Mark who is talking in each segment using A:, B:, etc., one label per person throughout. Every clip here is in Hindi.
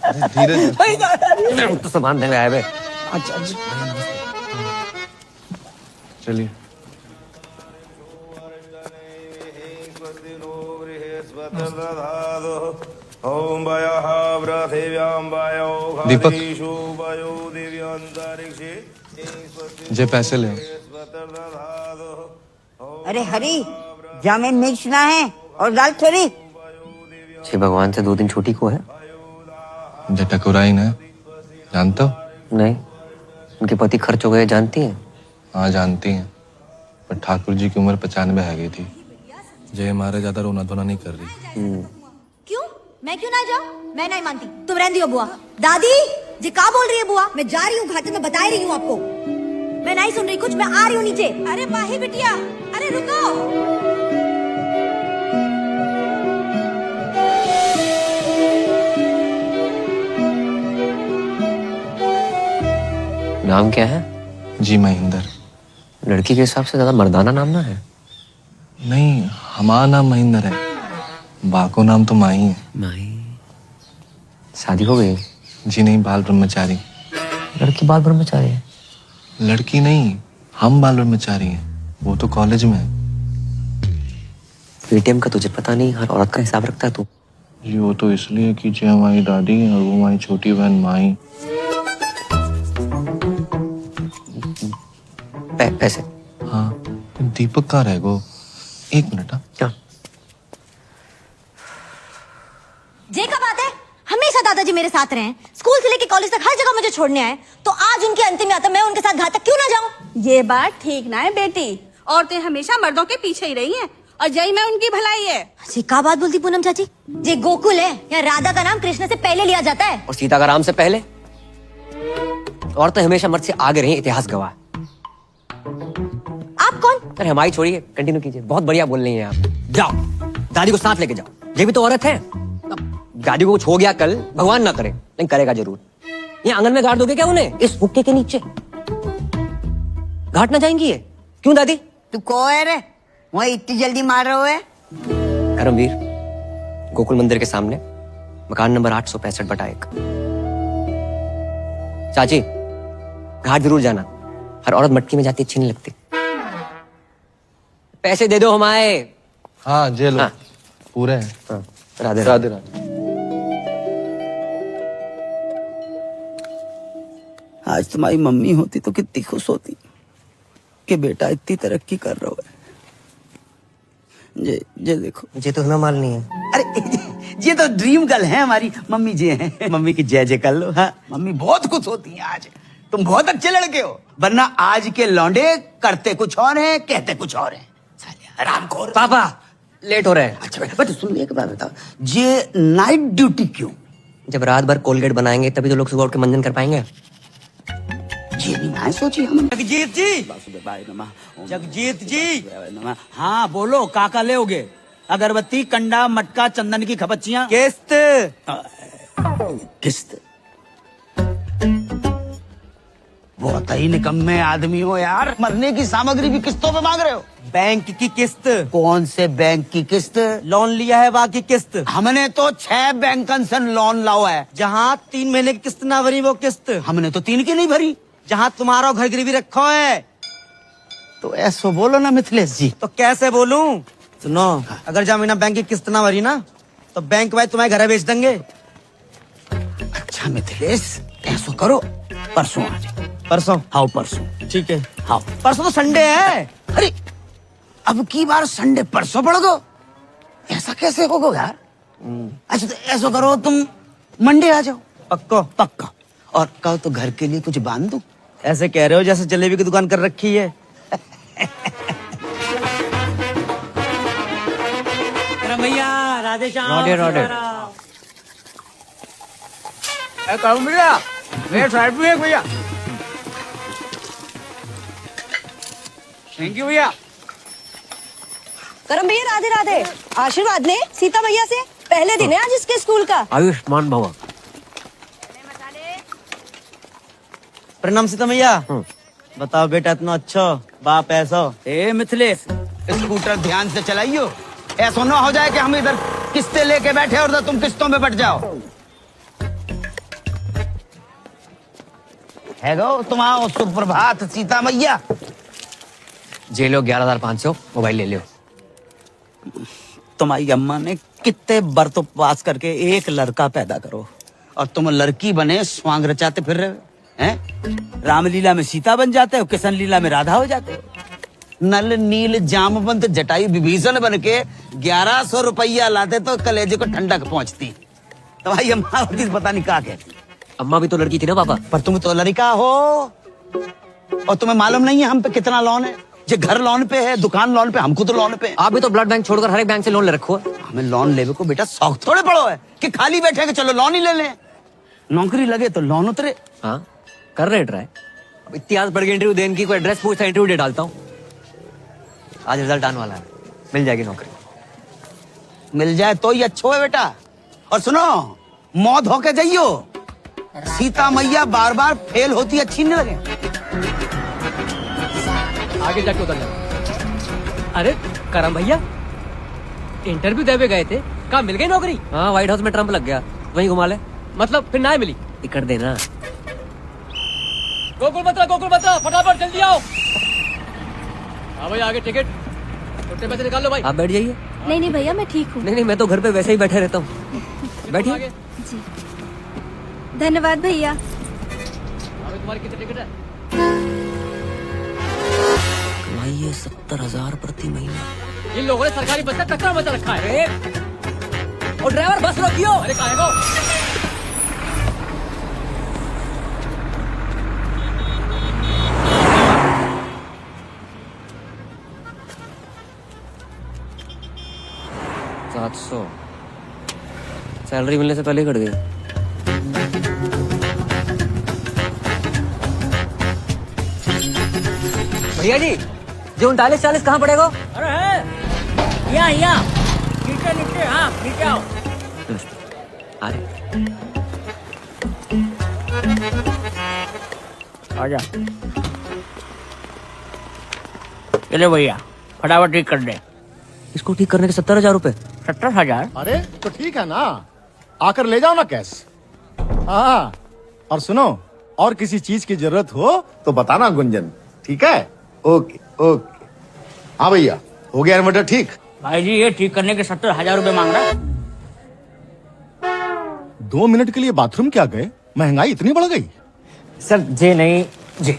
A: धीरे
B: तो सामान देने आए बे।
A: अच्छा चलिए। दीपक जे पैसे ले।
C: अरे हरी, जामे मिर्च ना है और दाल थोड़ी।
B: श्री भगवान से 2 दिन छुट्टी को है।
A: जे टकुराई ना जानते हो?
B: नहीं, उनके पति खर्च हो गए जानती हैं?
A: हाँ जानती हैं, पर ठाकुर जी की उम्र 95 है गई थी। जय हमारे ज्यादा रोना धोना नहीं कर रही।
D: क्यों? मैं क्यों ना जाऊं? मैं नहीं मानती, तुम रहने दियो बुआ। दादी जी क्या बोल रही है बुआ? मैं जा रही हूँ घाटे में, बता रही हूँ आपको। मैं नहीं सुन रही कुछ, मैं आ रही हूँ नीचे। अरे माही बिटिया, अरे रुको।
B: नाम क्या है?
A: जी महेंद्र।
B: लड़की के हिसाब से ज्यादा मर्दाना नाम ना है।
A: नहीं, हमारा नाम महेंद्र है, बाको नाम तो माही है।
B: माही। शादी हो गई?
A: जी नहीं, बाल ब्रह्मचारी।
B: लड़की बाल ब्रह्मचारी है?
A: लड़की नहीं, हम बाल ब्रह्मचारी हैं, वो तो कॉलेज में है।
B: पेटीएम का तुझे पता नहीं, हर औरत का हिसाब रखता है तू।
A: जी वो तो इसलिए कि जो हमारी दादी है और वो हमारी छोटी बहन माही।
B: पैसे?
A: हाँ, दीपक कहाँ रह गो? 1 मिनट।
B: क्या?
D: जे का बात है, हमेशा दादाजी मेरे साथ रहे। स्कूल से लेके कॉलेज तक हर जगह मुझे छोड़ने आए, तो आज उनकी अंतिम यात्रा मैं उनके साथ घाट तक क्यों ना जाऊं?
E: ये बात ठीक ना है बेटी, औरतें हमेशा मर्दों के पीछे ही रही हैं और जय में उनकी भलाई है।
D: जी का बात बोलती पूनम चाची? जे गोकुल है या राधा का नाम कृष्ण से पहले लिया जाता है?
B: और सीता का राम से पहले? औरतें हमेशा मर्द से आगे रही, इतिहास गवाह।
D: आप कौन?
B: अरे हमारी छोड़िए, कंटिन्यू कीजिए। बहुत बढ़िया बोल रही हैं आप। जाओ, दादी को साथ लेके जाओ। ये भी तो औरत है। दादी को कुछ हो गया कल, भगवान ना करे, लेकिन करेगा जरूर। ये आंगन में गाड़ दोगे क्या उन्हें, इस हुक्के के नीचे? घाट ना जाएंगी ये? क्यों दादी?
C: तू को है रे? वही इतनी जल्दी मार रहे हो है?
B: धर्मवीर, गोकुल मंदिर के सामने मकान नंबर 865/1। चाची, घाट जरूर जाना। हर औरत मटकी में जाती अच्छी नहीं लगती। पैसे दे दो हमारे।
A: हाँ जे लो।
B: हाँ।
A: पूरे हैं।
B: हाँ, राधे
A: राधे राधे।
F: आज तुम्हारी मम्मी होती तो कितनी खुश होती कि बेटा इतनी तरक्की कर रहा है। जे देखो,
B: मुझे तो हमें माल नहीं है।
F: अरे ये तो ड्रीम गर्ल है हमारी मम्मी जी हैं। मम्मी की जय जय कर लो। हाँ, मम्मी बहुत खुश होती है आज। तुम बहुत अच्छे लड़के हो, वरना आज के लौंडे करते कुछ और हैं, कहते कुछ और हैं। हरामखोर।
B: पापा लेट हो रहे हैं।
F: अच्छा बेटा सुन, एक बात बताओ, ये नाइट ड्यूटी क्यों?
B: जब रात भर कोलगेट बनाएंगे तभी तो लोग सुबह उठ के मंजन कर पाएंगे।
F: ये भी ना सोची हम।
G: जगजीत जी, जगजीत जी। हाँ बोलो, काका लेओगे? अगरबत्ती, कंडा, मटका, चंदन की खपच्चियाँ। किस्त?
F: किस्त? बहुत ही निकम्मे आदमी हो यार, मरने की सामग्री भी किस्तों पे मांग रहे हो।
G: बैंक की किस्त।
F: कौन से बैंक की किस्त?
G: लोन लिया है बाकी किस्त।
F: हमने तो 6 बैंकन से लोन लाओ है।
G: जहाँ 3 महीने की किस्त ना भरी वो किस्त।
F: हमने तो 3 की नहीं भरी।
G: जहाँ तुम्हारा घर गिरवी रखो है।
F: तो ऐसो बोलो ना मिथिलेश जी।
G: तो कैसे बोलूं? सुनो, अगर जमीना बैंक की किस्त ना भरी ना तो बैंक भाई तुम्हारे घर बेच देंगे।
F: अच्छा मिथिलेश, ऐसो करो, परसों आ जाओ।
G: परसों?
F: हाँ परसों।
G: ठीक है।
F: हाँ
G: परसों तो संडे है।
F: अरे अब की बार संडे परसों पड़ गो, ऐसा कैसे होगा यार? अच्छा तो ऐसा करो, तुम मंडे आ जाओ।
G: पक्को?
F: पक्का। और कहो तो घर के लिए कुछ बांध दूं?
G: ऐसे कह रहे हो जैसे जलेबी की दुकान कर रखी है। भैया राधे श्याम।
B: राधे राधे।
G: भैया मेरे साइड भी है भैया। थैंक यू भैया।
E: करम भैया राधे राधे। आशीर्वाद ले सीता भैया से, पहले दिन है आज इसके स्कूल का।
B: आयुष्मान भव।
G: प्रणाम सीता भैया। बताओ बेटा, इतना अच्छा बाप ऐसा।
F: ए मिथिलेश, स्कूटर ध्यान से चलाइयो, ऐसा ना हो जाए कि हम इधर किस्तें लेके बैठे और तुम किस्तों में बट जाओ। है गो तुम आओ, सुप्रभात सीता मैया।
B: जे लो 11,500 मोबाइल ले लियो।
G: तुम्हारी अम्मा ने कितने व्रत उपवास करके एक लड़का पैदा करो,
F: और तुम लड़की बने स्वांग रचाते फिर रहे हो, हैं?
G: रामलीला में सीता बन जाते हो, किशन लीला में राधा हो जाते हो।
F: नल नील जामवंत जटायु विभीषण बन के 1100 रुपया लाते तो कलेजे को ठंडक पहुंचती। तुम्हारी अम्मा होती तो पता नहीं क्या कहती।
B: अम्मा भी तो लड़की थी ना पापा।
F: पर तुम तो लड़का हो, और तुम्हें मालूम नहीं है हम पे कितना लोन है। जो घर लोन पे है, दुकान लोन पे, हमको तो लोन पे है।
B: आप भी तो ब्लड बैंक छोड़कर हर एक बैंक से लोन ले रखो है।
F: हमें लोन लेवे को बेटा शौक थोड़े पड़ो है कि खाली बैठे के चलो लोन ही ले लें। नौकरी लगे तो लोन उतरे।
B: हाँ कर रहे ट्राई। अब इतिहास बढ़ के इंटरव्यू देने की कोई एड्रेस पूछता इंटरव्यू दे डालता हूँ। आज रिजल्ट आने वाला है, मिल जाएगी नौकरी।
F: मिल जाए तो ही अच्छो है बेटा। और सुनो, मौत होके जाइयो, सीता मैया बार बार फेल होती अच्छी नहीं लगे।
H: आगे जाके उतर जाए। अरे करम भैया, इंटरव्यू देवे गए थे, कहाँ मिल गई नौकरी?
B: हाँ व्हाइट हाउस में ट्रम्प लग गया, वहीं घुमा ले।
H: मतलब फिर ना मिली?
B: टिकट देना।
H: गोकुल बता फटाफट जल्दी आओ। हाँ भाई आगे टिकट, छोटे पैसे निकाल लो भाई।
B: आप बैठ जाइए।
E: नहीं नहीं भैया मैं ठीक हूँ।
B: नहीं मैं तो घर पे वैसे ही बैठे रहता हूँ। बैठिए।
H: आगे।
E: जी धन्यवाद भैया।
H: अभी तुम्हारी कितनी टिकट है?
B: कमाइए 70,000 प्रति महीना।
H: इन लोगों ने सरकारी बस का कचरा मचा रखा है।
B: और ड्राइवर बस रोकियो।
H: अरे काहे को?
B: $700 सैलरी मिलने से पहले ही कट गई। भैया जी जो 39-40 कहाँ पड़ेगा?
H: अरे है यहाँ नीचे नीचे, हाँ नीचे आओ।
B: अरे
H: आजा। चले भैया फटाफट ठीक कर दे।
B: इसको ठीक करने के 70,000 रुपए।
H: 70,000?
I: अरे तो ठीक है ना, आकर ले जाओ ना कैश। हाँ और सुनो, और किसी चीज की जरूरत हो तो बताना गुंजन, ठीक है? Okay okay. हाँ भैया हो गया इन्वर्टर ठीक?
H: भाई जी ये ठीक करने के 70,000 रुपए मांग रहा है।
I: 2 मिनट के लिए बाथरूम क्या गए, महंगाई इतनी बढ़ गई?
H: सर जे नहीं जी।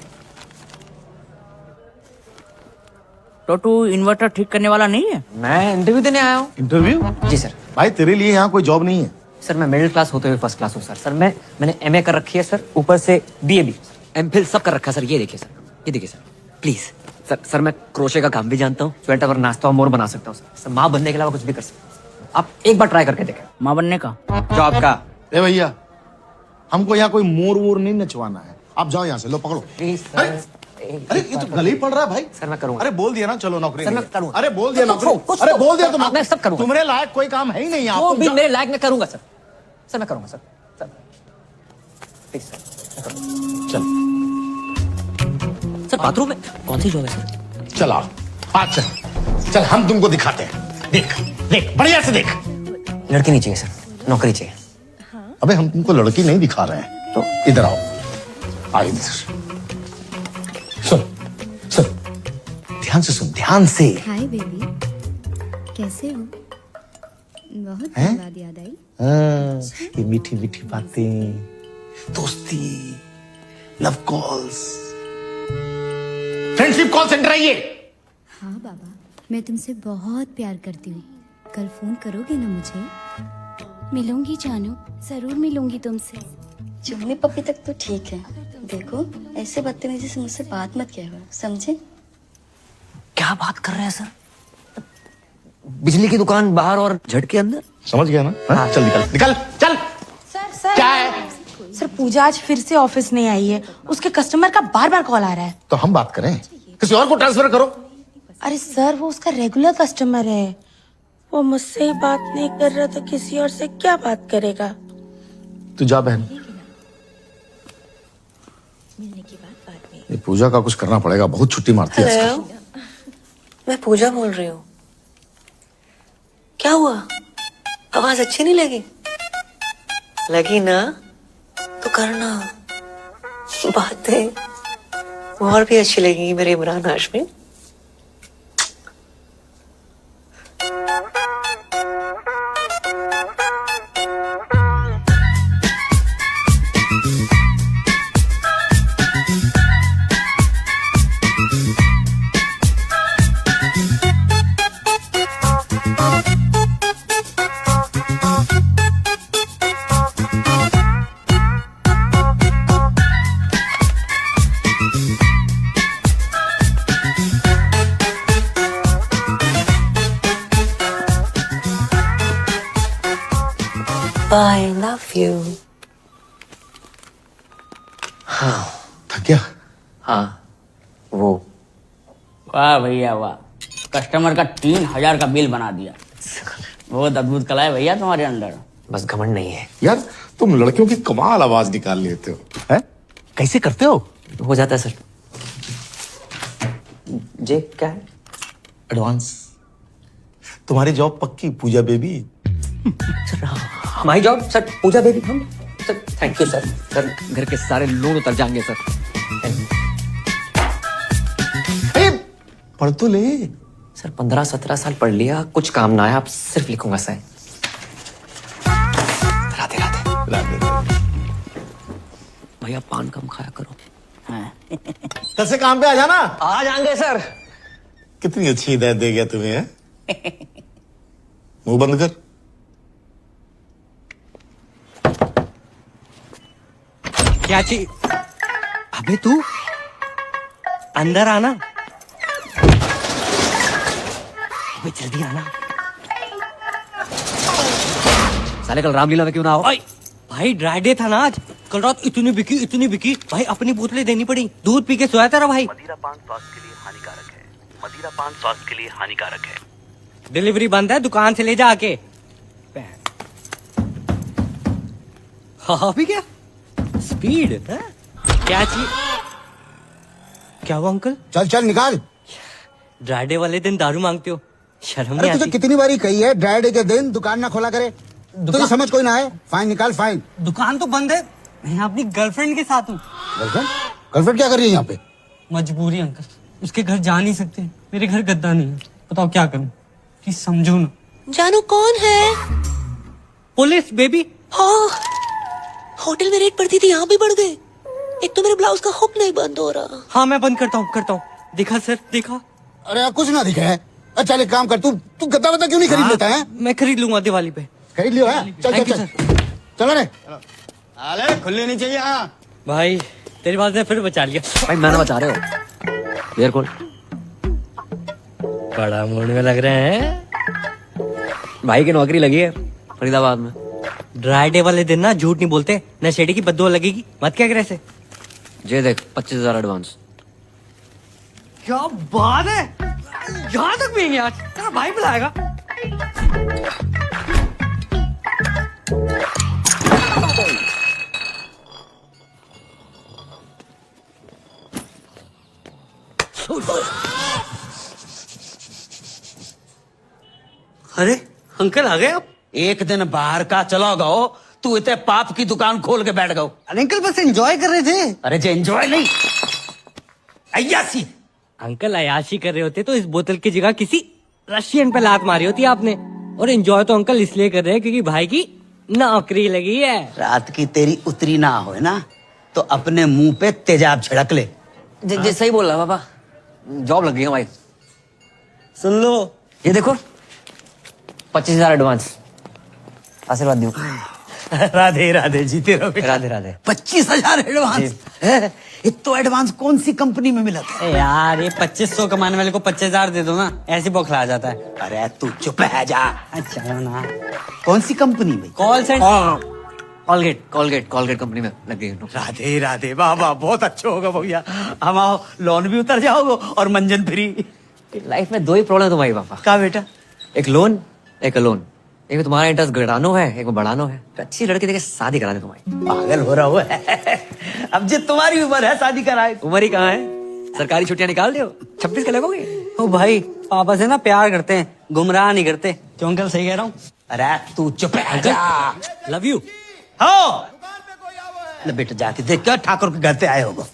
H: तो तू इन्वर्टर ठीक करने वाला नहीं है?
B: मैं इंटरव्यू देने आया हूँ।
I: इंटरव्यू?
B: जी सर।
I: भाई तेरे लिए यहाँ कोई जॉब नहीं है।
B: सर मैं मिडिल क्लास होते हुए फर्स्ट क्लास हूँ सर। मैंने MA कर रखी है सर, ऊपर से BA भी, MPhil सब कर रखा है सर। ये देखिए सर, ये देखिए सर प्लीज। सर मैं क्रोशे का काम भी जानता हूँ, स्वेटर और नाश्ता और मोर बना सकता हूँ सर। माँ बनने के अलावा कुछ भी कर सकता हूँ। आप एक बार ट्राई करके देखें।
H: माँ बनने का?
B: जॉब का।
I: ए भैया हमको यहाँ कोई मोर वोर नहीं नचवाना है, आप जाओ यहाँ से, लो पकड़ो।
B: Please sir.
I: अरे ये तो गले ही पड़ रहा है भाई।
B: सर मैं करूँगा।
I: अरे बोल दिया ना चलो नौकरी
B: सर,
I: नहीं
B: मैं
I: है।
B: करूँगा।
I: अरे बोल दिया
B: तो
I: नौकरी।
B: कुछ
I: अरे
B: तो-
I: बोल दिया तुम।
B: मैं सब करूँगा।
I: तुम्हारे लायक कोई काम है ही नहीं
B: वो
I: आप।
B: भी मेरे लायक मैं करूँगा सर। सर मैं करूँगा सर। सर प्लीज सर मैं करूँगा।
I: चल
B: सर बाथरूम में कौन सी जॉब है सर?
I: चल आओ, आज चल चल हम तुमको दिखाते हैं। देख देख बढ़िया से देख।
B: लड़की नहीं चाहिए सर, नौकरी चाहिए।
I: अबे हम तुमको लड़की नहीं दिखा रहे हैं, तो इधर आओ। आओ इधर। सुन सुन ध्यान से सुन, ध्यान से।
D: हाय बेबी, कैसे हो? बहुत
I: हैं?
D: बाद याद आई।
I: हाँ, ये मीठी मीठी बातें, दोस्ती, love calls, friendship call centre है ये।
D: हाँ बाबा, मैं तुमसे बहुत प्यार करती हूँ। कल फोन करोगे ना मुझे?
J: मिलूंगी जानू, जरूर मिलूंगी तुमसे।
K: चुम्मी पप्पी तक तो ठीक है, देखो ऐसे बदतमीजी से मुझसे बात मत किया करो, समझे?
B: क्या बात कर रहे हैं सर? बिजली की दुकान बाहर और झटके अंदर।
I: समझ गया ना? हाँ? चल निकल निकल चल।
J: सर
I: क्या है?
J: सर पूजा आज फिर से ऑफिस नहीं आई है, उसके कस्टमर का बार बार कॉल आ रहा है।
I: तो हम बात करें, किसी और को ट्रांसफर करो।
J: अरे सर वो उसका रेगुलर कस्टमर है, वो मुझसे ही बात नहीं कर रहा तो किसी और से क्या बात करेगा?
I: तू जा बहन, ये पूजा का कुछ करना पड़ेगा, बहुत छुट्टी मारती है आजकल।
J: मैं पूजा बोल रही हूँ। क्या हुआ, आवाज अच्छी नहीं लगी? लगी ना तो करना।
B: बातें और भी अच्छी लगेंगी मेरे Imran Hashmi. I love you. हाँ
I: थक गया?
B: हाँ वो
G: वाह भैया वाह, कस्टमर का 3000 का बिल बना दिया। बहुत अद्भुत कला है भैया तुम्हारे अंदर।
B: बस घमंड नहीं है।
I: यार तुम लड़कियों की कमाल आवाज निकाल लेते हो। हैं? कैसे करते हो?
B: हो जाता है सर। जे क्या है?
I: एडवांस। तुम्हारी जॉब पक्की पूजा बेबी।
B: सर हमारी जॉब सर पूजा बेबी हम sir. Thank you sir. Sir घर के सारे लोन उतर जाएंगे सर।
I: पढ़ तो ले।
B: सर 15-17 साल पढ़ लिया, कुछ काम ना आया, अब सिर्फ लिखूंगा सर। राधे राधे।
I: राधे।
B: भैया पान कम खाया करो।
I: कल से काम पे आ जाना।
B: आ जाएंगे सर।
I: कितनी अच्छी हिदायत दे गया तुम्हें है? मुंह बंद कर।
H: क्या चाहिए? अबे तू अंदर आना। अबे जल्दी आना।
B: साले कल रामलीला में क्यों ना आओ?
H: भाई ड्राई डे था ना आज। कल रात इतनी बिकी भाई, अपनी बोतलें देनी पड़ी। दूध पी के सोया था भाई।
L: मदिरा पान स्वास्थ्य के लिए हानिकारक है। मदिरा पान स्वास्थ्य के लिए हानिकारक है।
H: डिलीवरी बंद है, दुकान से ले जा आके। हाँ भी क्या स्पीड है? क्या चाहिए? क्या हुआ अंकल?
M: चल चल निकाल।
H: ड्राई डे वाले दिन दारू मांगते हो, शर्म नहीं
M: अरे तुझे
H: आती?
M: कितनी बारी कही है ड्राई डे के दिन दुकान ना खोला करे। तुझे समझ कोई ना है। फाइन निकाल फाइन।
H: दुकान तो बंद है, मैं अपनी गर्लफ्रेंड के साथ हूँ।
M: गर्लफ्रेंड? गर्लफ्रेंड क्या कर रही है यहाँ पे?
H: मजबूरी अंकल, उसके घर जा नहीं सकते। मेरे घर गद्दा नहीं है, बताओ क्या करूँ? प्लीज समझो ना।
J: जानू कौन है?
H: Police baby.
J: हाँ होटल में रेट पड़ती थी, यहाँ भी बढ़ गए। एक तो मेरे ब्लाउज का हुक नहीं बंद हो रहा।
H: हाँ मैं बंद करता हूँ। देखा सर, देखा।
M: अरे यार कुछ ना दिखा है। अच्छा एक काम कर, तू गद्दा वद्दा क्यों नहीं खरीद लेता है?
H: मैं खरीद लूंगा दिवाली पे।
M: खरीद लियो है? चल
H: Thank
M: चल
H: you,
M: चल चलो रे।
F: अरे खुलने नहीं चाहिए। हाँ
H: भाई तेरी बात ने फिर बचा लिया।
B: भाई मैंने बचा रहे हो। देर खोल।
H: बड़ा मूड में लग रहे हैं।
B: भाई की नौकरी लगी है फरीदाबाद में।
H: ड्राई डे वाले दिन ना झूठ नहीं बोलते, नशेड़ी की बददुआ लगेगी। मत क्या करे ऐसे।
B: जे देख 25,000 एडवांस।
H: क्या बात है, यहाँ तक भी आज तेरा भाई बुलाएगा। अरे अंकल आ गए आप?
G: एक दिन बाहर का चला गओ, तू इतने पाप की दुकान खोल के बैठ गओ।
H: अरे अंकल बस एंजॉय कर रहे थे।
G: अरे जो एंजॉय नहीं, अय्यासी।
H: अंकल अयाशी कर रहे होते तो इस बोतल की जगह किसी रशियन पे लात मारी होती आपने। और एंजॉय तो अंकल इसलिए कर रहे हैं क्योंकि भाई की नौकरी लगी है।
F: रात की तेरी उतरी ना हो ना तो अपने मुंह पे तेजाब छिड़क ले।
B: जे सही बोल रहा पापा, जॉब लग गई है भाई।
H: सुन लो,
B: ये देखो 25,000 एडवांस। आशीर्वाद दो।
F: राधे राधे, जीते रहो बेटा।
B: राधे राधे।
F: 25,000 एडवांस? इतना एडवांस कौन सी कंपनी में मिला था?
H: यार ये 2500 कमाने वाले को 25,000 दे दो ना, ऐसे बौखला जाता है।
F: अरे तू चुप है जा।
H: अच्छा ना,
F: कौन सी कंपनी में?
H: Call centre.
B: कॉलगेट कंपनी में लग गई।
F: राधे राधे, वाह वाह, बहुत अच्छा होगा भैया। हम आओ, लोन भी उतर जाओगे और मंजन फ्री।
B: लाइफ में दो ही प्रॉब्लम है तुम्हारी पापा।
F: क्या बेटा?
B: एक लोन, एक अलोन। एक में तुम्हारा इंटरेस्ट घटानो है, एक में बढ़ानो है। अच्छी लड़की देखे शादी करा दे तुम्हारी।
F: पागल हो रहा हुआ है। अब जो तुम्हारी उम्र है शादी कराए।
B: उम्र ही कहाँ है, सरकारी छुट्टियां निकाल दो। 26 के लगोगे।
H: ओ भाई पापा से ना प्यार करते हैं, गुमराह नहीं करते। क्यों अंकल सही कह रहा हूँ?
F: अरे तू चुप है जा।
H: Love you.
F: हो ले बेटा जाके देख क्या ठाकुर के घर से आए होगो।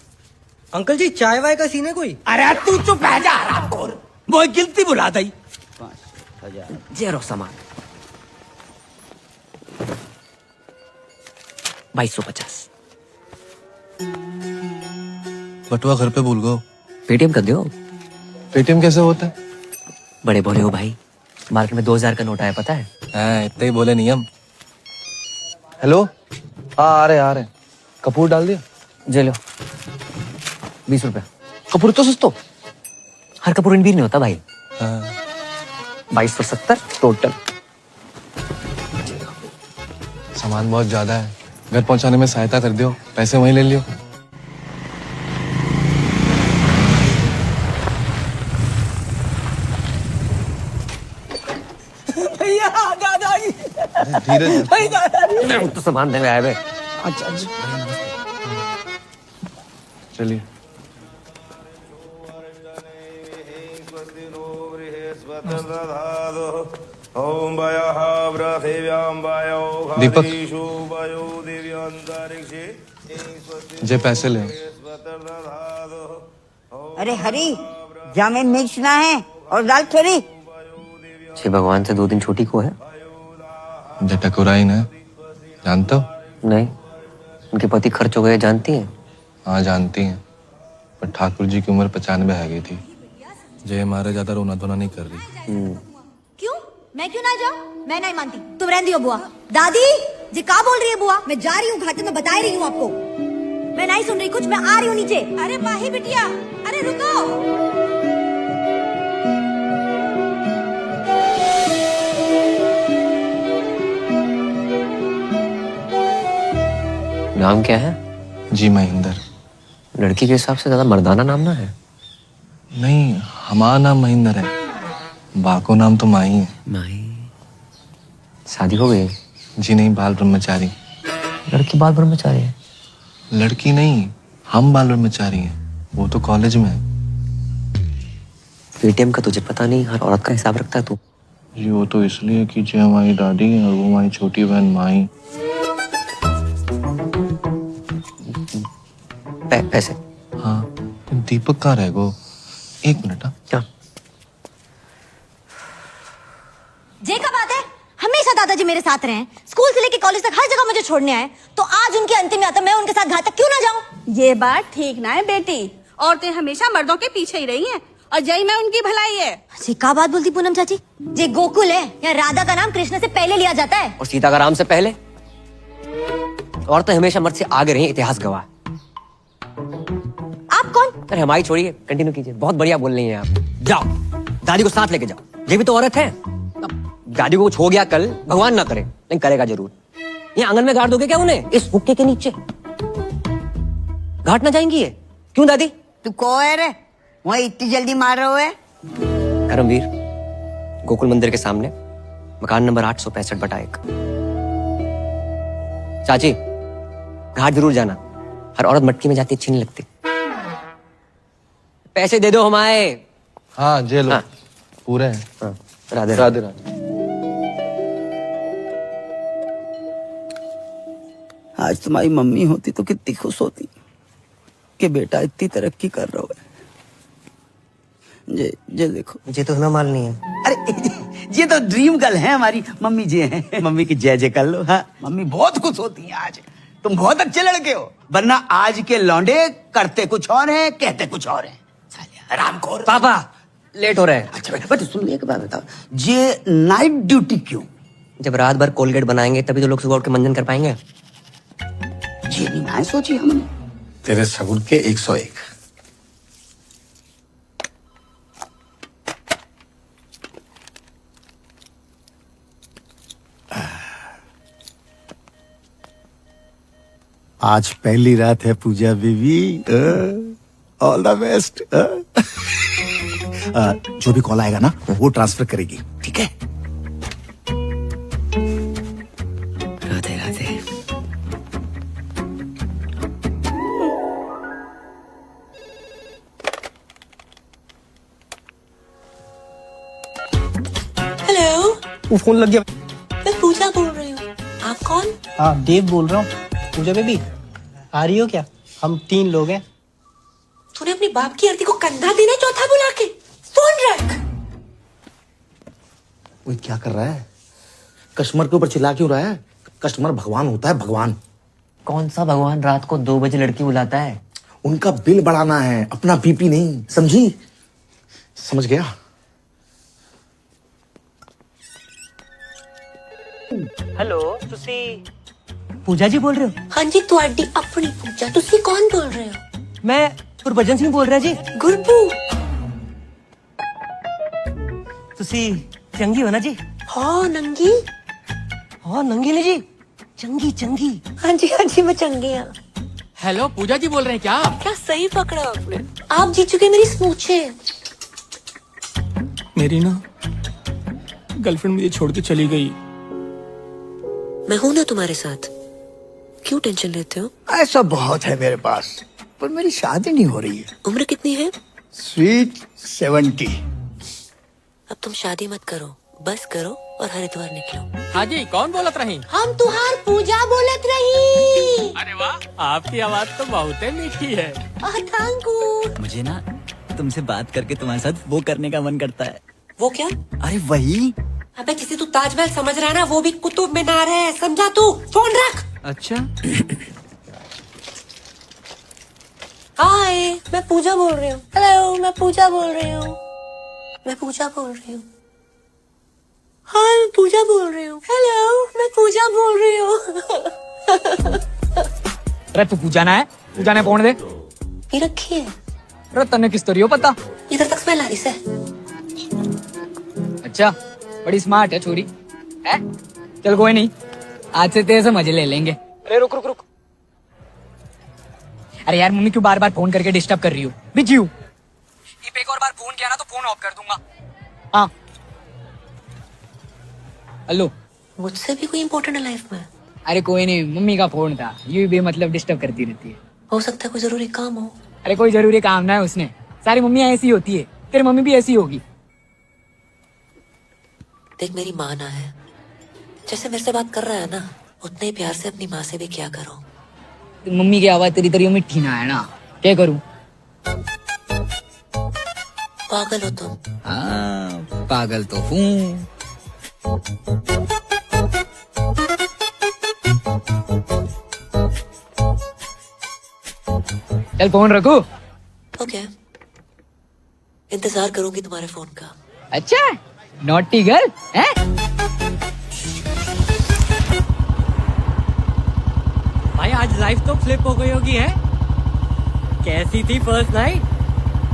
B: अंकल जी चाय वाय का सीन है कोई?
F: अरे तू चुप रह जा हरामखोर, वो गिनती बुला दई।
B: जेरो सामान 2250।
A: बटुआ घर पे भूल गो।
B: पेटीएम कर दो।
A: पेटीएम कैसे होता है?
B: बड़े बोले हो भाई, मार्केट में 2000 का नोट आया पता है?
A: इतने ही बोले नियम। हेलो, हाँ आ रहे कपूर डाल दिया?
B: जे लो 20 रुपया। कपूर तो सस्तो, हर कपूर इन भी नहीं होता भाई। 2270 टोटल।
A: सामान बहुत ज्यादा है, घर पहुंचाने में सहायता कर दियो, पैसे वहीं ले लियो।
F: भैया दादाजी,
A: धीरे
B: तो सामान देने आए बे।
F: अच्छा
A: चलिए। दीपक जे पैसे ले।
C: अरे हरी, जामे मिर्चना है और दाल थोड़ी।
B: छे भगवान से 2 दिन छोटी को है।
A: जे टकुराई ना, जानते हो?
B: नहीं, उनके पति खर्च हो गए जानती हैं?
A: हाँ जानती हैं, पर ठाकुर जी की उम्र 95 आ गई थी। जे हमारे ज्यादा रोना धोना नहीं कर रही।
D: क्यों? मैं क्यों ना जाऊं? मैं नहीं मानती, तुम रहने दियो बुआ। दादी जी का बोल रही है बुआ? मैं जा रही हूँ घाटे में, बता रही हूँ आपको। मैं नहीं सुन रही कुछ, मैं आ रही हूँ नीचे। अरे माही बिटिया, अरे रुको।
B: नाम क्या है?
A: जी महेंद्र।
B: लड़की के हिसाब से ज्यादा मर्दाना नाम ना है।
A: नहीं, हमारा नाम महेंद्र है, बाको नाम तो माही है।
B: माही? शादी हो गई?
A: जी नहीं, बाल ब्रह्मचारी।
B: लड़की बाल ब्रह्मचारी है?
A: लड़की नहीं, हम बाल ब्रह्मचारी हैं, वो तो कॉलेज में है।
B: पेटीएम का तुझे पता नहीं, हर औरत का हिसाब रखता है तू।
A: जी वो तो इसलिए कि जो हमारी दादी है और वो हमारी छोटी बहन माही।
B: पैसे?
A: हाँ, तो दीपक कहाँ रह गो? 1 मिनट।
B: क्या?
D: जे का बात है, हमेशा दादाजी मेरे साथ रहे हैं, स्कूल से लेके कॉलेज तक हर जगह मुझे छोड़ने आए, तो आज उनकी अंतिम यात्रा मैं उनके साथ घाट तक क्यों ना जाऊं?
E: ये बात ठीक ना है बेटी, औरतें हमेशा मर्दों के पीछे ही रही हैं और जय में उनकी भलाई है।
D: जी का बात बोलती पूनम चाची? जे गोकुल है या राधा का नाम कृष्ण से पहले लिया जाता है,
B: और सीता का राम से पहले। औरतें हमेशा मर्द से आगे रही, इतिहास गवाह।
D: आप कौन?
B: अरे हमारी छोड़िए, कंटिन्यू कीजिए, बहुत बढ़िया बोल रही हैं आप। जाओ, दादी को साथ लेके जाओ, ये भी तो औरत है। दादी को कुछ हो गया कल, भगवान ना करे, लेकिन करेगा जरूर। ये आंगन में गाड़ दोगे क्या उन्हें, इस हुक्के के नीचे? घाट ना जाएंगी ये? क्यों दादी?
C: तू कौन है रे? वही इतनी जल्दी मार रहे है?
B: धर्मवीर, गोकुल मंदिर के सामने, मकान नंबर 865/1। चाची, घाट जरूर जाना, हर औरत मटकी में जाती अच्छी नहीं लगती। पैसे दे दो हमारे।
A: हाँ जे लो।
B: हाँ।
A: पूरे हैं।
B: हाँ, राधे
A: राधे राधे।
F: आज तुम्हारी मम्मी होती तो कितनी खुश होती कि बेटा इतनी तरक्की कर रहा है। ये देखो,
B: मुझे तो ना मालूम नहीं है।
F: अरे ये तो ड्रीम गर्ल है हमारी मम्मी जी हैं। मम्मी की जय जय कर लो। हाँ, मम्मी बहुत खुश होती हैं आज। तुम बहुत अच्छे लड़के हो, वरना आज के लौंडे करते कुछ और हैं, कहते कुछ और हैं। रामखोर।
B: पापा लेट हो रहे हैं।
F: अच्छा बेटा, सुन एक बात बताओ, ये नाइट ड्यूटी क्यों?
B: जब रात भर कोलगेट बनाएंगे तभी तो लोग सुबह उठ के मंजन कर पाएंगे।
F: ये नहीं ना सोची हमने।
I: तेरे सगुन के 101। आज पहली रात है पूजा बीबी, ऑल द बेस्ट। जो भी कॉल आएगा ना वो ट्रांसफर करेगी, ठीक है?
B: राधे राधे।
J: हेलो,
G: वो फोन लग गया।
J: मैं पूजा बोल रही हूँ। आप कौन?
G: हाँ, देव बोल रहा हूँ। पूजा बेबी,
H: आ रही हो क्या? हम 3 लोग हैं।
J: तूने अपनी बाप की आरती को कंधा देना चौथा बुला के फोन रख।
M: वो क्या कर रहा है? कस्टमर के ऊपर चिल्ला क्यों रहा है? कस्टमर भगवान होता है, भगवान।
B: कौन सा भगवान रात को 2 बजे लड़की बुलाता है?
M: उनका बिल बढ़ाना है, अपना बीपी नहीं, समझी? समझ गया?
H: हेलो, तुसी पूजा जी बोल रहे हो?
J: हाँ जी, ਤੁਹਾਡੀ अपनी पूजा। ਤੁਸੀਂ कौन बोल रहे हो?
H: मैं गुरबचन सिंह बोल रहा जी।
J: गुरपू।
H: तुसी चंगी हो ना जी?
J: हाँ नंगी।
H: हाँ नंगी नहीं जी, चंगी चंगी।
J: हाँ जी मैं चंगी हाँ।
H: हेलो, पूजा जी बोल रहे हैं क्या?
J: क्या सही पकड़ा आपने। आप जीत चुके मेरी स्मूचे।
H: मेरी ना गर्लफ्रेंड मुझे छोड़ के चली गई।
J: मैं हूं ना तुम्हारे साथ, क्यों टेंशन लेते हो?
F: ऐसा बहुत है मेरे पास, पर मेरी शादी नहीं हो रही है।
J: उम्र कितनी है?
F: स्वीट 70।
J: अब तुम शादी मत करो, बस करो और हरिद्वार निकलो।
H: हाँ जी, कौन बोलत रही?
J: हम तुहार पूजा बोलत रही।
H: अरे वाह, आपकी आवाज तो बहुत ही मीठी है।
J: Thank you.
G: मुझे ना तुमसे बात करके तुम्हारे साथ वो करने का मन करता है।
J: वो क्या?
G: अरे वही।
J: अबे जिसे तू ताजमहल समझ रहा है ना, वो भी कुतुब मीनार है, समझा तू? फोन रख।
H: अच्छा।
J: हाय, मैं पूजा बोल रही हूँ। हेलो, मैं पूजा बोल रही हूँ। मैं पूजा बोल रही हूँ। हाँ, मैं पूजा बोल रही हूँ। हेलो, मैं पूजा बोल रही हूँ।
H: अरे तू पूजा ना है, पूजा ने फोन दे।
J: ये रखी है।
H: अरे तन्ने किस तरियो पता?
J: इधर तक स्मेल आ रही से।
H: अच्छा, बड़ी स्मार्ट है छोरी है? चल कोई नहीं, आज से तेरे से मजे ले लेंगे। अरे रुक रुक रुक। अरे यार, मम्मी क्यों बार बार फोन करके डिस्टर्ब कर रही हो? बिजी हूँ। एक और बार फोन किया ना तो फोन ऑफ कर दूंगा। हाँ। हेलो।
J: मुझसे भी कोई इम्पोर्टेंट है लाइफ में?
H: अरे कोई नहीं, मम्मी का फोन था, ये भी मतलब डिस्टर्ब करती रहती है।
J: हो सकता है कोई जरूरी काम हो।
H: अरे कोई जरूरी काम ना है उसने, सारी मम्मियाँ ऐसी होती है, तेरी मम्मी भी ऐसी होगी।
J: देख, मेरी माँ ना है, जैसे मेरे से बात कर रहा है ना, उतने ही प्यार से अपनी माँ से भी किया करो।
H: मम्मी की आवाज तेरी तरियो मिठी ना है ना, क्या करूं?
J: पागल हो तुम।
H: हाँ, पागल तो हूँ। चल फोन रखो।
J: ओके, इंतजार करूंगी तुम्हारे फोन का।
H: अच्छा, नॉटी गर्ल है? भाई आज लाइफ तो फ्लिप हो गई होगी है? कैसी थी फर्स्ट नाइट?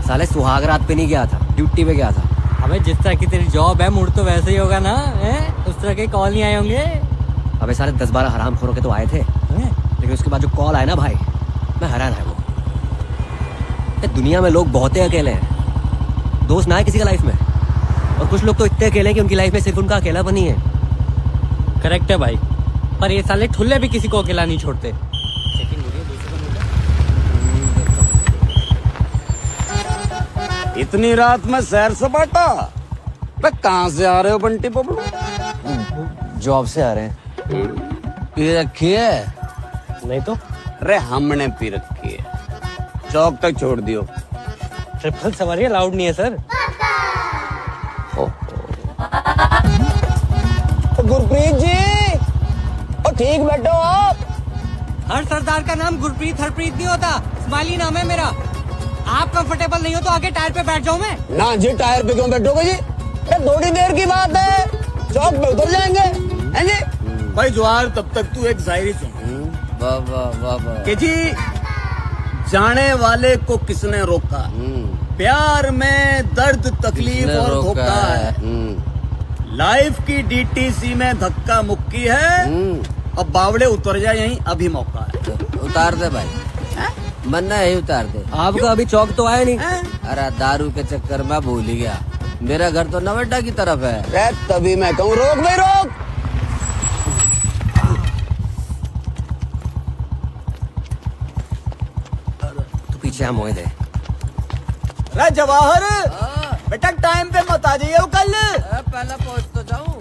B: साले सुहाग रात पे नहीं गया था, ड्यूटी पे गया था।
H: अबे जिस तरह की तेरी जॉब है, मूड तो वैसे ही होगा ना है? उस तरह के कॉल नहीं आए होंगे?
B: अबे सारे 10-12 हरामखोरों के तो आए थे, लेकिन उसके बाद जो कॉल आए ना भाई, मैं हैरान है। वो दुनिया में लोग बहुत ही अकेले हैं, दोस्त ना है किसी का लाइफ में, और कुछ लोग तो इतने अकेले हैं कि उनकी लाइफ में सिर्फ उनका अकेलापन ही है।
H: करेक्ट है भाई, पर ये साले ठुल्ले भी किसी को अकेला नहीं छोड़ते।
G: इतनी रात में सैर सपाटा? कहाँ से आ रहे हो बंटी बबलू?
B: जॉब से आ रहे हैं।
G: पी रखी है?
B: नहीं तो।
G: अरे हमने पी रखी है, चौक तक छोड़ दियो।
H: ट्रिपल सवारी अलाउड नहीं है सर।
G: गुरप्रीत जी, और ठीक बैठो आप।
H: हर सरदार का नाम गुरप्रीत हरप्रीत नहीं होता, स्माइली नाम है मेरा। आप कंफर्टेबल नहीं हो तो आगे टायर पे बैठ जाऊं मैं?
G: ना जी, टायर पे क्यों बैठोगे जी? थोड़ी देर की बात है, चौक पे उतर जाएंगे, हैं जी? भाई जवाहर, तब तक तू एक शायरी सुन।
B: वाह वाह वाह वाह।
G: कि जी, जाने वाले को किसने रोका, प्यार में दर्द तकलीफ और धोखा है, लाइफ की डीटीसी में धक्का मुक्की है, अब बावड़े उतर जाए यहीं, अभी मौका है।
B: उतार दे भाई, मन्ना है उतार दे। आपका अभी चौक तो आया नहीं। अरे दारू के चक्कर में भूल ही गया, मेरा घर तो नवेटा की तरफ है।
G: अरे तभी मैं कहूँ रोक भाई रोक।
B: तू पीछे हम मोए दे।
G: अरे जवाहर, बेटा टाइम पे मत आ जाइए कल।
B: पहले पहुंच तो जाऊं।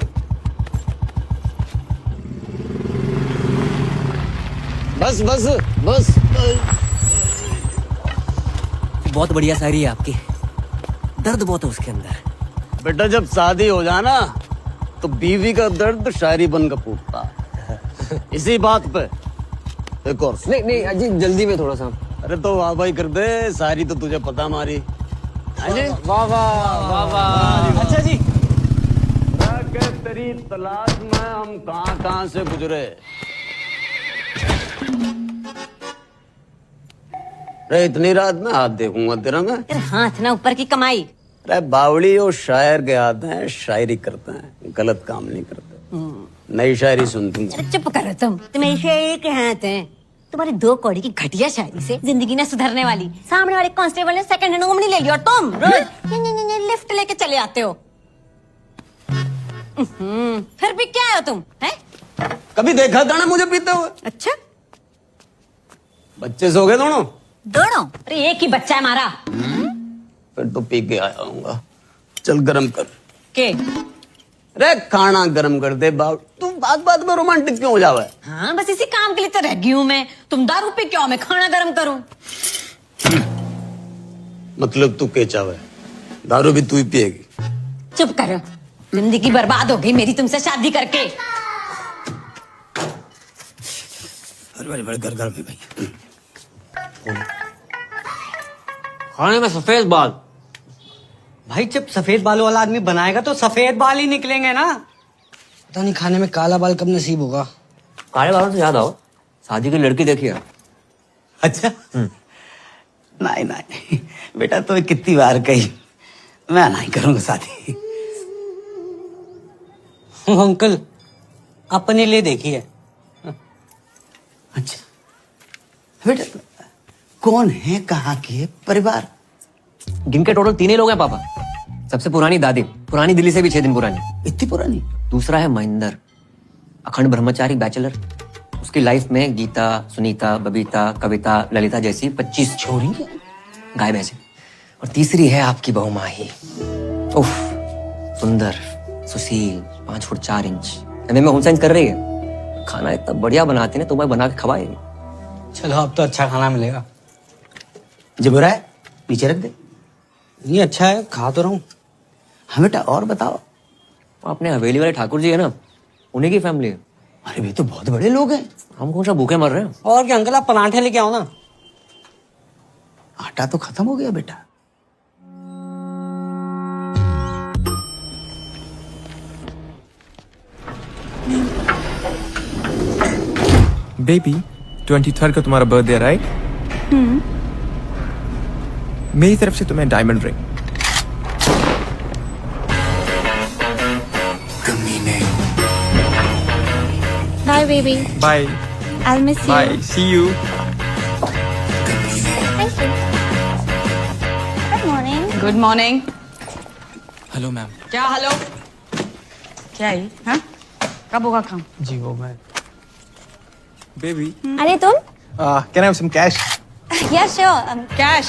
G: बस बस बस।
B: बहुत बढ़िया शायरी है आपकी, दर्द बहुत है उसके अंदर।
G: बेटा जब शादी हो जाना तो बीवी का दर्द शायरी बनकर फूटता। इसी बात पे एक और
B: नहीं नहीं अजी, जल्दी में थोड़ा सा।
G: अरे तो वाह भाई कर दे, शायरी तो तुझे पता हमारी।
B: वाह वाह वाह। अच्छा जी,
G: तेरी तलाश में हम कहां से गुजरे। अरे इतनी रात में हाथ देखूंगा तेरा मैं?
D: तेरे हाथ ना ऊपर की कमाई।
G: अरे बावड़ी और शायर के हाथ हैं, शायरी करते हैं, गलत काम नहीं करते। नई शायरी सुनती हूँ।
D: चुप करो तुम, तुम्हें शायरी के हाथ हैं। तुम्हारी 2 कौड़ी की घटिया शायरी से जिंदगी ना सुधरने वाली। सामने वाले कांस्टेबल ने सेकंड हैंड घूमनी ले ली और तुम रोज लिफ्ट लेके चले आते हो। फिर भी क्या है तुम हैं?
G: कभी देखा था ना मुझे पीते हुए?
D: अच्छा,
G: बच्चे सो गए दोनों?
D: दोनों? अरे एक ही बच्चा है हमारा।
G: फिर तो पी के आया हूँगा। चल गरम कर
D: के।
G: अरे खाना गरम कर दे बाब। तू बात में रोमांटिक क्यों हो जावे?
D: हाँ बस इसी काम के लिए तो रह गई हूँ मैं। तुम दारू पी क्यों, मैं खाना गरम करूँ?
G: मतलब तू के चावे? दारू भी तू ही पिएगी?
D: चुप करो, जिंदगी बर्बाद हो गई मेरी तुमसे शादी करके।
F: अरे बड़े घर में भाई
H: खाने में सफेद बाल। भाई जब सफेद बालों वाला आदमी बनाएगा तो सफेद बाल ही निकलेंगे ना।
M: पता नहीं खाने में काला बाल कब नसीब होगा।
B: काले बालों से याद आओ, शादी की लड़की देखी है?
F: अच्छा नहीं नहीं बेटा, तो कितनी बार कही मैं नहीं करूंगा शादी।
H: अंकल अपने लिए देखी है।
F: अच्छा बेटा, कौन है, कहाँ के परिवार?
B: गिन के टोटल 3 ही लोग हैं पापा। सबसे पुरानी दादी, पुरानी दिल्ली से भी 6 दिन पुरानी।
F: इतनी पुरानी?
B: दूसरा है महेंद्र, अखंड ब्रह्मचारी बैचलर। उसकी लाइफ में गीता, सुनीता, बबीता, कविता, ललिता जैसी 25 छोरी गाय भैंसे। और तीसरी है आपकी बहू माही। उफ, सुंदर, सुशील, 5 फुट 4 इंच। एमए में होम साइंस कर रही है। खाना इतना बढ़िया बनाती है, तुम्हें बना के खवाएगी।
H: चलो अब तो अच्छा खाना मिलेगा।
F: जब हो रहा है नीचे रख दे।
H: ये अच्छा है, खा तो रहा हूँ।
F: हाँ बेटा और बताओ।
B: अपने हवेली वाले ठाकुर जी है ना, उन्हीं की फैमिली है।
F: अरे वे तो बहुत बड़े लोग हैं।
B: हम कौन सा भूखे मर रहे हैं?
H: और क्या अंकल, आप पराठे लेके आओ ना।
F: आटा तो खत्म हो गया बेटा।
N: बेबी 23rd को तुम्हारा बर्थडे राइट? मेरी तरफ से तुम्हें diamond ring.
J: Bye baby.
N: Bye
J: I miss you.
N: Bye, see you.
J: Thank you. Good morning.
E: Good morning.
N: Hello ma'am.
E: क्या हेलो? क्या है? हाँ? कब होगा काम?
N: जी वो मैं। बेबी
J: अरे तुम?
N: Can I have some cash?
J: Yes sure.
E: Cash?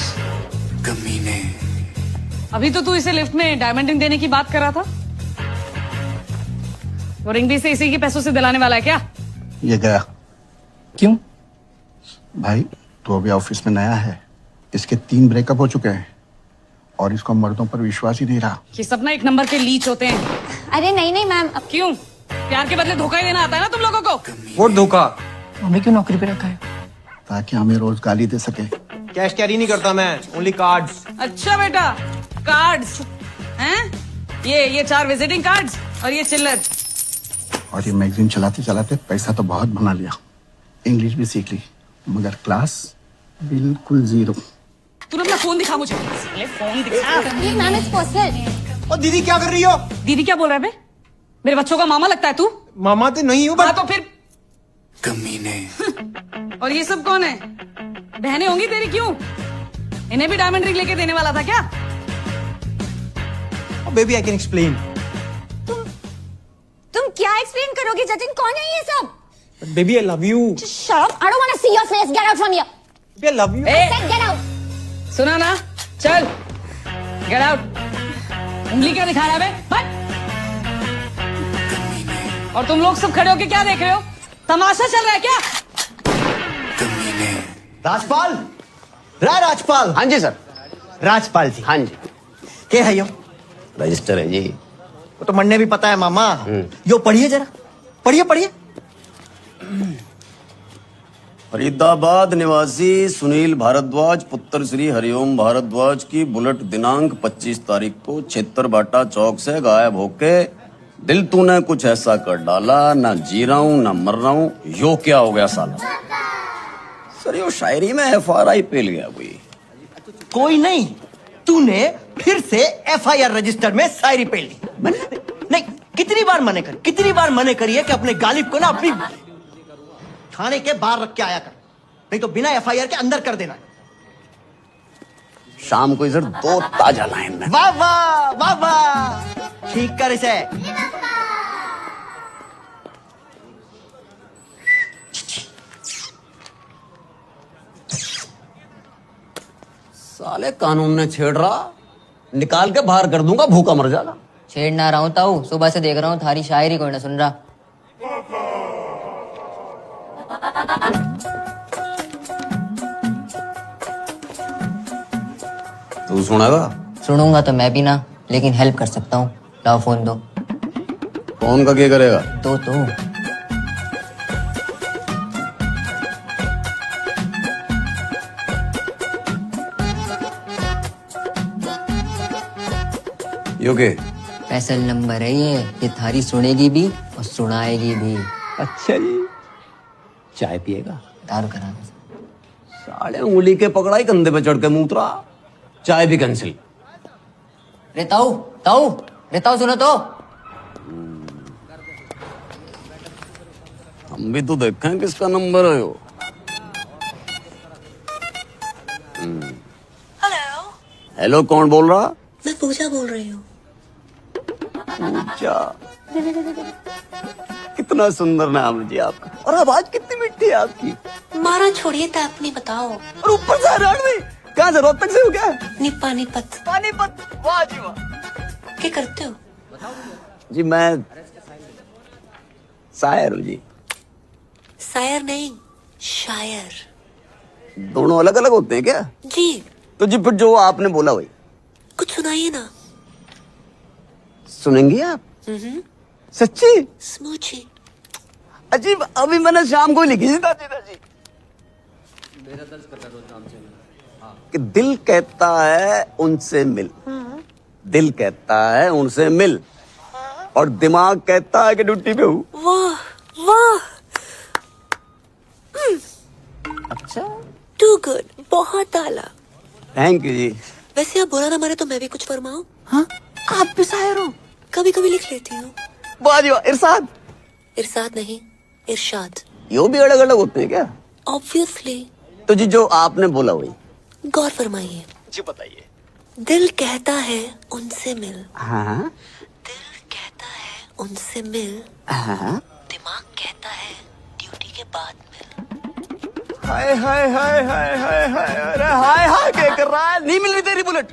E: अभी तो तू इसे लिफ्ट में डायमंड रिंग देने की बात कर रहा था। वो रिंग भी इसी के पैसों से दिलाने वाला है क्या?
I: ये गया। क्यों भाई? तो अभी ऑफिस में नया है, इसके 3 ब्रेकअप हो चुके हैं और इसको मर्दों पर विश्वास ही नहीं रहा।
E: ये सब ना 1 नंबर के लीच होते हैं।
J: अरे नहीं नहीं मैम।
E: क्यों? प्यार के बदले धोखा ही देना आता है ना तुम लोगों को।
N: वो धोखा।
M: हमें क्यों नौकरी पे रखा है?
I: ताकि हमें रोज गाली दे सके।
N: कैश कैरी नहीं करता मैं, ओनली कार्ड्स।
E: अच्छा बेटा, कार्ड्स हैं? ये 4 विजिटिंग कार्ड्स और ये चिल्लर।
I: और ये मैगजीन चलाते चलाते पैसा तो बहुत बना लिया, इंग्लिश भी सीख ली, मगर क्लास बिल्कुल 0।
E: तूने अपना फोन दिखा मुझे। फोन दिखा।
J: Ma'am it's possible.
N: और दीदी क्या कर रही हो?
E: दीदी क्या बोल रहा है बे? मेरे बच्चों का मामा लगता है तू?
N: मामा तो नहीं हूँ
E: हाँ तो फिर और ये सब कौन है? बहनें होंगी तेरी। क्यों? इन्हें भी डायमंड रिंग लेके देने वाला था क्या?
N: Baby I can explain.
D: तुम क्या एक्सप्लेन करोगे जतिन? कौन है ये सब?
N: Baby I love you.
J: Shut up. I don't want to see your face. Get out from here.
N: I love you.
J: I said get out.
E: सुना ना? चल गेट आउट। उंगली क्या दिखा रहा है बे? बट और तुम लोग सब खड़े होके क्या देख रहे हो? तमाशा चल रहा है क्या?
F: राजपाल, राजपाल।
G: हाँ जी सर।
F: राजपाल जी।
G: हाँ जी।
F: क्या है यो?
G: रजिस्टर है जी।
F: वो तो मन्ने भी पता है मामा। यो पढ़िए जरा, पढ़िए पढ़िए।
G: फरीदाबाद निवासी सुनील भारद्वाज पुत्र श्री हरिओम भारद्वाज की बुलेट दिनांक 25 तारीख को क्षेत्र बाटा चौक से गायब होके दिल तूने कुछ ऐसा कर डाला, ना जी रहा हूं ना मर रहा हूं, यो क्या हो गया साला? सर यो शायरी में FRI पेल गया
F: कोई नहीं, तूने फिर से FIR रजिस्टर में शायरी पेल दी। नहीं, कितनी बार मने करिए कि अपने गालिब को ना अपनी थाने के बाहर रख के आया कर, नहीं तो बिना FIR के अंदर कर देना।
G: शाम को इधर 2 ताजा लाइन में।
F: वाह वाह वाह वाह, ठीक कर इसे।
G: साले कानून ने छेड़ रहा, निकाल के बाहर कर दूंगा, भूखा मर जाएगा।
B: छेड़ ना रहा हूँ ताऊ, सुबह से देख रहा हूँ थारी शायरी कोई ना सुन रहा।
G: तू सुनेगा?
B: सुनूंगा तो मैं भी ना, लेकिन हेल्प कर सकता हूँ। लाओ फोन दो।
G: फोन का क्या करेगा?
B: तो
G: यो के
B: स्पेशल नंबर है ये थारी सुनेगी भी और सुनाएगी भी।
G: अच्छा जी। चाय पिएगा?
B: दारू करा दो।
G: साले उंगली के पकड़ाई, कंधे पे चढ़ के मूत्रा, चाय भी कैंसिल।
B: रे ताऊ सुनो तो।
G: हम भी तो देखें किसका नंबर है यो। हेलो, कौन बोल रहा?
J: मैं पूजा बोल रही हूँ।
G: पूजा, कितना सुंदर नाम है जी आपका, और आवाज कितनी मिठी है आपकी।
J: मारा छोड़िए तो अपनी बताओ।
G: और ऊपर से रणवी, कहाँ से, रोहतक से हो क्या?
J: पानीपत।
G: वाह जी वाह।
J: क्या करते हो?
G: जी मैं शायर हूँ जी।
J: शायर नहीं, शायर।
G: दोनों अलग अलग होते हैं क्या?
J: जी।
G: तो जी फिर जो आपने बोला वही
J: कुछ सुनाइए ना।
G: सुनेंगी आप? सच्ची?
J: स्मूची।
G: अजीब, अभी मैंने शाम को लिखी थी दादी। कि दिल कहता है उनसे मिल, दिल कहता है उनसे मिल, और दिमाग कहता है कि ड्यूटी पे हूँ।
J: वाह वाह।
G: अच्छा,
J: टू गुड, बहुत डाला।
G: थैंक यू जी।
J: वैसे आप बुरा ना मारे तो मैं भी कुछ फरमाऊं?
G: हाँ, आप भी शायर हो?
J: कभी कभी लिख लेती हूँ।
G: वाह जी वाह। इरशाद?
J: इरशाद नहीं, इरशाद।
G: यो भी अलग अलग होते हैं क्या?
J: ऑब्वियसली।
G: तो जी जो आपने बोला वही
J: गौर फरमाइए।
G: जी बताइए।
J: दिल कहता है उनसे मिल,
G: हाँ
J: दिल कहता है उनसे मिल,
G: हाँ।
J: दिमाग कहता है ड्यूटी के बाद मिल।
G: हाय हाय हाय हाय हाय हाय, अरे हाय हाय क्या कर रहा है? नहीं मिल रही तेरी बुलेट।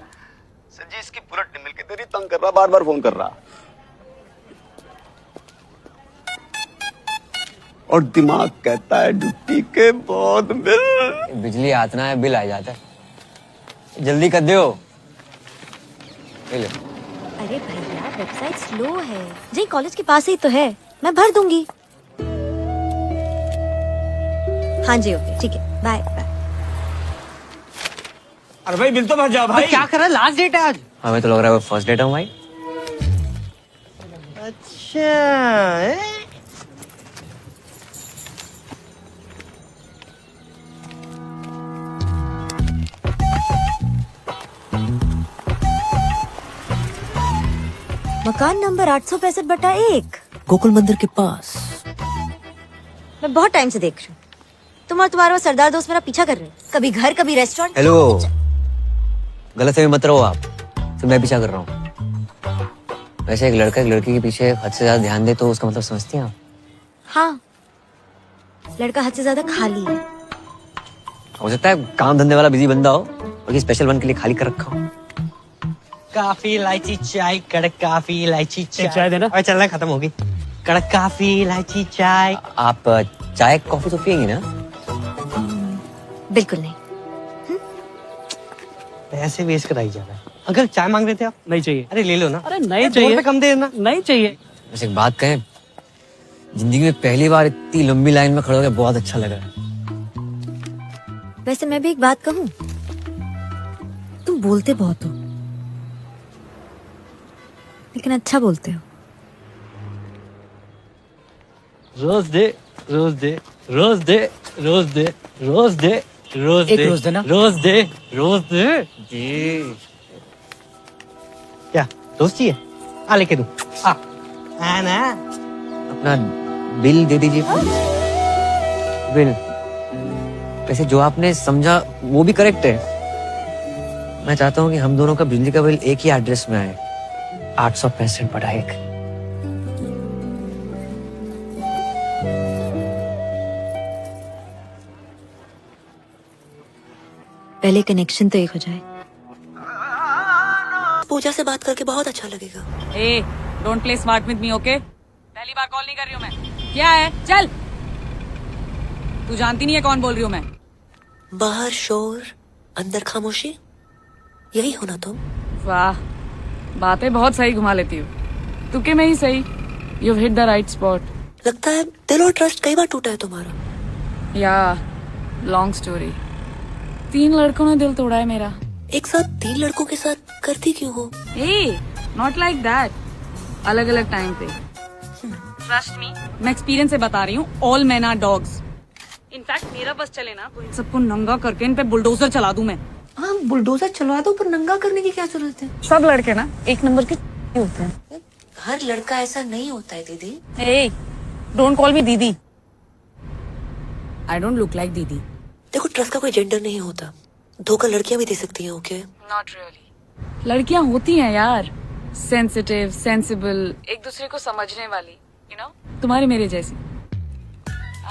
G: सर जी इसकी बुलेट नहीं मिल के तेरी तंग कर रहा, बार बार फोन कर रहा, और दिमाग कहता है ड्यूटी के बाद मिल।
B: बिजली आतना है, बिल आ जाता है। जल्दी कर दो।
D: अरे भैया, वेबसाइट स्लो है। जी कॉलेज के पास ही तो है, मैं भर दूंगी। हाँ जी, ओके ठीक है, बाय बाय।
F: अरे भाई बिल तो भर जाओ भाई।
H: क्या कर रहा है? लास्ट डेट है आज।
B: हमें तो लग रहा है फर्स्ट डेट हूँ भाई।
F: अच्छा,
D: मकान नंबर 865/1,
J: गोकुल मंदिर के पास।
D: मैं बहुत टाइम से देख रही हूँ। तुम और तुम्हारा वो सरदार दोस्त मेरा पीछा कर रहे हो, कभी घर कभी रेस्टोरेंट।
B: हेलो, गलत फहमी मत रहो आप, तो मैं पीछा कर रहा हूँ। वैसे एक लड़का एक लड़की के पीछे हद से ज्यादा ध्यान दे तो उसका मतलब समझती हैं आप?
D: हाँ, लड़का हद से ज्यादा खाली है।
B: हो सकता है काम धंधे वाला बिजी बंदा हो और ये स्पेशल वन के लिए खाली कर रखा हो।
H: काफी इलायची चाय, कड़क काफी इलायची चाय देना। अरे चलना, खत्म होगी। कड़क काफी इलायची चाय।
B: आप चाय कॉफी तो पियेंगी ना?
D: बिल्कुल नहीं।
H: पैसे वेस्ट कराई जा रहा है। अंकल चाय मांग रहे थे आप? नहीं चाहिए। अरे ले लो ना। अरे नहीं
B: चाहिए।
H: 2 रुपए कम दे देना। नहीं चाहिए।
B: वैसे एक बात कहें, जिंदगी में पहली बार इतनी लंबी लाइन में खड़े होकर बहुत अच्छा लगा।
D: वैसे मैं भी एक बात कहूँ, तुम बोलते बहुत हो, लेकिन अच्छा बोलते हो।
H: रोज दे, रोज दे, रोज दे, रोज दे, रोज दे, रोज
B: एक
H: दे,
B: रोज देना।
H: रोज दे, रोज दे। जी। क्या रोज चाहिए? आ लेके दो। आ ना।
B: अपना बिल दे दीजिए प्लीज। बिल। वैसे जो आपने समझा वो भी करेक्ट है। मैं चाहता हूँ कि हम दोनों का बिजली का बिल एक ही एड्रेस में आए, 865 बटा 1।
D: पहले कनेक्शन तो एक हो जाए।
J: पूजा से बात करके बहुत अच्छा लगेगा।
E: ए, don't play smart with me, okay? पहली बार कॉल नहीं कर रही हूँ मैं। क्या है? चल। तू जानती नहीं है कौन बोल रही हूँ मैं।
J: बाहर शोर, अंदर खामोशी, यही हो ना तुम?
E: वाह, बातें बहुत सही घुमा लेती हूँ। तुके में ही सही। You hit the right spot.
J: लगता है दिल और ट्रस्ट कई बार टूटा है तुम्हारा।
E: या लॉन्ग स्टोरी। 3 लड़कों ने दिल तोड़ा है मेरा।
J: एक साथ 3 लड़कों के साथ करती क्यों हो?
E: ए, नॉट लाइक दैट। अलग अलग टाइम पे। ट्रस्ट मी, मैं एक्सपीरियंस से बता रही हूँ। All men are dogs. In fact मेरा बस चले ना तो इन सबको नंगा करके इन पे बुलडोजर चला दूं मैं।
J: हाँ, बुलडोजर चलवा दो, पर नंगा करने की क्या जरूरत है?
E: सब लड़के ना एक नंबर के होते हैं।
J: हर लड़का ऐसा नहीं होता है दीदी।
E: ए, डोंट कॉल मी दीदी। आई डोंट लुक लाइक दीदी।
J: देखो, ट्रस्ट का कोई जेंडर नहीं होता। धोखा लड़कियां भी दे सकती हैं, ओके?
E: Not really. लड़कियां होती हैं यार, सेंसिटिव, सेंसिबल, एक दूसरे को समझने वाली, यू नो, तुम्हारी मेरे जैसी।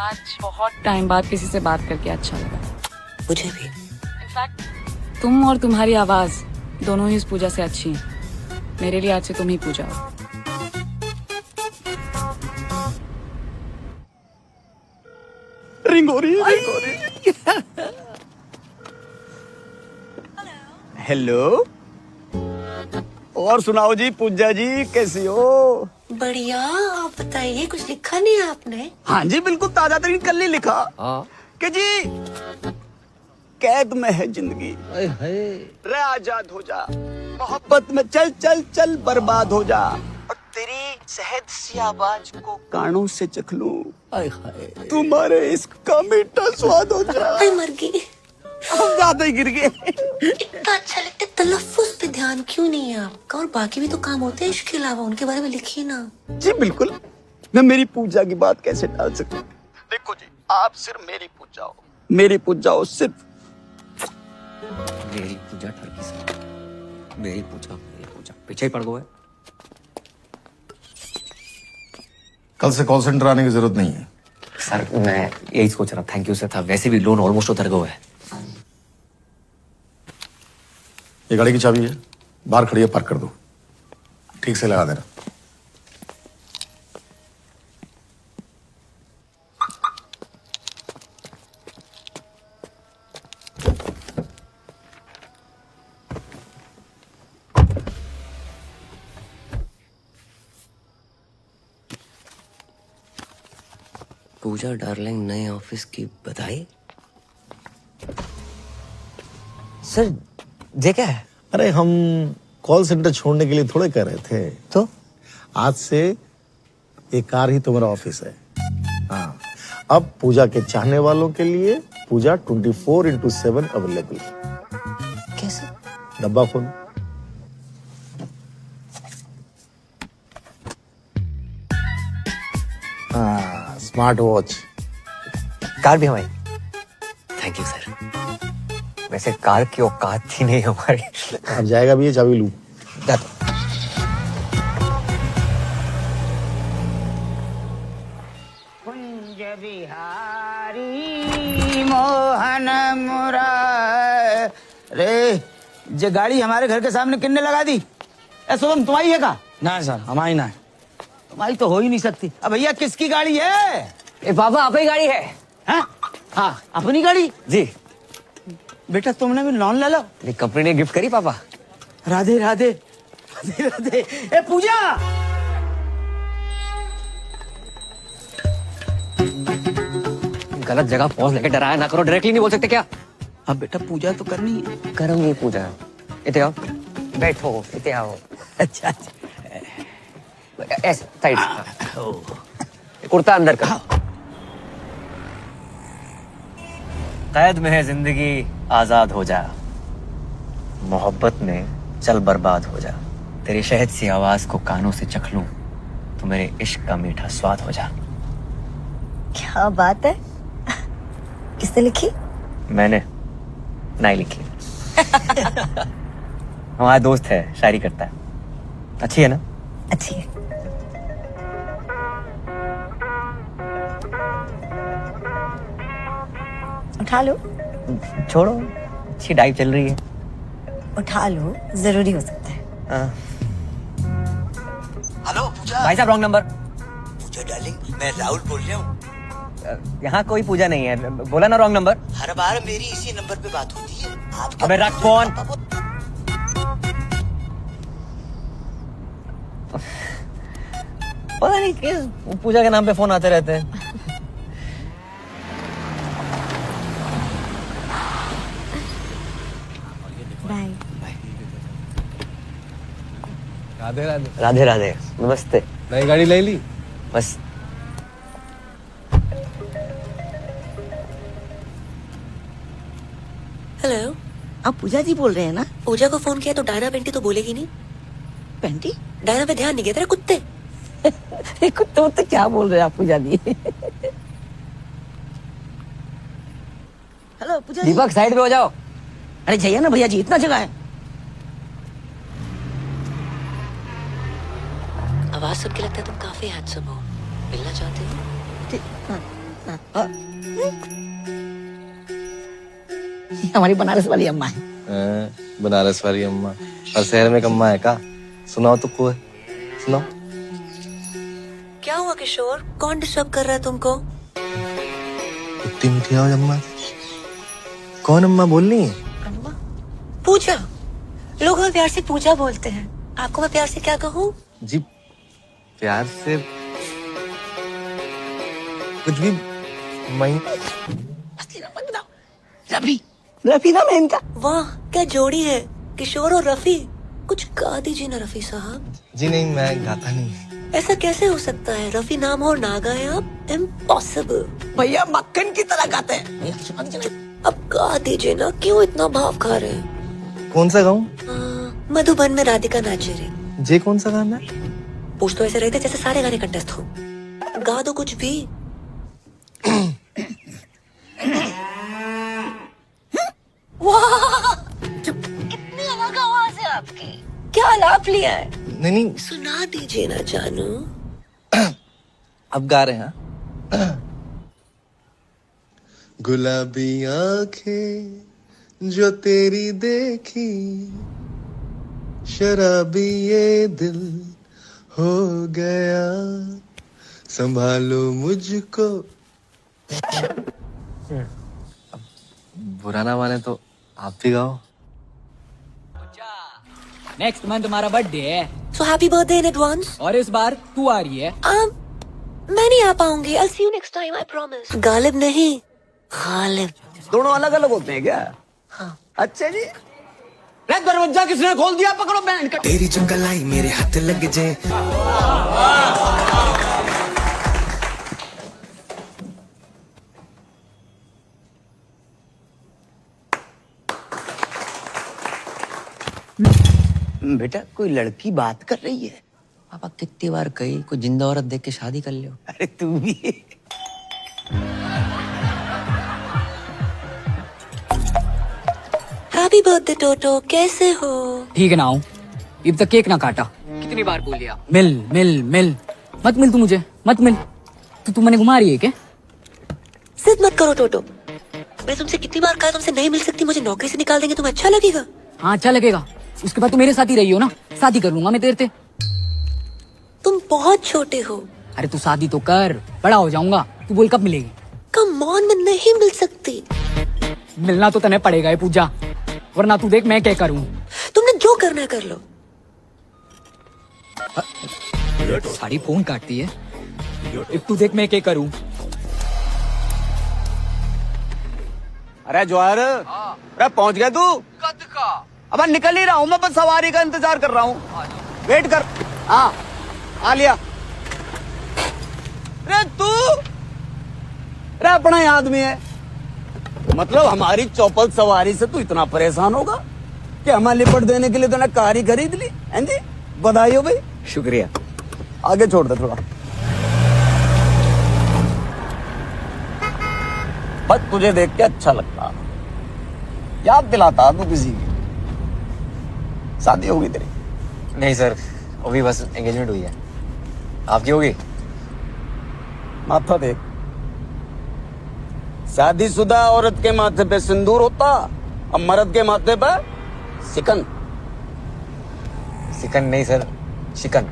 E: आज बहुत टाइम बाद किसी से बात करके अच्छा लगा।
J: मुझे भी।
E: इनफैक्ट तुम और तुम्हारी आवाज दोनों ही इस पूजा से अच्छी हैं। मेरे लिए आज से तुम ही पूजा हो।
F: रिंग हो रही है, रिंग हो रही है। हेलो। और सुनाओ जी, पूजा जी कैसी हो?
J: बढ़िया। आप बताइए, कुछ लिखा नहीं है आपने?
F: हाँ जी, बिल्कुल ताजा तरीन कल ही लिखा कि जी कैद में है जिंदगी, रे आजाद हो जा, मोहब्बत में चल चल चल बर्बाद हो जा, और तेरी शहद सी आवाज को कानों से चख लूं, तुम्हारे इश्क का मीठा स्वाद हो जा।
J: मर गई।
F: हम ज्यादा ही गिर गए।
J: इतना अच्छा लगता है, तलफ्फुज पे ध्यान क्यों नहीं है आपका? और बाकी भी तो काम होते हैं इश्क के अलावा, उनके बारे में लिखिए ना।
F: जी बिल्कुल, मैं मेरी पूजा की बात कैसे टाल सकता हूँ? देखो जी, आप सिर्फ मेरी पूजा हो, मेरी पूजा हो सिर्फ।
B: मेरी पूजा ठरकी से। मेरी पूजा पीछे ही पड़ गए।
I: कल से कॉल सेंटर आने की जरूरत नहीं है।
B: सर मैं यही सोच रहा, थैंक यू सर था। वैसे भी लोन ऑलमोस्ट उतर गया है।
I: ये गाड़ी की चाबी है, बाहर खड़ी है, पार्क कर दो। ठीक से लगा देना।
B: पूजा डार्लिंग, नए ऑफिस की बधाई। सर ये क्या है?
M: अरे हम कॉल सेंटर छोड़ने के लिए थोड़े कह रहे थे। तो आज से ये कार ही तुम्हारा ऑफिस है। हाँ, अब पूजा के चाहने वालों के लिए पूजा 24/7 अवेलेबल।
B: कैसे?
M: डब्बा खोल। हाँ, स्मार्ट वॉच।
B: कार भी हमारी। Thank you sir. वैसे कार की औकात थी नहीं हमारी।
M: अब जाएगा भी ये, चाबी लू।
F: कुंज बिहारी मोहन मुरारे, ये गाड़ी हमारे घर के सामने किन्ने लगा दी? ऐसा तुम्हारी है का? ना सर, हमारी ना है। तुम्हारी तो हो ही नहीं सकती। अब भैया किसकी गाड़ी है?
B: ए बाबा, अपनी गाड़ी है।
F: हाँ, अपनी गाड़ी
B: जी।
F: बेटा तुमने भी लोन ले लो।
B: तेरी कंपनी ने गिफ्ट करी पापा।
F: राधे राधे राधे राधे। ए पूजा,
B: गलत जगह पहुंच लेके डराया ना करो, डायरेक्टली नहीं बोल सकते क्या?
F: अब बेटा पूजा तो करनी है।
B: करूंगी पूजा। इते आओ, बैठो, इते आओ।
F: अच्छा अच्छा,
B: ऐसे साइड, कुर्ता अंदर कर। कैद में है जिंदगी, आजाद हो जा। मोहब्बत में चल बर्बाद हो जा। तेरी शहद सी आवाज को कानों से चख लूं तो मेरे इश्क का मीठा स्वाद हो जा।
D: क्या बात है, किसने लिखी?
B: मैंने नहीं लिखी। हमारा दोस्त है, शायरी करता है। अच्छी है ना?
D: अच्छी है। उठा लो।
B: छोड़ो, अच्छी डाइव चल रही है।
D: उठा लो, जरूरी हो सकता है।
F: हेलो पूजा।
B: भाई साहब रॉन्ग नंबर।
F: पूजा डार्लिंग, मैं राहुल बोल रहा हूँ।
B: यहाँ कोई पूजा नहीं है, बोला ना रॉन्ग नंबर।
F: हर बार मेरी इसी नंबर पे बात होती है। आपका
B: अबे रख फोन। पता नहीं किस पूजा के नाम पे फोन आते रहते हैं।
D: बाय।
A: राधे राधे।
B: राधे राधे, नमस्ते।
A: नई गाड़ी ले ली?
B: बस
J: हेलो,
C: आप पूजा जी बोल रहे हैं ना?
J: पूजा को फोन किया तो डायना बेंटी तो बोलेगी नहीं।
C: पेंटी?
J: डायना पे ध्यान नहीं गया तेरा कुत्ते।
C: कुत्ते तो क्या बोल रहे हैं आप पूजा जी? हेलो पूजा जी।
B: दीपक साइड पे हो जाओ।
C: अरे जाइए ना भैया जी, इतना जगह है।
J: आवाज सुन के लगता है तुम काफी हैंडसम हो। मिलना चाहते हो?
C: ये हमारी बनारस वाली अम्मा है।
A: बनारस वाली अम्मा। और शहर में एक अम्मा है का? सुनाओ तो कोई, सुनाओ।
J: क्या हुआ किशोर, कौन डिस्टर्ब कर रहा है तुमको?
A: इतनी मीठी आवाज अम्मा। कौन अम्मा बोल रही है?
J: पूजा। लोग हमें प्यार से पूजा बोलते हैं, आपको मैं प्यार से क्या कहूँ?
A: जी प्यार से कुछ भी। मैं
C: रफी, रफी नाम है इनका।
J: वाह क्या जोड़ी है, किशोर और रफी। कुछ गा दीजिए ना रफी साहब।
A: जी नहीं, मैं गाता नहीं।
J: ऐसा कैसे हो सकता है, रफी नाम हो और ना गाए आप? इम्पॉसिबल।
C: भैया मक्खन की तरह गाते हैं।
J: अब गा दीजिए ना, क्यों इतना भाव खा रहे हैं?
A: कौन सा गाऊं?
J: मधुबन में राधिका नाचे रे।
A: जे कौन सा गाना है?
J: पूछ तो ऐसे रहते जैसे सारे गाने कंटेस्ट हो। गा दो कुछ भी। वाह कितनी अलग आवाज है आपकी, क्या आलाप लिया है?
A: नहीं नहीं,
J: सुना दीजिए ना जानू।
A: अब गा रहे हैं। गुलाबी आंखें जो तेरी देखी, शराबी ये दिल हो गया, संभालो मुझको। बुरा ना माने तो आप भी गाओ।
O: नेक्स्ट मंथ तुम्हारा बर्थडे है,
J: so happy birthday in advance.
O: और इस बार तू आ रही है।
J: मैं नहीं आ पाऊंगी। I'll see you next time, I promise। Ghalib नहीं, गालिब।
F: दोनों अलग अलग होते हैं क्या?
J: हाँ।
F: अच्छा जी। दरवाजा किसने खोल दिया? पकड़ो बैंड का।
P: तेरी जंगल आई मेरे हाथ लग जाए।
F: बेटा कोई लड़की बात कर रही है।
B: पापा कितनी बार कही कोई जिंदा औरत देख के शादी कर लो।
F: अरे तू भी।
J: हैप्पी बर्थडे टोटो, कैसे हो?
O: ठीक है ना हूँ, अब तक केक ना काटा। कितनी बार बोल लिया मिल मिल मिल, मत मिल तू मुझे, मत मिल। तो तू मैंने घुमा रही है क्या?
J: जिद मत करो टोटो, मैं तुमसे कितनी बार कहा तुमसे नहीं मिल सकती, मुझे नौकरी से निकाल देंगे, तुम्हें अच्छा लगेगा?
O: हाँ अच्छा लगेगा, उसके बाद तू मेरे साथ ही रही हो ना, शादी कर लूंगा मैं तेरे से।
J: तुम बहुत छोटे हो।
O: अरे तू शादी तो कर, बड़ा हो जाऊंगा। तू बोल कब मिलेगी?
J: कम ऑन, मैं नहीं मिल सकती।
O: मिलना तो तने पड़ेगा ये पूजा, वरना तू देख मैं क्या करूं।
J: तुमने जो करना है कर लो।
O: साड़ी फोन काटती है, अब तू देख मैं क्या करूं।
F: अरे जवाहर, अरे पहुंच गया तू? कद का? अब निकल ही रहा हूँ मैं, बस सवारी का इंतजार कर रहा हूँ। वेट कर। हाँ आ लिया। अरे तू, अरे अपना ही आदमी है, मतलब हमारी चौपल सवारी से तू इतना परेशान होगा कि हमें लिपट देने के लिए तूने कार ही खरीद ली? हैं जी, बधाई हो भाई।
B: शुक्रिया।
F: आगे छोड़ दे थोड़ा। बस तुझे देख के अच्छा लगता, याद दिलाता तू किसी की। शादी होगी तेरी?
B: नहीं सर, अभी बस एंगेजमेंट हुई है। आपकी होगी?
F: माथा देख, शादीशुदा औरत के माथे पे सिंदूर होता और मर्द के माथे पे सिकन।
B: सिकन नहीं सर, शिकन।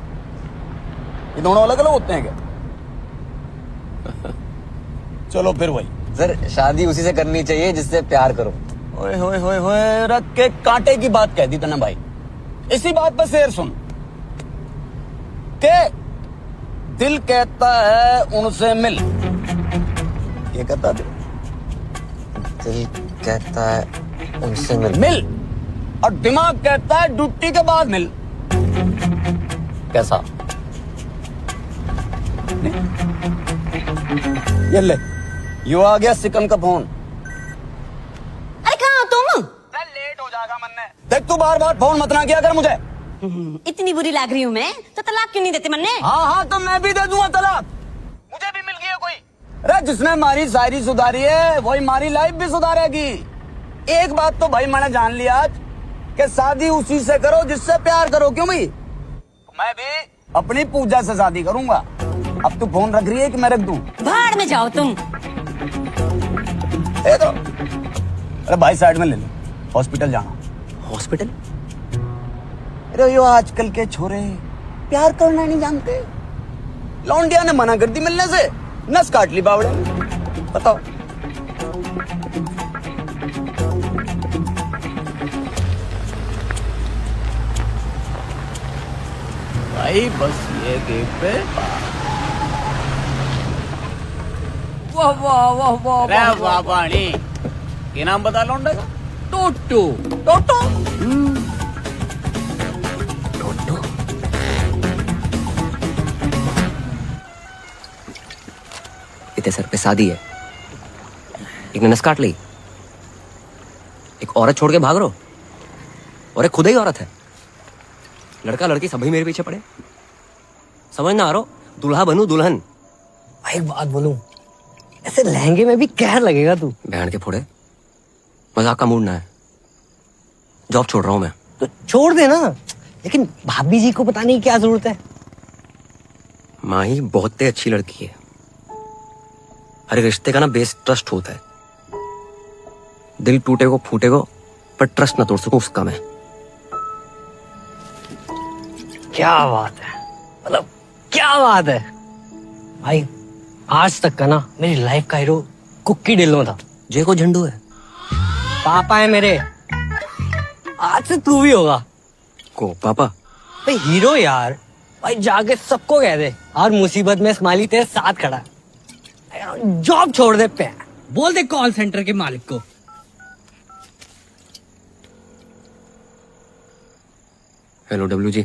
F: ये दोनों अलग अलग होते हैं क्या? चलो फिर वही।
B: सर शादी उसी से करनी चाहिए जिससे प्यार करो।
F: ओए होए होए होए, रख के कांटे की बात कह दी तूने भाई। इसी बात पर शेर सुन के दिल कहता है उनसे मिल, ये कहता दिल।
B: दिल कहता है उनसे
F: मिल, और दिमाग कहता है ड्यूटी के बाद मिल। कैसा? ये ले, यो आ गया सिकन का फोन।
J: अरे कहाँ हो तुम?
F: लेट हो जाएगा मन्ने। देख तू बार बार फोन मत ना किया कर मुझे।
J: इतनी बुरी लग रही हूँ मैं, तो तलाक क्यों नहीं देते मन्ने?
F: हाँ हाँ, तो मैं भी दे दूंगा तलाक। मुझे भी मिल गया कोई। अरे जिसने हमारी शायरी सुधारी है वही हमारी लाइफ भी सुधारेगी। एक बात तो भाई मैंने जान लिया आज कि शादी उसी से करो जिससे प्यार करो। क्यों भाई? मैं भी अपनी पूजा से शादी करूंगा। अब तू फोन रख रही है कि मैं रख दूं?
J: भाड़ में जाओ तुम।
F: तो अरे भाई साइड में ले लो, हॉस्पिटल जाना।
B: हॉस्पिटल?
F: अरे यो आजकल के छोरे प्यार करना नहीं जानते। लौंडिया ने मना कर दी मिलने से, नस काट ली बावड़े। बताओ। भाई बस ये गेट पे।
O: वाह वाह वाह वाह
F: अरे वाह पानी, ये नाम बता लौंडे का?
O: टोटो।
F: टोटो?
B: इतने सर पे शादी है, एक ने नस काट ली, एक औरत छोड़ के भाग रहो, और एक खुद ही औरत है। लड़का लड़की सभी मेरे पीछे पड़े। समझ ना आ रहा, दूल्हा बनूं दुल्हन।
H: एक बात बोलूं, ऐसे लहंगे में भी कहर लगेगा तू।
B: बहन के फोड़े, मजाक का मूड ना है। जॉब छोड़ रहा हूं मैं।
H: तो छोड़ दे ना, लेकिन भाभी जी को बताने की क्या जरूरत है?
B: माँ ही बहुत ही अच्छी लड़की है। हर एक रिश्ते का ना बेस ट्रस्ट होता है। दिल टूटे को फूटे को, पर ट्रस्ट ना तोड़ सकूं उसका मैं।
H: क्या बात है, मतलब क्या बात है भाई। आज तक का ना मेरी लाइफ का हीरो कुक्की ढिल्लों था।
B: जे को झंडू है,
H: पापा है मेरे। आज से तू भी होगा।
B: को पापा?
H: भाई हीरो यार, भाई जाके सबको कह दे और मुसीबत में स्माइली तेरे साथ खड़ा है। जॉब छोड़ दे पे, बोल दे कॉल सेंटर के मालिक को।
B: Hello W G.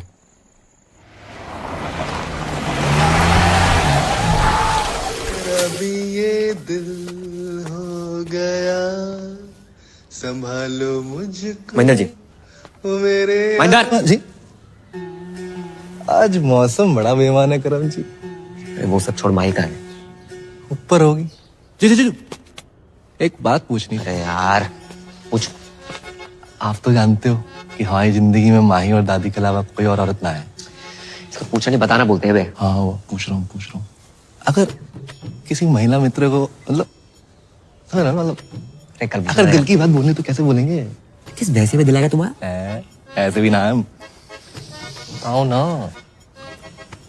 P: अभी ये दिल हो गया, संभालो मुझको।
B: महेंद्र जी।
P: ओ मेरे
B: महेंद्र
A: जी, आज मौसम बड़ा बेईमान है करम जी।
B: अरे वो सब छोड़, माही का है
A: ऊपर होगी। जी जी जी, एक बात पूछनी।
B: अरे यार पूछ।
A: आप तो जानते हो कि हमारी जिंदगी में माही और दादी के अलावा कोई और औरत ना है।
B: इसको पूछा नहीं, बताना बोलते हैं बे।
A: हाँ वो पूछ रहा हूँ। अगर किसी महिला मित्र को मतलब अगर दिल की बात बोलनी तो कैसे बोलेंगे?
B: किस भैंसे में दिलाएगा तुम्हारा?
A: ऐसे भी नाम बताओ ना।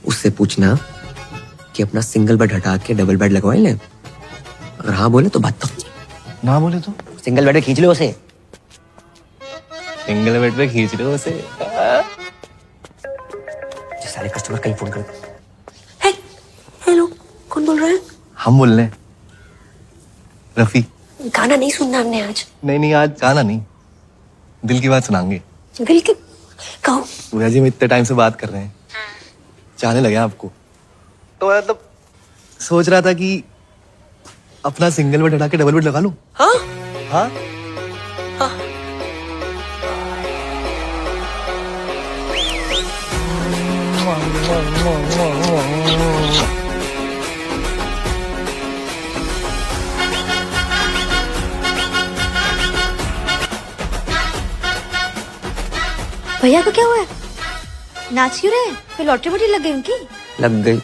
B: उससे पूछना कि अपना सिंगल बेड हटा के डबल बेड लगवाए ले। अगर हाँ बोले तो बात तो,
A: ना बोले तो
B: सिंगल बेड पे खींच लो उसे।
A: सिंगल बेड पे खींच रहे हो उसे।
B: जो साले कस्टमर कहीं फोन कर।
J: हेलो, कौन बोल रहा है?
A: हम बोल रहे हैं रफी।
J: गाना नहीं सुनना हमने आज।
A: नहीं आज गाना नहीं, दिल की बात सुनाएंगे।
J: दिल की कहो।
A: भैया जी हम इतने टाइम से बात कर रहे हैं, चाहने लगे आपको, तो मतलब सोच रहा था कि अपना सिंगल बेड हटा के डबल बेड लगा लूं।
J: हाँ
A: हाँ
D: भैया को क्या हुआ है? नाच क्यों रहे? फिर लॉटरी वोटरी लग गई उनकी?
B: लग गई,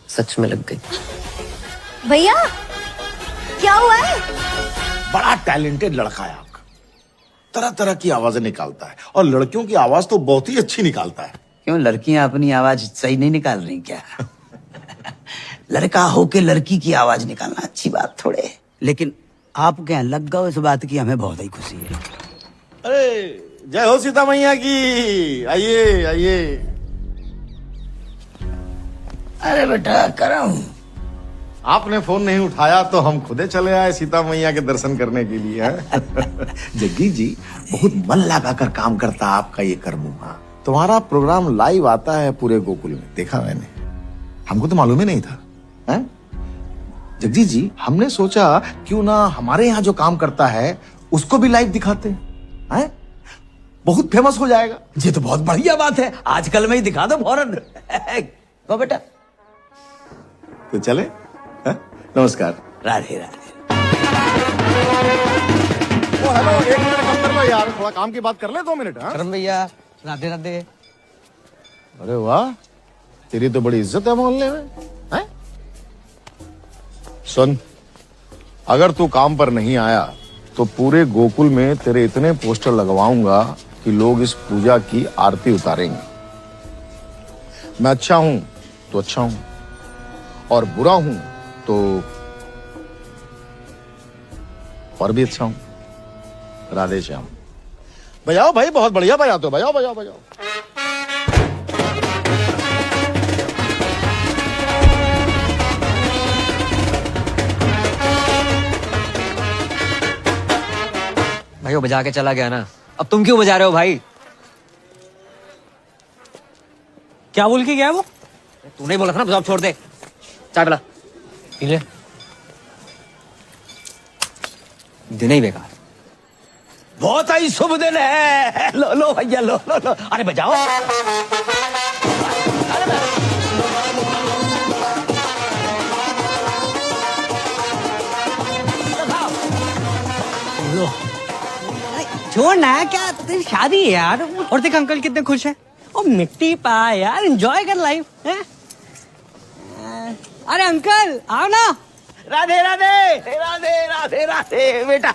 B: सच में लग गई।
D: भैया क्या हुआ है?
M: बड़ा टैलेंटेड लड़का है आपका, तरह तरह की आवाजें निकालता है और लड़कियों की आवाज तो बहुत ही अच्छी निकालता है।
F: क्यों लड़कियां अपनी आवाज सही नहीं निकाल रही क्या? लड़का होके लड़की की आवाज निकालना अच्छी बात थोड़े है। लेकिन आप क्या लग गए इस बात की, हमें बहुत ही खुशी है।
M: अरे जय हो सीता मैया की। आइए आइए।
F: अरे बेटा करम,
M: आपने फोन नहीं उठाया तो हम खुदे चले आए सीता मैया के दर्शन करने के लिए। जग्गी जी बहुत मन लगाकर काम करता आपका ये करमुहा। तुम्हारा प्रोग्राम लाइव आता है पूरे गोकुल में, देखा मैंने, हमको तो मालूम ही नहीं था। हैं? जग्गी जी हमने सोचा क्यों ना हमारे यहाँ जो काम करता है उसको भी लाइव दिखाते हैं, बहुत फेमस हो जाएगा।
F: ये तो बहुत बढ़िया बात है, आजकल में ही दिखा दो फौरन। वो बेटा
M: तो चले। नमस्कार।
F: राधे राधे।
I: ओ हेलो, 1 मिनट कम कर लो यार, थोड़ा काम की बात कर ले 2 मिनट। हाँ
B: करम भैया, राधे राधे।
M: अरे वाह, तेरी तो बड़ी इज्जत है मोहल्ले में। हैं? सुन, अगर तू काम पर नहीं आया तो पूरे गोकुल में तेरे इतने पोस्टर लगवाऊंगा कि लोग इस पूजा की आरती उतारेंगे। मैं अच्छा हूं तो अच्छा हूं, और बुरा हूं तो और भी अच्छा हूं। राधे श्याम। बजाओ भाई, बहुत बढ़िया बजाते हो, बजाओ बजाओ बजाओ।
B: भाई वो बजा के चला गया ना, अब तुम क्यों बजा रहे हो भाई?
H: क्या बोल के गया है वो?
B: तूने बोला था ना जॉब छोड़ दे। चाय पिला।
H: पी ले।
B: दिन ही बेकार।
F: बहुत ही शुभ दिन है। लो लो भैया, लो लो लो। अरे बजाओ।
H: लो छोड़ ना, क्या तेरी शादी है यार। और देख अंकल कितने खुश हैं। ओ मिट्टी पा यार, एंजॉय कर लाइफ है। अरे अंकल आओ ना।
F: राधे राधे राधे राधे राधे। बेटा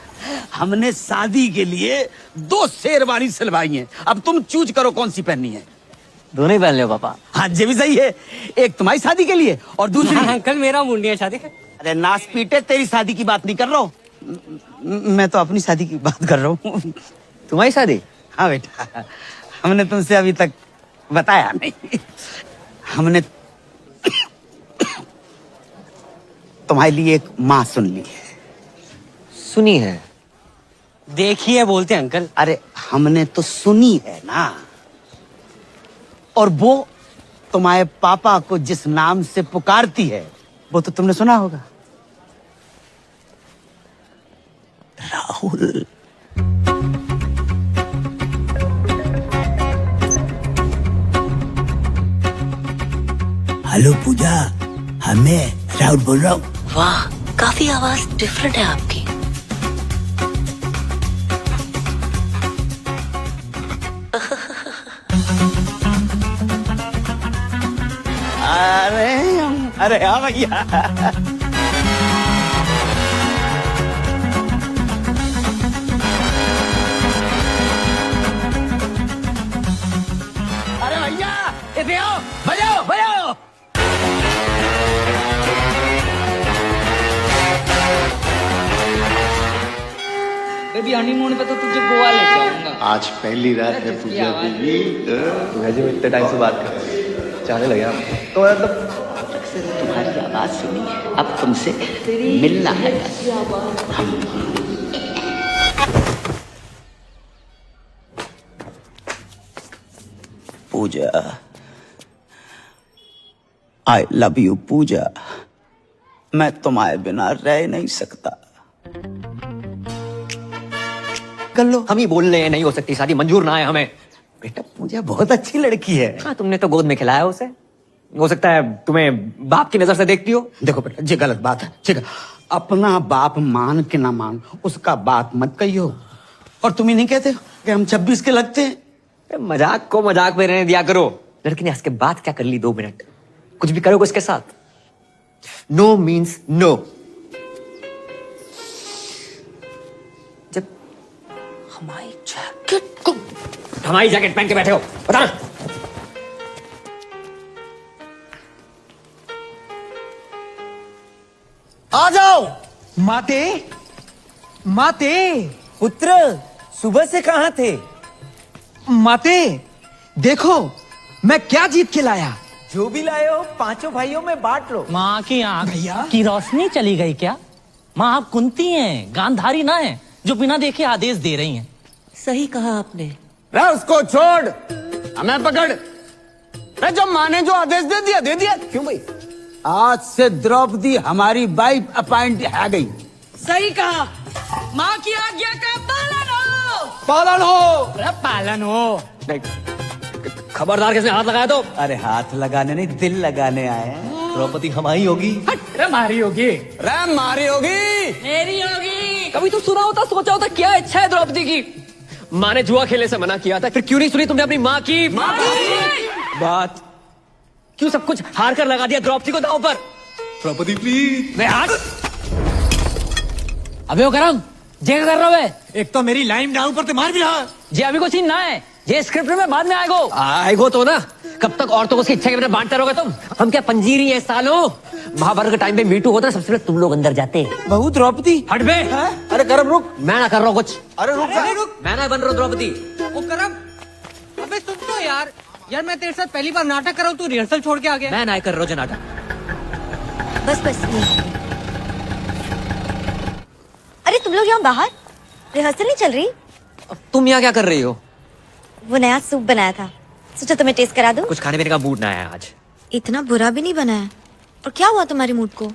F: हमने शादी के लिए 2 शेरवानी सिलवाई हैं, अब तुम चूज करो कौन सी पहननी है।
B: दोनों ही पहन लो पापा।
F: हाँ ये भी सही है, एक तुम्हारी शादी के लिए और दूसरी
H: अंकल मेरा मुंडी है शादी।
F: अरे नाच पीटे, तेरी शादी की बात नहीं कर रहा हूँ मैं, तो अपनी शादी की बात कर रहा हूँ।
B: तुम्हारी शादी?
F: हाँ बेटा, हमने तुमसे अभी तक बताया नहीं। हमने तुम्हारे लिए एक माँ सुन ली है।
B: सुनी है?
H: देखिए बोलते अंकल।
F: अरे हमने तो सुनी है ना, और वो तुम्हारे पापा को जिस नाम से पुकारती है वो तो तुमने सुना होगा, राहुल। हेलो पूजा, मैं राहुल बोल रहा हूँ।
J: वाह, काफी आवाज डिफरेंट है आपकी।
F: अरे हाँ भैया। अरे भैया इधर आओ, बजाओ बजाओ।
O: बेबी हनीमून पे तो तुझे गोवा ले जाऊंगा।
I: आज पहली रात है पूजा बीबी।
A: वैसे भी इतने टाइम से बात कर रहे हैं, चाहने लगे आप। तो मतलब
F: तुम्हारी आवाज सुनी, अब तुमसे मिलना है। पूजा, आई लव यू पूजा। मैं तुम्हारे बिना रह नहीं सकता।
B: कर लो, हम ही बोल रहे हैं नहीं हो सकती शादी, मंजूर ना है हमें।
F: बेटा पूजा बहुत अच्छी लड़की है।
B: हाँ, तुमने तो गोद में खिलाया उसे, हो सकता है तुम्हें बाप की नजर से देखती हो।
F: देखो बेटा, ये गलत बात है, ठीक है? अपना बाप मान के ना मान, उसका बात मत कहियो। और तुम ही नहीं कहते हो कि हम 26 के लगते हैं?
B: मजाक को मजाक में रहने दिया करो। लड़की ने इसके बाद क्या कर ली 2 मिनट, कुछ भी करोगे उसके साथ। No means no. जब हमारी जैकेट पहन के बैठे हो, बता।
F: आ जाओ।
Q: माते, माते, पुत्र सुबह से कहां थे? माते, देखो मैं क्या जीत के लाया। जो भी लाए हो 5 भाइयों में बांट लो।
H: माँ की आंख की रोशनी चली गई क्या? माँ आप कुंती हैं, गांधारी ना है जो बिना देखे आदेश दे रही हैं।
J: सही कहा आपने।
F: रे उसको छोड़, हमें पकड़। रे जो माँ ने जो आदेश दे दिया दे दिया। क्यों भाई? आज से द्रौपदी हमारी वाइफ अपॉइंट है गई।
H: सही कहा। माँ की आज्ञा का पालन हो।
Q: पालन हो।
H: अरे पालन हो।
B: खबरदार, किसने हाथ लगाया तो?
F: अरे हाथ लगाने नहीं, दिल लगाने आए हैं।
A: द्रौपदी हमारी होगी।
H: अरे मारी होगी।
F: रे मारी होगी।
H: मेरी होगी।
B: कभी तो सुना होता, सोचा होता क्या इच्छा है द्रौपदी की। माँ ने जुआ खेलने से मना किया था, फिर क्यों नहीं सुनी तुमने अपनी माँ की बात? क्यों सब कुछ हार कर लगा दिया द्रौपदी को दांव पर?
A: द्रौपदी प्लीज।
B: मैं हाथ।
H: अबे वो करम, जे कर रहा है?
Q: एक तो मेरी लाइन डाउन पर मार भी रहा।
H: जे अभी को सीन ना है, ये स्क्रिप्ट में बाद में आएगो।
B: आएगो तो ना, कब तक औरतों को उसकी इच्छा के बिना बांटते रहोगे तुम? हम क्या पंजीरी है सालों? महाभारत के टाइम पे मीटू होता है, सबसे पहले तुम लोग अंदर जाते।
Q: बहू द्रौपदी।
B: हट बे।
Q: अरे करम रुक।
B: मैं ना कर रहा हूँ कुछ।
Q: अरे रुक।
B: मैं ना बन रहा हूँ द्रौपदी।
H: ओ करम, अबे सुन तो यार मैं तेरे साथ पहली बार नाटक कर रहा हूँ, तू रिहर्सल छोड़ के आ गया।
B: मैं ना कर रहा हूँ नाटक।
D: बस अरे तुम लोग यहाँ बाहर रिहर्सल नहीं चल रही?
B: अब तुम यहाँ क्या कर रही हो?
D: वो नया सूप बनाया था, सोचा तुम्हें टेस्ट करा दूं।
B: कुछ खाने पीने का मूड ना है आज।
D: इतना बुरा भी नहीं बना है। और क्या हुआ तुम्हारे मूड को?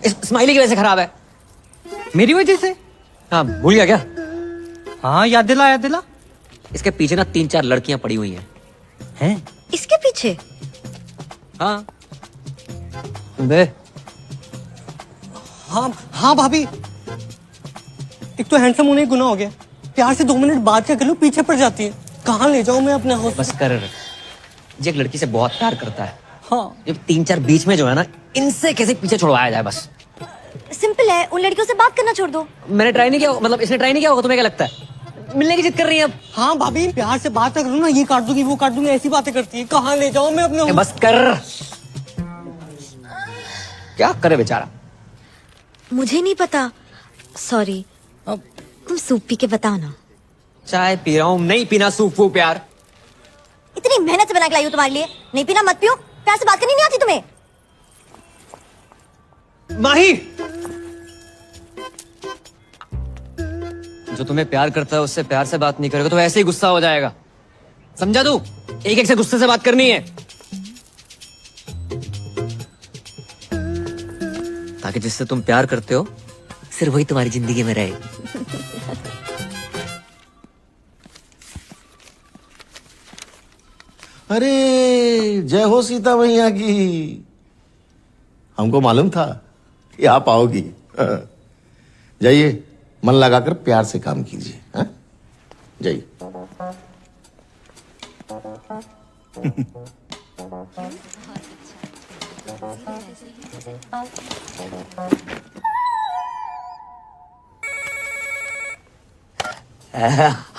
B: स्माइली की वजह से खराब है।
H: मेरी वजह से?
B: हाँ, भूल गया क्या?
H: हाँ याद दिला।
B: इसके पीछे ना 3-4 लड़कियां पड़ी हुई हैं।
H: हैं?
D: इसके पीछे?
B: हाँ बे।
H: हाँ भाभी, एक तो हैंडसम होने ही गुनाह हो गया, प्यार से 2 मिनट बात क्या कर लूं पीछे पड़ जाती है। कहाँ ले जाऊं मैं अपने हाउस?
B: बस कर। जे एक लड़की से बहुत प्यार करता है,
H: हाँ,
B: ये 3-4 बीच में जो है ना, इनसे कैसे पीछे छुड़वाया जाए। बस
D: सिंपल है, उन लड़कियों से बात करना छोड़ दो।
B: मैंने ट्राई नहीं किया, मतलब इसने ट्राई नहीं किया होगा। तुम्हें क्या लगता है मिलने की जिद कर रही है अब?
H: हाँ भाभी, प्यार से बात करूँ ना, ये काट दूंगी वो काट दूंगी, ऐसी बातें करती है। कहाँ ले जाऊं मैं अपने?
B: बस कर। क्या करे बेचारा?
D: मुझे नहीं पता, सॉरी। तुम सूप पी के बताओ ना।
B: चाय पी रहा हूँ, नहीं पीना सूप वो प्यार।
D: इतनी मेहनत से बना के लाई हूँ तुम्हारे लिए, नहीं पीना मत पियो। प्यार से बात करनी नहीं आती तुम्हें?
B: माही, जो तुम्हें प्यार करता है उससे प्यार से बात नहीं करेगा तो ऐसे ही गुस्सा हो जाएगा, समझा तू? एक से गुस्से से बात करनी है, ताकि जिससे तुम प्यार करते हो सिर्फ वही तुम्हारी जिंदगी में रहे।
M: अरे जय हो सीता मैया की। हमको मालूम था कि आप आओगी। जाइए, मन लगाकर प्यार से काम कीजिए। हाँ? जाइए।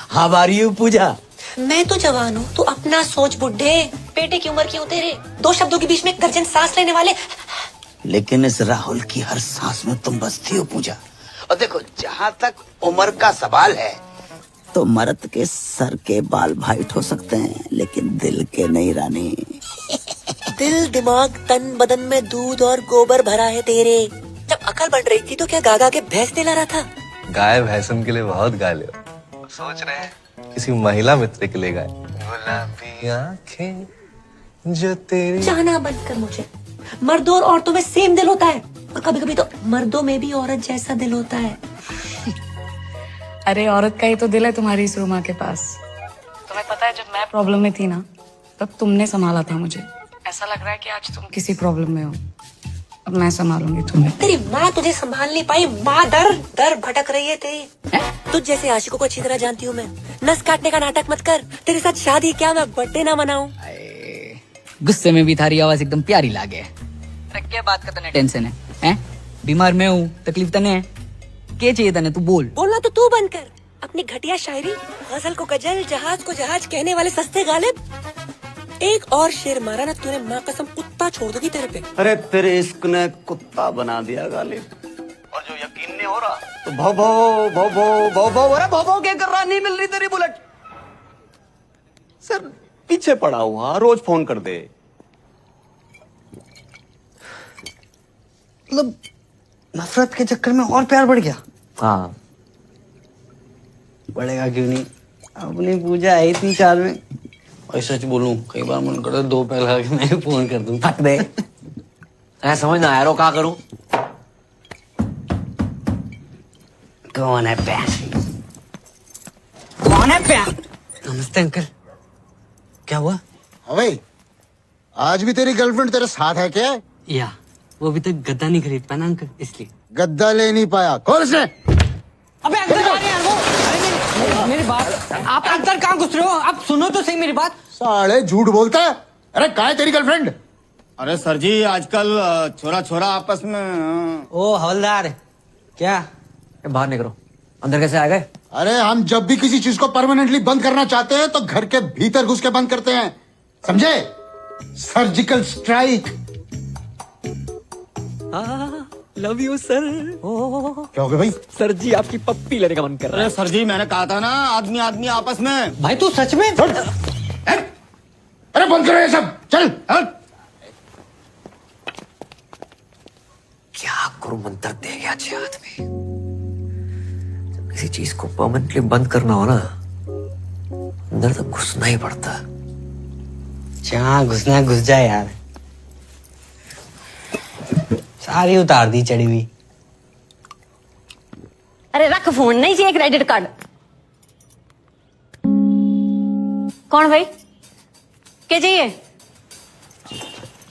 F: हाउ आर यू पूजा?
J: मैं तो जवान हूँ, तू अपना सोच बुड्ढे। बेटे की उम्र क्यों तेरे? 2 शब्दों के बीच में 1 दर्जन सांस लेने वाले।
F: लेकिन इस राहुल की हर सांस में तुम बसती हो पूजा, और देखो जहाँ तक उम्र का सवाल है तो मर्द के सर के बाल वाइट हो सकते हैं लेकिन दिल के नहीं रानी।
J: दिल दिमाग तन बदन में दूध और गोबर भरा है तेरे। जब अकल बढ़ रही थी तो क्या गागा के भैंस दिला रहा था?
A: गाय भैंसन के लिए बहुत गा लियो। सोच रहे हैं किसी महिला मित्र के लिए गाय। गुलाबी आंखें जो तेरी।
J: जाना बंद कर मुझे। मर्दों और औरतों में सेम दिल होता है और कभी कभी तो मर्दों में भी औरत जैसा दिल होता है।
E: अरे औरत का ही तो दिल है तुम्हारी इस रूमा के पास। तुम्हें पता है जब मैं प्रॉब्लम में थी ना तब तुमने संभाला था मुझे। ऐसा लग रहा है कि आज तुम किसी प्रॉब्लम में हो। अब मैं संभालूंगी तुम्हें।
J: तेरी माँ तुझे संभाल नहीं पाई। माँ दर दर भटक रही है तेरी। तुझ जैसे आशिकों को अच्छी तरह जानती हूँ मैं। नस काटने का नाटक मत कर। तेरे साथ शादी क्या मैं बर्थडे ना मनाऊं?
O: गुस्से में भी थारी आवाज एकदम प्यारी लागे। क्या बात का तने टेंशन है? हैं? बीमार मैं हूँ, तकलीफ तने है। क्या चाहिए तने? तू बोल।
J: बोलना तो तू बंद कर। अपनी घटिया शायरी, गजल को गजल, जहाज को जहाज कहने वाले सस्ते गालिब। एक और शेर मारा ना तूने माँ कसम कुत्ता छोड़ दूंगी तेरे पे।
G: अरे तेरे इश्क ने कुत्ता बना दिया गालिब। और जो यकीन नहीं हो रहा तो भो भो भो भो भो भो। अरे भो भो क्या कर रहा? नहीं मिल रही तेरी बुलेट। सर पीछे पड़ा हुआ, रोज फोन कर दे। मतलब नफरत के चक्कर में और प्यार बढ़ गया।
B: हाँ
G: बढ़ेगा क्यों नहीं? अपनी पूजा आई 3-4 में। और सच बोलूं कई बार मन करता 2 पैर लगा के मैं फोन कर दूं।
B: फट दे। ऐसा समझ ना यारो क्या करूं?
G: कौन है प्यार?
O: कौन है प्यार? नमस्ते अंकल। क्या हुआ?
I: हाँ भाई, आज भी तेरी गर्लफ्रेंड तेरे साथ है क्या?
O: या वो अभी तक गद्दा नहीं खरीद पाया ना अंकल, इसलिए।
I: गद्दा ले नहीं पाया? कौन उसने?
O: अबे अंदर जा रहे हैं वो। अरे मेरी बात, आप अंदर कहाँ घुस रहे हो? आप सुनो तो सही मेरी बात।
I: साले झूठ बोलता है। अरे कहाँ है तेरी गर्लफ्रेंड?
G: अरे सर जी आजकल छोरा छोरा आपस में।
H: ओ हवलदार, क्या
B: बाहर निकलो। अंदर कैसे आ गए?
I: अरे हम जब भी किसी चीज को परमानेंटली बंद करना चाहते हैं तो घर के भीतर घुस के बंद करते हैं, समझे? Surgical strike.
H: Love you sir.
I: क्या हो गया भाई?
H: सर जी आपकी पप्पी लेने का मन कर रहा है।
G: अरे सर जी मैंने कहा था ना आदमी आदमी आपस में।
H: भाई तू सच में?
I: अरे बंद करो ये सब, चल।
B: क्या गुरु मंत्र दे गया अच्छे हाथ में। जब किसी चीज को परमानेंटली बंद करना हो ना, अंदर तक घुसना ही पड़ता है।
H: जहाँ घुसना है घुस जाए यार। सारी उतार दी चढ़ी हुई।
J: अरे रख फोन, नहीं चाहिए क्रेडिट कार्ड। कौन भाई? क्या चाहिए?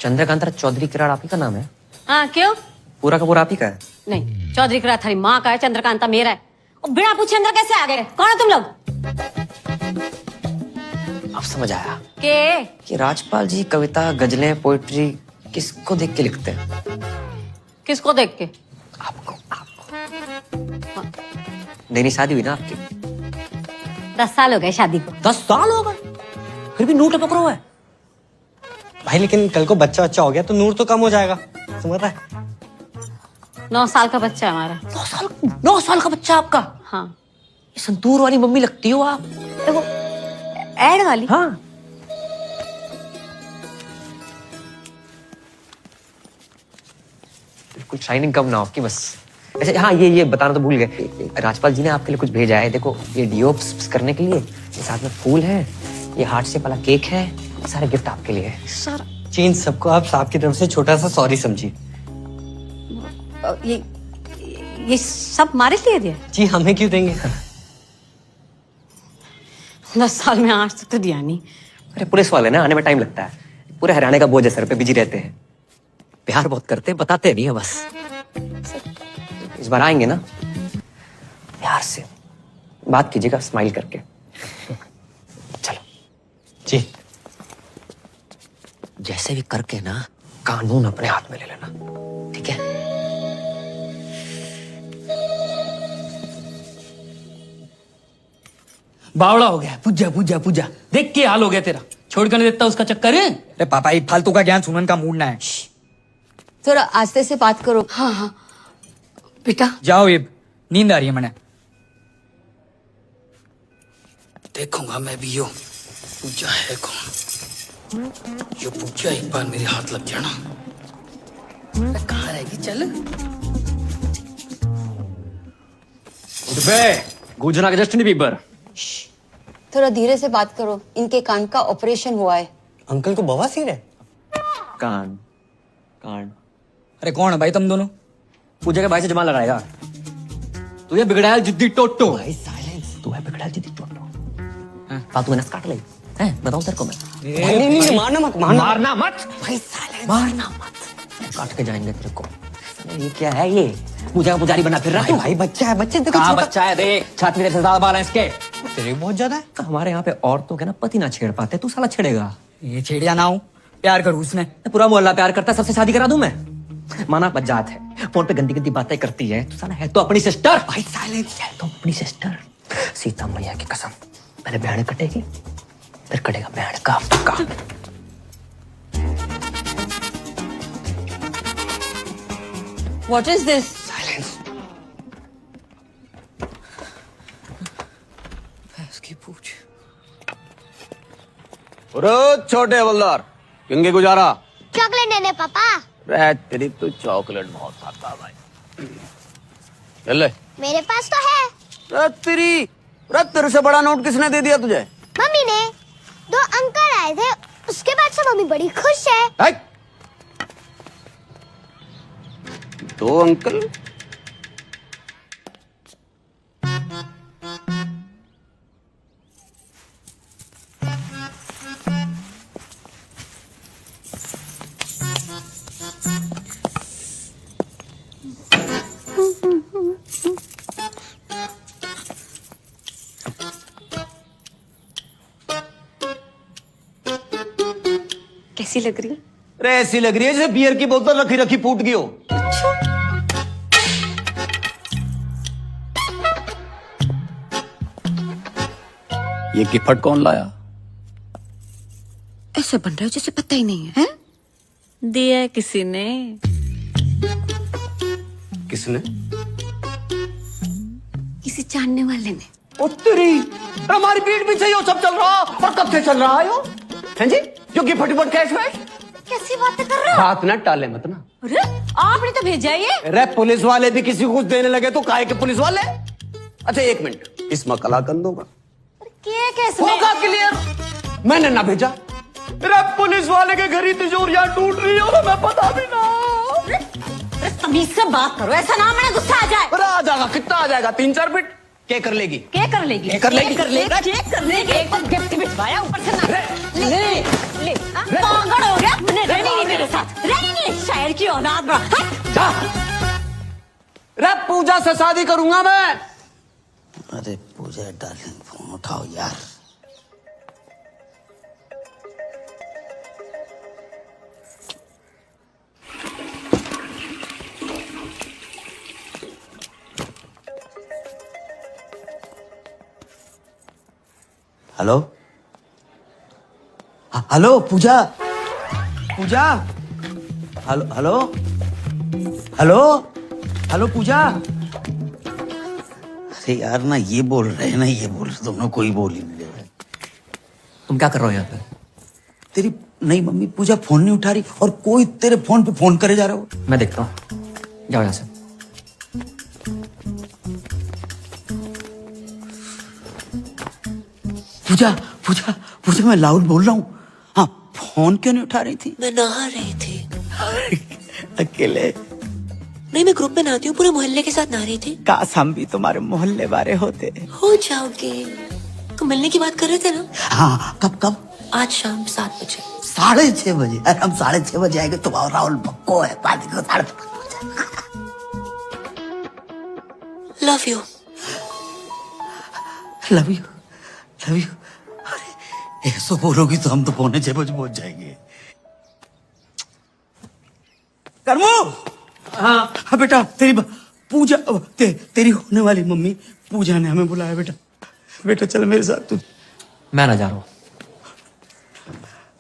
B: चंद्रकांता चौधरी किराड़ आप ही का नाम है?
J: हाँ क्यों?
B: पूरा का पूरा आप ही का है?
J: नहीं, चौधरी किराड़ थारी माँ का है, चंद्रकांता मेरा है। और बिना पूछे अंदर कैसे आ गए? कौन है तुम लोग?
B: अब समझ आया
J: के?
B: कि राजपाल जी कविता, गजलें, पोइट्री किसको देख के लिखते हैं?
J: किसको देख के?
B: आपको। नई नई शादी हुई ना आपकी?
J: 10 साल हो गए शादी को।
B: 10 साल हो गए, फिर भी नूर टपक रहा है।
H: भाई लेकिन कल को बच्चा हो गया तो नूर तो कम हो जाएगा, समझ रहा है?
J: 9 साल का बच्चा है हमारा।
B: 9 साल का बच्चा आपका?
J: हाँ।
B: ये संतूर वाली मम्मी लगती हो आप।
J: देखो ऐड वाली।
B: हाँ। बिल्कुल शाइनिंग कम ना हो आपकी बस। ऐसे हाँ, ये बताना तो भूल गए। राजपाल जी ने आपके लिए कुछ भेजा है। देखो ये डीओ करने के लिए, ये साथ में फूल है, ये हार्ट शेप वाला केक है, सारे गिफ्ट आपके लिए है।
J: सर
H: चीन सबको आप साहब की तरफ से छोटा सा सॉरी समझिए।
J: ये सब हमारे लिए दिया?
H: जी हमें क्यों देंगे?
J: 10 साल में आज तक तो दिया नहीं।
B: अरे पुलिस वाले ना, आने में टाइम लगता है। पूरे हरियाणा का बोझ है सर पे, बिजी रहते हैं। प्यार बहुत करते हैं, बताते नहीं है बस। इस बार आएंगे ना, प्यार से बात कीजिएगा, स्माइल करके। चलो
H: जी।
B: जैसे भी करके ना कानून अपने हाथ में ले लेना, ठीक है?
O: बावड़ा हो गया। पूजा पूजा पूजा, देख के हाल हो गया तेरा। छोड़ कर नहीं देता उसका चक्कर है। अरे पापा ये फालतू का ज्ञान सुनने का मूड ना है।
D: थोड़ा आस्ते से बात करो। हाँ हाँ
J: बेटा
O: जाओ इब, नींद आ रही है मैंने। देखूंगा मैं भी यो पूजा है कौन। यो पूजा एक बार मेरे हाथ लग गया ना, मैं कहाँ रहेगी। चल
B: गूंजना के जस्टिन बीबर।
K: थोड़ा धीरे से बात करो, इनके कान का ऑपरेशन हुआ है।
H: अंकल को बवासीर है।
B: कान कान।
O: अरे कौन है भाई तुम दोनों?
B: पूजा के भाई से जमा लगाएगा। तू ये बिगड़ाया जिद्दी टोटो।
H: भाई साइलेंस।
B: तू है बिगड़ाया जिद्दी टोटो। फालतू में नस काट ले हैं, बताऊं तेरे को मैं।
H: नहीं मारना मत,
B: मारना मत
H: भाई साइलेंस।
B: मारना मत, काट के जाएंगे तेरे को। ये क्या है ये? पूजा का पुजारी बना फिर रहा
H: भाई बच्चा है, बच्चे देखो
B: कहाँ
H: छोटा।
B: बच्चा है? देख छाती में ज्यादा बाल है इसके।
H: तेरे बहुत ज्यादा है।
B: हमारे यहाँ पे औरतों के ना पति ना छेड़ पाते, तू साला छेड़ेगा।
O: ये छेड़िया ना हूँ, प्यार करूँ उसने।
B: पूरा मोहल्ला प्यार करता है, सबसे शादी करा दूं मैं। माना बजात है, फोन पे गंदी गंदी बातें करती है, तू साला है तो अपनी सिस्टर।
H: भाई साइलेंस।
B: है तो अपनी सिस्टर। सीता मैया की कसम, पहले बैंड कटेगी फिर कटेगा बैंड का।
K: What is this?
H: साइलेंस।
O: इसकी पूछ।
G: छोटे हवलदार किंगे गुजारा।
J: चॉकलेट देने पापा।
G: रे तेरी तो चॉकलेट बहुत खाता भाई। चल ले।
J: मेरे पास तो है।
G: रे तेरे से बड़ा नोट किसने दे दिया तुझे?
J: मम्मी ने। 2 अंकल आए थे, उसके बाद से मम्मी बड़ी खुश है।
G: 2 अंकल?
K: कैसी लग रही?
G: अरे ऐसी लग रही है जैसे बियर की बोतल रखी रखी फूट गई हो। ये गिफ्ट कौन लाया?
K: ऐसे बन रहे हो जैसे पता ही नहीं है, हैं?
E: दिया है किसी ने।
G: किसने?
K: किसी जानने वाले ने।
G: ओ तेरी, हमारी पीठ पीछे ये सब चल रहा और कब से चल रहा है यो? हैं जी? जो गिफ्ट कैश वैश?
K: कैसी बातें कर रहे हो?
G: बात ना टाले मत ना।
K: अरे आपने तो भेजा है ये।
G: अरे पुलिस वाले भी किसी को कुछ देने लगे तो काहे के पुलिस वाले? अच्छा एक मिनट, इसमें कलाकंद होगा?
K: क्या कैसे?
G: होगा क्लियर। मैंने ना भेजा। अरे पुलिस वाले के घर ही तिजोरियां टूट रही हो, मैं पता भी ना।
K: अरे तमीज से बात करो, ऐसा ना मैंने गुस्सा आ जाए।
G: अरे आ जाएगा, कितना आ जाएगा? 3-4 बिट क्या कर लेगी?
K: क्या कर लेगी?
G: क्या कर लेगी?
K: क्या कर लेगी? एक तो गिफ्ट भिजवाया, ऊपर से ना ले पागल हो गया। रहनी नहीं मेरे साथ, रहनी नहीं। शायर की औलाद बड़ा।
G: जा। रे पूजा से शादी करूंगा मैं।
F: अरे पूजा डार्लिंग फोन उठाओ यार। हेलो हेलो पूजा पूजा हेलो हेलो हेलो हेलो पूजा। अरे यार ना ये बोल रहे हैं ना ये बोल रहे, दोनों कोई बोल ही नहीं रहे।
B: तुम क्या कर रहे हो यहाँ पे?
F: तेरी नहीं मम्मी पूजा फोन नहीं उठा रही और कोई तेरे फोन पे फोन करे जा रहा हो।
B: मैं देखता हूँ, जाओ यहाँ से।
F: पूजा पूजा पूजा मैं लाउड बोल रहा हूँ। हाँ फोन क्यों नहीं उठा रही थी?
J: मैं नहा रही थी।
F: अकेले?
J: नहीं, मैं ग्रुप में नहाती हूँ, पूरे मोहल्ले के साथ नहा रही थी।
F: काश हम भी तुम्हारे मोहल्ले वाले होते।
J: हो जाओगे। तो मिलने की बात कर रहे थे ना?
F: हाँ कब कब?
J: आज शाम 7 बजे।
F: 6:30 बजे? अरे हम 6:30 बजे आएंगे। तुम और राहुल पक्को है, पार्टी को 5:30
J: love you.
F: Love you love you. अरे ऐसा बोलोगी तो हम तो 5:45 बजे पहुंच जाएंगे। करमू। हाँ बेटा तेरी पूजा तेरी होने वाली मम्मी पूजा ने हमें बुलाया। बेटा बेटा चल मेरे साथ। तू
B: मैं ना जा रहा हूँ।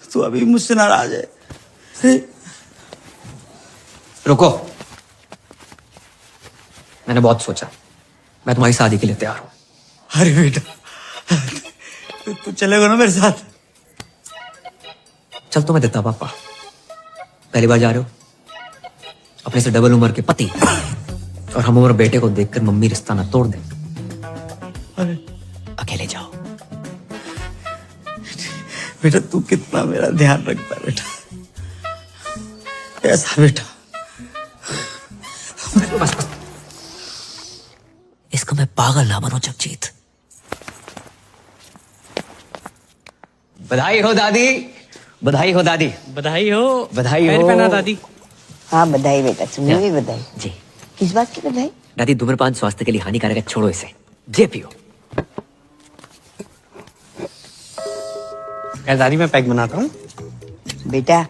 F: तू अभी मुझसे नाराज है?
B: रुको, मैंने बहुत सोचा। मैं तुम्हारी शादी के लिए तैयार हूँ।
F: अरे बेटा तू चलेगा ना मेरे साथ?
B: चल तो मैं देता पापा। पहली बार जा रहे हो, अपने से डबल उम्र के पति और हम उम्र बेटे को देखकर मम्मी रिश्ता ना तोड़ दे। अकेले जाओ।
F: बेटा तू कितना मेरा ध्यान रखता है बेटा, ऐसा बेटा।
B: बस बस, इसको मैं पागल ना बनो जगजीत। बधाई हो दादी, बधाई हो दादी,
H: बधाई हो,
B: बधाई
H: पैर
B: हो।
H: पहना दादी।
C: हाँ बधाई बेटा, तुम्हें भी बधाई।
B: जी
C: किस बात की बधाई?
B: दादी, धूम्रपान स्वास्थ्य के लिए हानिकारक है, छोड़ो इसे, जे पियो।
H: दादी मैं पैक बनाता हूँ।
C: बेटा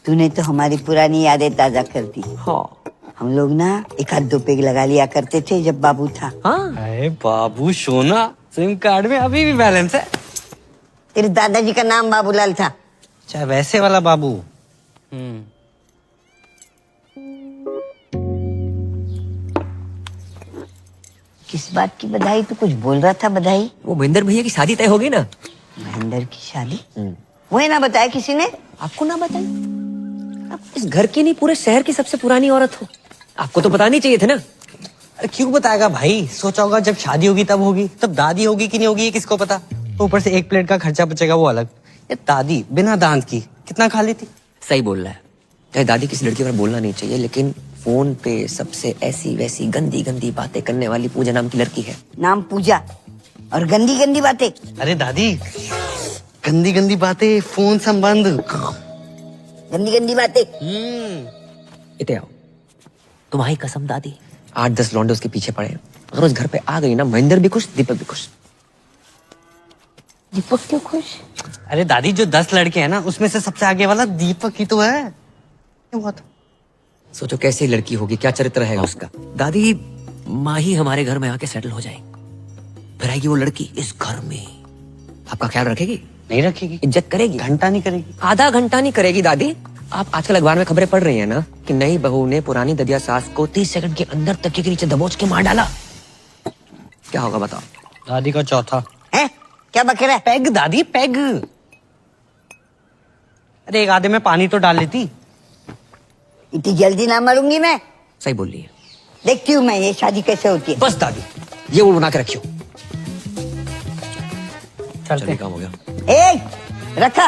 C: तूने तो हमारी पुरानी यादें ताजा कर दी।
B: हाँ।
C: हम लोग ना एक आध 2 पेग लगा लिया करते थे जब बाबू था।
B: हाँ।
H: अरे बाबू सोना, सिम कार्ड में अभी भी बैलेंस है।
C: तेरे दादाजी का नाम बाबूलाल था।
H: अच्छा वैसे वाला बाबू।
C: किस बात की बधाई? तू कुछ बोल रहा था बधाई?
B: वो महेंद्र भैया की शादी तय होगी ना।
C: महेंद्र की शादी? वही ना बताया किसी ने?
B: आपको ना बताई? आप इस घर की नहीं पूरे शहर की सबसे पुरानी औरत हो, आपको तो बतानी चाहिए थे ना।
H: अरे क्यों बताएगा भाई, सोचा होगा जब शादी होगी तब होगी, तब दादी होगी कि नहीं होगी ये किसको पता। ऊपर से 1 प्लेट का खर्चा बचेगा वो अलग। ये दादी बिना दांत की कितना खा लेती।
B: सही बोल रहा है। चाहे दादी किसी लड़की पर बोलना नहीं चाहिए, लेकिन फोन पे सबसे ऐसी वैसी गंदी गंदी बातें करने वाली पूजा नाम की लड़की है।
C: नाम पूजा और गंदी गंदी बातें?
H: अरे दादी गंदी गंदी बातें, फोन संबंध,
C: गंदी गंदी बातें।
B: इते आओ, तुम्हारी कसम दादी, 8-10 लौंडे उसके पीछे पड़े हैं। अगर उस घर पे आ गई ना, महेंद्र भी खुश, दीपक भी खुश।
C: दीपक क्यों खुश?
H: अरे दादी जो 10 लड़के हैं ना उसमें से सबसे आगे वाला दीपक ही तो है। क्यों हुआ था?
B: सोचो कैसी लड़की होगी, क्या चरित्र रहेगा उसका। दादी, माँ ही हमारे घर में आके सेटल हो जाएगी, फिर आएगी वो लड़की इस घर में, आपका ख्याल रखेगी?
H: नहीं रखेगी।
B: इज्जत करेगी?
H: घंटा नहीं करेगी।
B: आधा घंटा नहीं करेगी दादी। आप आजकल अखबार में खबरें पढ़ रही हैं ना कि नई बहू ने पुरानी ददिया सास को 30 सेकंड के अंदर तकिए के नीचे दबोच के मार डाला। क्या होगा बताओ?
H: दादी का चौथा
C: है? क्या बक रहा है?
H: पैग दादी, पैग। अरे एक आधे में पानी तो डाल लेती।
C: इतनी जल्दी ना मरूंगी मैं।
B: सही बोल रही है।
C: देखती हूँ मैं ये शादी कैसे होती है।
B: बस दादी, ये वो बना के रखियो।
H: चलते
B: काम हो गया।
C: ए, रखा।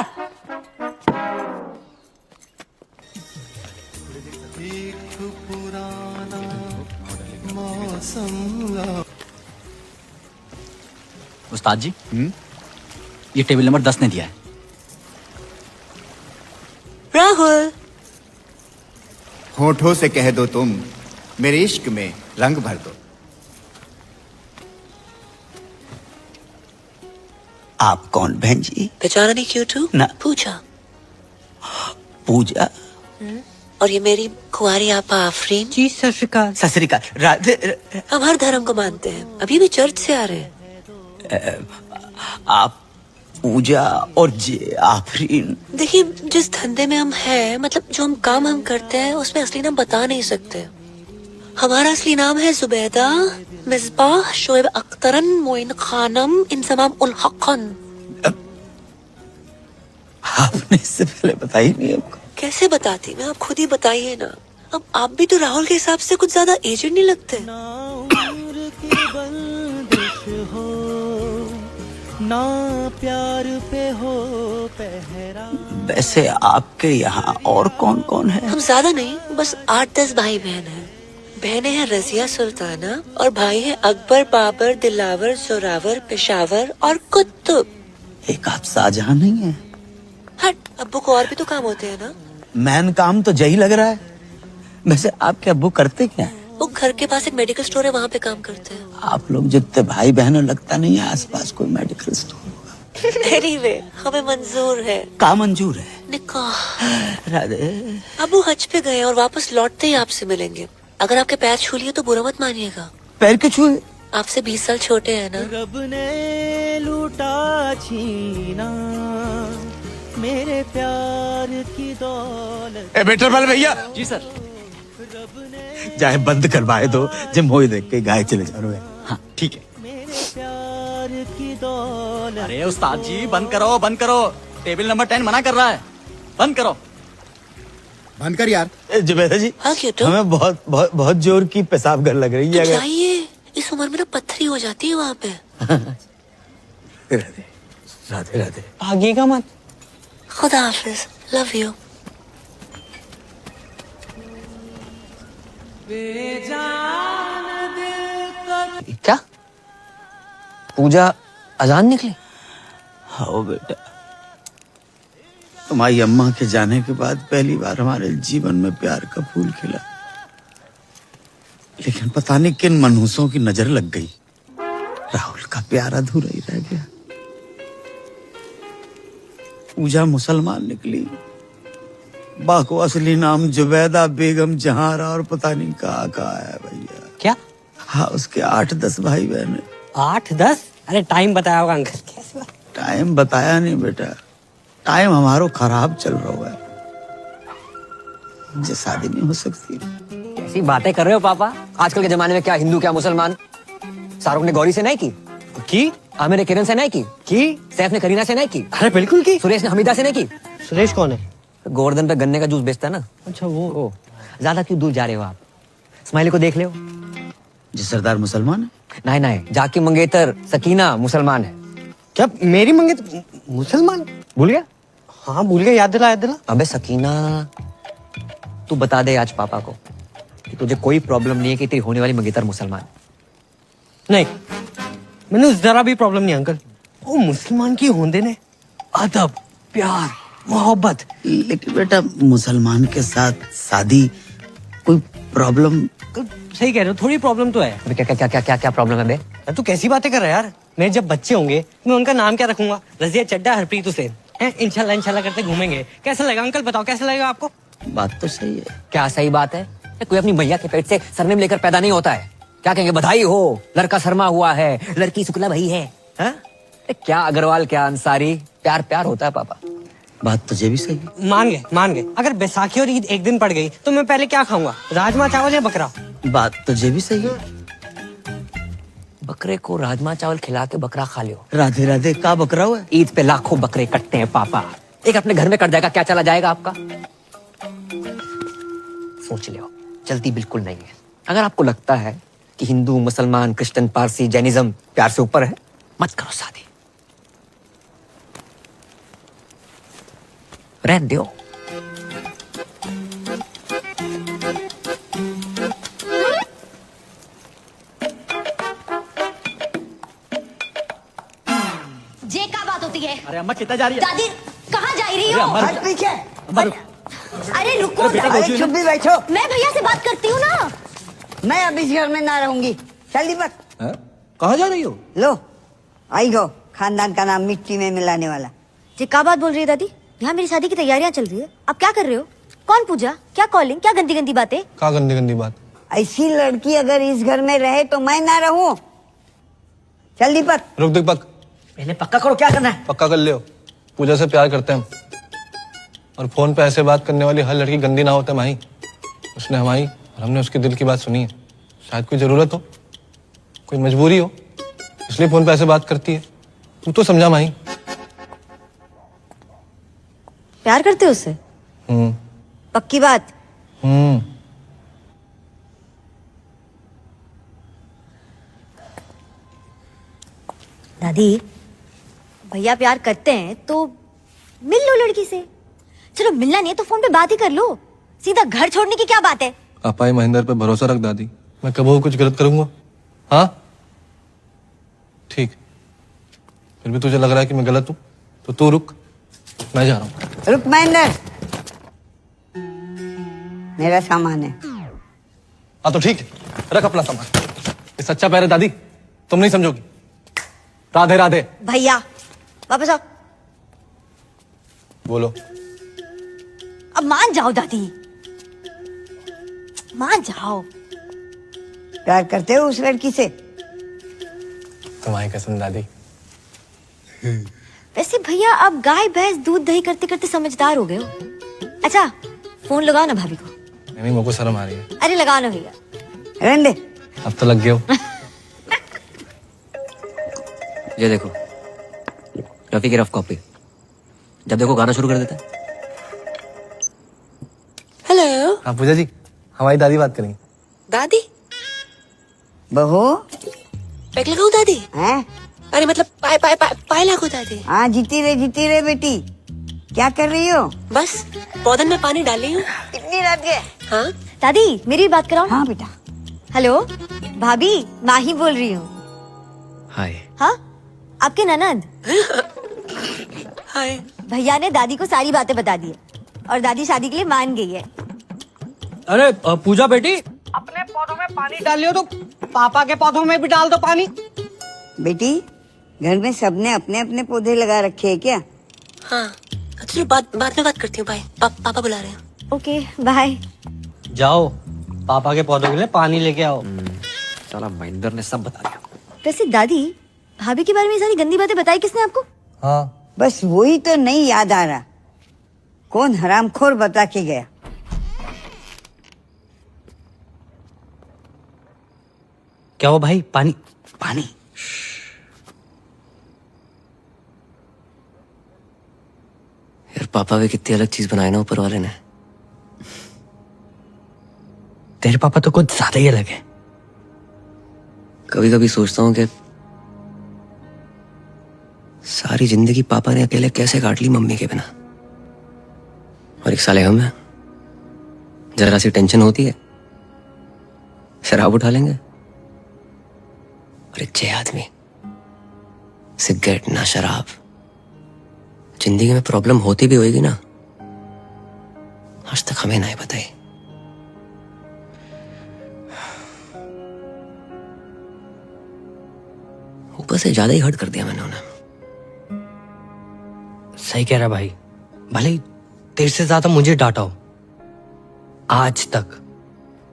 O: उस्ताद जी, ये टेबल नंबर 10 ने दिया है।
J: राहुल,
R: होठों से कह दो तुम मेरे इश्क में रंग भर दो।
F: आप कौन बहन जी?
J: पहचाना नहीं क्यों तू?
F: ना।
J: पूजा।
F: पूजा?
J: और ये मेरी कुंवारी आपा आफरीन।
H: जी सत श्री अकाल।
F: सत श्री अकाल। राधे।
J: हम हर धर्म को मानते हैं, अभी भी चर्च से आ रहे हैं।
F: आप पूजा और जे आफरीन।
J: देखिए जिस धंधे में हम हैं, मतलब जो हम काम हम करते हैं, उसमें असली नाम बता नहीं सकते। हमारा असली नाम है जुबैदा मिसबाह शोएब अख्तरन मोइन खानम इंसमाम उल हक़न।
F: आपने इससे पहले बताई नहीं हमको।
J: कैसे बताती मैं, आप खुद ही बताइए ना। अब आप भी तो राहुल के हिसाब से कुछ ज्यादा एजेड नहीं लगते।
G: ना प्यार पे हो पहरा।
F: वैसे आपके यहाँ और कौन कौन है?
J: हम ज्यादा नहीं, बस 8-10 भाई बहन हैं। बहनें हैं रजिया सुल्ताना और भाई हैं अकबर, बाबर, दिलावर, जोरावर, पेशावर और कुतुब।
F: एक आप शाहजहां नहीं है?
J: हट, अब्बू को और भी तो काम होते हैं ना।
F: मैन काम तो यही लग रहा है। वैसे आपके अब्बू करते क्या है?
J: वो घर के पास एक मेडिकल स्टोर है, वहाँ पे काम करते हैं।
F: आप लोग जितने भाई बहन हो, लगता नहीं है आसपास कोई मेडिकल स्टोर होगा।
J: एनीवे, हमें मंजूर है।
F: का मंजूर है?
J: निकाह।
F: राधे।
J: अबू हज पे गए और वापस लौटते ही आपसे मिलेंगे। अगर आपके पैर छू लिए तो बुरा मत मानिएगा।
F: पैर के छुए?
J: आपसे 20 साल छोटे हैं ना।
G: रब ने लूटा छीना मेरे प्यार की दौलत।
M: ए बेटर वाले भैया।
O: जी सर।
M: जाए बंद करवाए दो, जब मोई देख के गाय चले जा रहे हैं।
O: हाँ
G: अरे उस्ताद जी बंद करो टेबल नंबर 10 मना कर रहा है, बंद करो।
M: बंद कर यार। जुबैदा जी हमें बहुत बहुत बहुत जोर की पेशाब घर लग रही है। अगर
J: जाइए, इस उम्र में ना पत्थरी हो जाती है वहाँ पे।
M: राधे राधे राधे।
H: भागिएगा मत।
J: खुदा हाफिज, लव यू।
B: क्या पूजा अजान निकली?
F: हाँ बेटा, तुम्हारी अम्मा के जाने के बाद पहली बार हमारे जीवन में प्यार का फूल खिला, लेकिन पता नहीं किन मनहूसों की नजर लग गई, राहुल का प्यार अधूरा ही रह गया। पूजा मुसलमान निकली, बा को असली नाम जुबैदा बेगम जहारा और पता नहीं कहाँ है भैया।
H: क्या?
F: हाँ, उसके 8-10 भाई बहन।
H: 8-10? अरे टाइम बताया होगा अंकल। कैसे बात?
F: टाइम बताया नहीं बेटा, टाइम हमारो खराब चल रहा है, मुझे शादी नहीं हो सकती।
B: ऐसी बातें कर रहे हो पापा? आजकल के जमाने में क्या हिंदू क्या मुसलमान? शाहरुख ने गौरी से नहीं की? आमिर ने किरण से नहीं की? सैफ ने करीना से नहीं की?
H: अरे बिल्कुल की।
B: सुरेश ने हमीदा से नहीं की?
H: सुरेश कौन है?
B: गोवर्धन पे गन्ने का जूस बेचता है ना।
H: अच्छा वो।
B: ज्यादा क्यों दूर जा रहे हो आप? स्माइली को देख ले।
F: जी सरदार मुसलमान है?
B: नहीं, जाकी मंगेतर सकीना मुसलमान है।
H: क्या मेरी मंगेतर मुसलमान?
B: भूल गया?
H: हाँ भूल गया, याद दिला।
B: अबे सकीना, तू बता दे आज पापा को कि तुझे कोई प्रॉब्लम नहीं है कि तेरी होने वाली मंगेतर मुसलमान।
H: नहीं, मैंने जरा भी प्रॉब्लम नहीं अंकल। वो मुसलमान की होंदे ने अदब, प्यार, मोहब्बत।
F: लेकिन बेटा मुसलमान के साथ शादी कोई प्रॉब्लम?
H: सही कह रहे हो, थोड़ी प्रॉब्लम तो है।
B: क्या प्रॉब्लम है बे?
H: तू कैसी बातें कर रहा है यार? मेरे जब बच्चे होंगे मैं उनका नाम क्या रखूंगा? रजिया चड्डा, हरप्रीत हुसैन। इंशाल्लाह करते घूमेंगे। कैसा लगेगा अंकल? बताओ कैसा लगेगा आपको?
F: बात तो सही है। क्या
B: सही बात है? कोई अपनी मैया के पेट से सरनेम लेकर पैदा नहीं होता है। क्या कहेंगे? बधाई हो, लड़का शर्मा हुआ है, लड़की शुक्ला भाई है। क्या अग्रवाल, क्या अंसारी, प्यार होता है पापा।
F: बात तुझे भी सही है।
H: मान गए। अगर बैसाखी और ईद एक दिन पड़ गई तो मैं पहले क्या खाऊंगा? राजमा चावल या बकरा?
F: बात तुझे भी सही है।
B: बकरे को राजमा चावल खिला के बकरा खा लियो।
F: राधे राधे का बकरा हुआ?
B: ईद पे लाखों बकरे कटते हैं पापा, एक अपने घर में कट जाएगा, क्या चला जाएगा आपका? सोच लियो, जल्दी बिल्कुल नहीं है। अगर आपको लगता है कि हिंदू, मुसलमान, क्रिश्चियन, पारसी, जैनिज्म प्यार से ऊपर है, मत करो शादी, रहने दो।
D: जे का बात होती है?
G: अरे अम्मा कितना जा रही है?
D: दादी कहाँ जा रही हो? अरे रुको,
C: चुप भी बैठो।
D: मैं भैया से बात करती हूँ ना।
C: मैं अब इस घर में ना रहूंगी। चल दीपक।
Q: कहाँ जा रही हो?
C: लो आई हो, खानदान का नाम मिट्टी में मिलाने वाला।
D: जे का बात बोल रही है दादी? यहाँ मेरी शादी की तैयारियां चल रही है, आप क्या कर रहे हो? कौन पूजा, क्या कॉलिंग, क्या गंदी गंदी बातें?
A: क्या गंदी गंदी बात?
C: ऐसी लड़की अगर इस घर में रहे तो मैं ना रहूं। चल दीपक।
A: रुक दीपक,
H: पहले पक्का करो क्या करना है।
A: पक्का कर लियो, पूजा से प्यार करते हैं हम, और फोन पे ऐसे बात करने वाली हर लड़की गंदी ना होते माही। उसने हमारी और हमने उसके दिल की बात सुनी है। शायद कोई जरूरत हो, कोई मजबूरी हो, इसलिए फोन पे ऐसे बात करती है। तू तो समझा माही।
D: प्यार करते हो उससे? पक्की बात? दादी भैया प्यार करते हैं तो मिल लो लड़की से। चलो मिलना नहीं है तो फोन पे बात ही कर लो, सीधा घर छोड़ने की क्या बात है?
A: अपाई महेंद्र पे भरोसा रख दादी, मैं कभी कुछ गलत करूंगा? हाँ ठीक, फिर भी तुझे लग रहा है कि मैं गलत हूँ तो तू रुक, मैं जा रहा हूँ।
C: रुक महेंद्र, मेरा सामान है।
A: हाँ तो ठीक है, रख अपना सामान। ये सच्चा प्यार है दादी, तुम नहीं समझोगी। राधे राधे।
D: भैया वापस आओ।
A: बोलो।
D: अब मान जाओ दादी, मान जाओ।
C: प्यार करते हो उस लड़की से?
A: तुम्हारी कसम दादी।
D: वैसे भैया आप गाय भैंस दूध दही करते करते समझदार हो गए हो। अच्छा फोन लगाओ ना भाभी को।
A: नहीं, मेरे को शर्म आ रही है।
D: अरे लगाओ ना भैया।
C: रहने दे।
A: अब तो लग गए हो।
B: ये देखो, रफी की रफ कॉपी। जब देखो गाना शुरू कर देता है।
J: हेलो
A: हाँ पूजा जी, हमारी दादी बात करेंगी।
J: दादी,
C: बहू
J: पैक लगाऊं दादी?
C: हैं?
J: अरे मतलब पाए पाए पाए पाए लागू दादी।
C: हाँ जीती रहे बेटी। क्या कर रही हो?
J: बस पौधन में पानी डाल रही हूँ।
C: इतनी रात के?
J: हाँ
D: दादी मेरी बात कराओ।
C: हाँ बेटा।
D: हेलो भाभी, माही बोल रही हूँ।
B: हाय।
D: हाँ आपके ननद।
J: हाय।
D: भैया ने दादी को सारी बातें बता दी है और दादी शादी के लिए मान गई है।
H: अरे पूजा बेटी, अपने पौधों में पानी डालियो तो पापा के पौधों में भी डाल दो पानी।
C: बेटी, घर में सबने अपने अपने पौधे लगा रखे हैं क्या?
J: हाँ चलो बाद में बात करती हूँ। बाय। पापा बुला रहे हैं।
D: Okay bye.
H: जाओ पापा के पौधों के लिए पानी लेके आओ।
B: साला महेंद्र ने सब बता दिया।
D: वैसे दादी, भाभी के बारे में ये सारी गंदी बातें बताई किसने आपको?
A: हाँ
C: बस वही तो नहीं याद आ रहा, कौन हरामखोर बता के गया।
H: क्या हो भाई? पानी
F: पानी।
B: यार पापा भी कितनी अलग चीज बनाई ना ऊपर वाले ने।
H: तेरे पापा तो कुछ ज्यादा ही अलग है।
B: कभी कभी सोचता हूँ कि सारी जिंदगी पापा ने अकेले कैसे काट ली मम्मी के बिना। और एक साले हम हैं, जरा सी टेंशन होती है शराब उठा लेंगे। और एक छह आदमी, सिगरेट ना शराब। जिंदगी में प्रॉब्लम होती भी होगी ना, आज तक हमें नहीं बताई। ऊपर से ज्यादा ही हर्ट कर दिया मैंने उन्हें।
H: सही कह रहा भाई, भले ही तेरे से ज्यादा मुझे डांटा हो, आज तक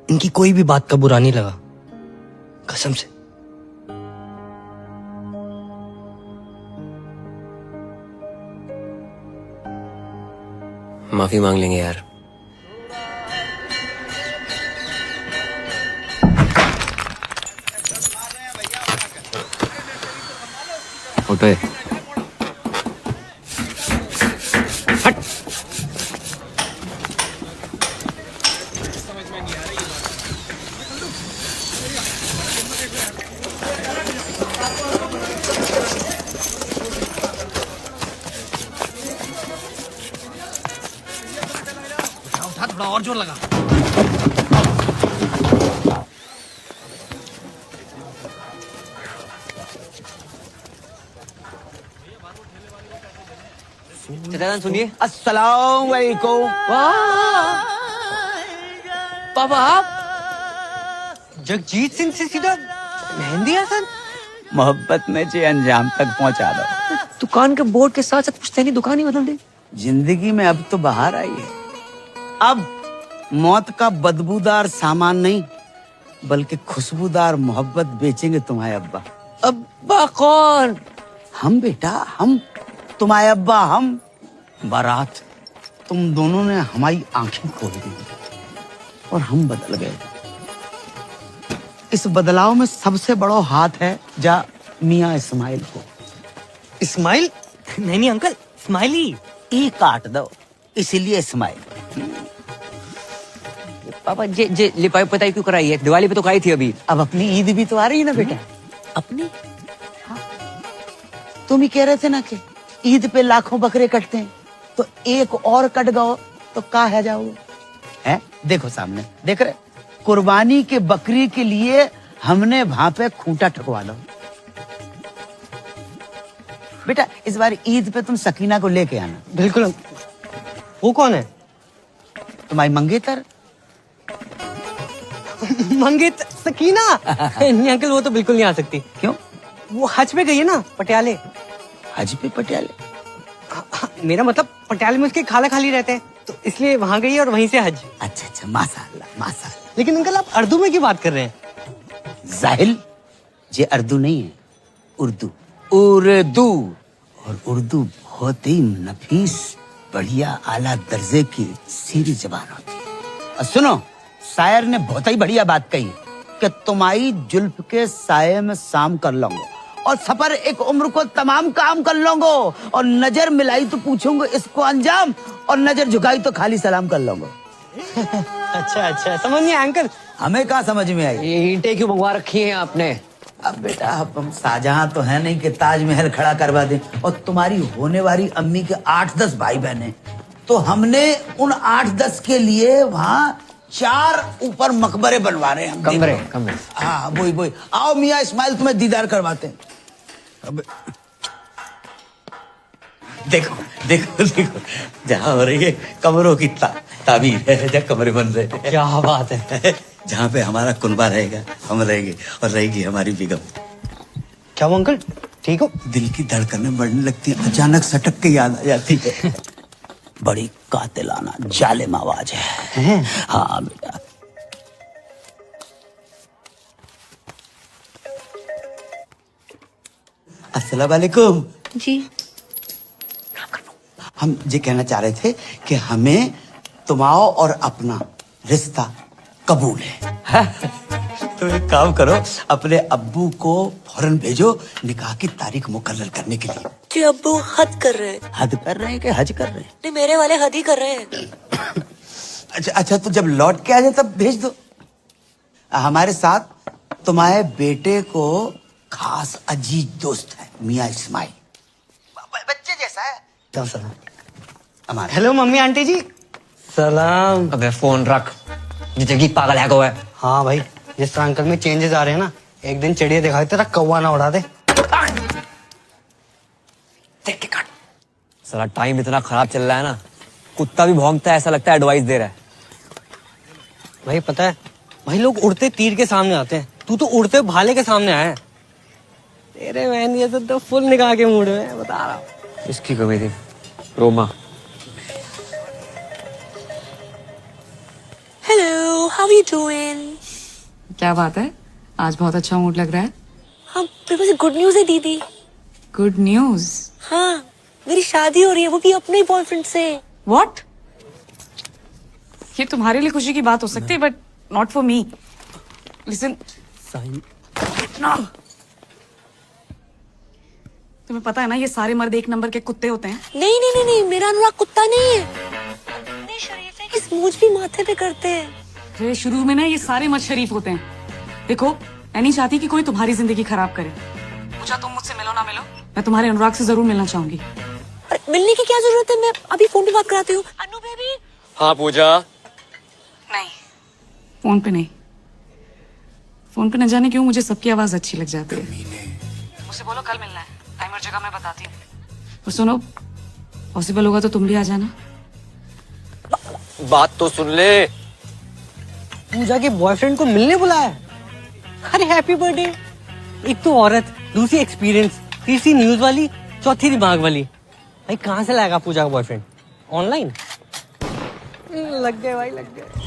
H: इनकी कोई भी बात का बुरा नहीं लगा, कसम से।
B: माफी मांग लेंगे यार। उठे। हट।
H: उठा, थोड़ा और जोर लगा।
B: सुनिए।
F: अस्सलाम वालेकुम।
H: पापा आप जगजीत सिंह से सीधा मेहंदी हसन?
F: मोहब्बत में जे अंजाम तक पहुंचा दो।
B: दुकान के बोर्ड के साथ साथ पुश्तैनी दुकान ही बदल दे।
F: जिंदगी में अब तो बाहर आई है। अब मौत का बदबूदार सामान नहीं, बल्कि खुशबूदार मोहब्बत बेचेंगे तुम्हारे अब्बा।
B: अब्बा कौन?
F: हम बेटा, हम तुम्हारे अब्बा। हम बारात, तुम दोनों ने हमारी आंखें खोल दी और हम बदल गए। इस बदलाव में सबसे बड़ा हाथ है जा मियाँ इस्माइल को।
H: इस्माइल? नहीं अंकल, स्माइली।
F: ई काट दो, इसीलिए इस्माइल।
B: पापा जे लिपाई पताई क्यों कराई है? दिवाली पे तो कराई थी अभी।
F: अब अपनी ईद भी तो आ रही है ना बेटा।
B: अपनी?
F: तुम ही कह रहे थे ना कि ईद पे लाखों बकरे कटते हैं, तो एक और कट गओ तो का है जाओगे? हैं? देखो सामने, देख रहे? कुर्बानी के बकरी के लिए हमने वहां पे खूंटा ठकवा दो। बेटा इस बार ईद पे तुम सकीना को लेके आना।
H: बिल्कुल। वो कौन है?
F: तुम्हारी मंगेतर।
H: मंगेतर? सकीना? नहीं अंकल, वो तो बिल्कुल नहीं आ सकती।
F: क्यों?
H: वो हज पे गई है ना, पटियाले।
F: हज पे पटियाले?
H: मेरा मतलब पटियाले में उसके खाला खाली रहते हैं, तो इसलिए वहां गई और वहीं से हज।
F: अच्छा अच्छा, माशाअल्लाह माशाअल्लाह।
H: लेकिन अंकल आप उर्दू में क्यों बात कर रहे हैं?
F: जाहिल, ये उर्दू नहीं है, उर्दू। उर्दू। और उर्दू बहुत ही नफीस, बढ़िया, आला दर्जे की सीधी जबान होती है। और सुनो, शायर ने बहुत ही बढ़िया बात कही कि तुम्हारी जुल्फ के साये में शाम कर लूंगा और सफर एक उम्र को तमाम काम कर लूंगा, और नजर मिलाई तो पूछूंगा इसको अंजाम, और नजर झुकाई तो खाली सलाम कर लूंगा।
B: अच्छा अच्छा, समझ नहीं अंकल।
F: हमें कहाँ समझ में आई?
B: ये ईंटें क्यों मंगवा रखी हैं आपने?
F: अब बेटा हम शाहजहां तो है नहीं कि ताजमहल खड़ा करवा दें, और तुम्हारी होने वाली अम्मी के 8-10 भाई बहन हैं, तो हमने उन 8-10 के लिए वहाँ 4 ऊपर मकबरे बनवाने हैं।
B: कमरे कमरे।
F: हाँ वही। आओ मियाँ इस्माइल, तुम्हें दीदार करवाते हैं। अब देखो देखो देखो, जहाँ हो रही है कमरों की ताबीर है, जहाँ कमरे बन रहे हैं।
B: क्या बात है।
F: जहाँ पे हमारा कुनबा रहेगा हम रहेंगे, और रहेगी हमारी बेगम।
B: क्या अंकल ठीक हो?
F: दिल की धड़कनें बढ़ने लगती हैं, अचानक सटक के याद आ जाती है। बड़ी कातिलाना जालिम आवाज है। हाँ बेटा। अस्सलाम वालेकुम
J: जी।
F: हम ये कहना चाह रहे थे कि हमें तुम्हारा और अपना रिश्ता कबूल है। तो एक काम करो, अपने अब्बू को फौरन भेजो निकाह की तारीख मुकर्रर करने के लिए।
J: जी अब्बू हद कर रहे हैं।
F: हद कर रहे हैं कि हज कर रहे हैं?
J: नहीं, मेरे वाले हद ही कर रहे हैं।
F: अच्छा, तो जब लौट के आ जाए तब भेज दो। हमारे साथ तुम्हारे बेटे को खास अजीज दोस्त है मियाँ इस्माइल, बच्चे जैसा है। हमारे
B: हेलो मम्मी आंटी जी। सलाम। अबे फोन रख, जिंदगी पागल है को है। हाँ भाई, जिस तरह अंकल में चेंजेस आ रहे हैं ना, एक दिन चिड़िया दिखाई तेरा कौवा ना उड़ा दे। देख के काट। साला टाइम इतना खराब चल रहा है ना, कुत्ता भी भौंकता है, ऐसा लगता है एडवाइस दे रहा है। भाई पता है, भाई लोग उड़ते तीर के सामने आते हैं, तू तो उड़ते भाले के सामने आया है। तेरे बहन ये तो फुल निकाह के मूड में, बता रहा हूँ। इसकी कमी थी Roma.
J: Hello, how are you doing?
E: क्या बात है, आज बहुत अच्छा मूड लग रहा है।
J: हाँ, मेरे पास गुड न्यूज है दीदी।
E: Good news?
J: हाँ, मेरी शादी हो रही है, वो भी अपने बॉयफ्रेंड से।
E: व्हाट? ये तुम्हारे लिए खुशी की बात हो सकती है, but not for me. Listen, तुम्हें पता है ना, ये सारे मर्द एक नंबर के कुत्ते होते हैं।
J: नहीं नहीं नहीं नहीं, मेरा अनुराग कुत्ता नहीं है, इतने शरीफ है कि स्मूच भी माथे पे करते हैं।
E: फिर शुरू में ना ये सारे मर्द शरीफ होते हैं। देखो, मैं नहीं चाहती कि कोई तुम्हारी जिंदगी खराब करे। पूछा तुम मुझसे मिलो ना मिलो, मैं तुम्हारे अनुराग से जरूर मिलना चाहूंगी।
J: मिलने की क्या जरूरत है, मैं अभी फोन पे बात कराती हूँ। अनु बेबी।
N: हाँ पूजा।
E: नहीं, फोन पे नहीं। फोन पे न जाने क्यों मुझे सबकी आवाज अच्छी लग जाती है। मुझसे बोलो कल मिलना है, टाइम और जगह मैं बताती हूँ। और सुनो, पॉसिबल होगा तो तुम भी आ जाना।
B: बात तो सुन ले। पूजा के बॉयफ्रेंड को मिलने बुलाया। अरे हैप्पी बर्थडे। एक तो औरत, दूसरी एक्सपीरियंस, तीसरी न्यूज वाली, चौथी दिमाग वाली। भाई कहाँ से लाएगा पूजा का बॉयफ्रेंड? ऑनलाइन? लग गए भाई, लग गए।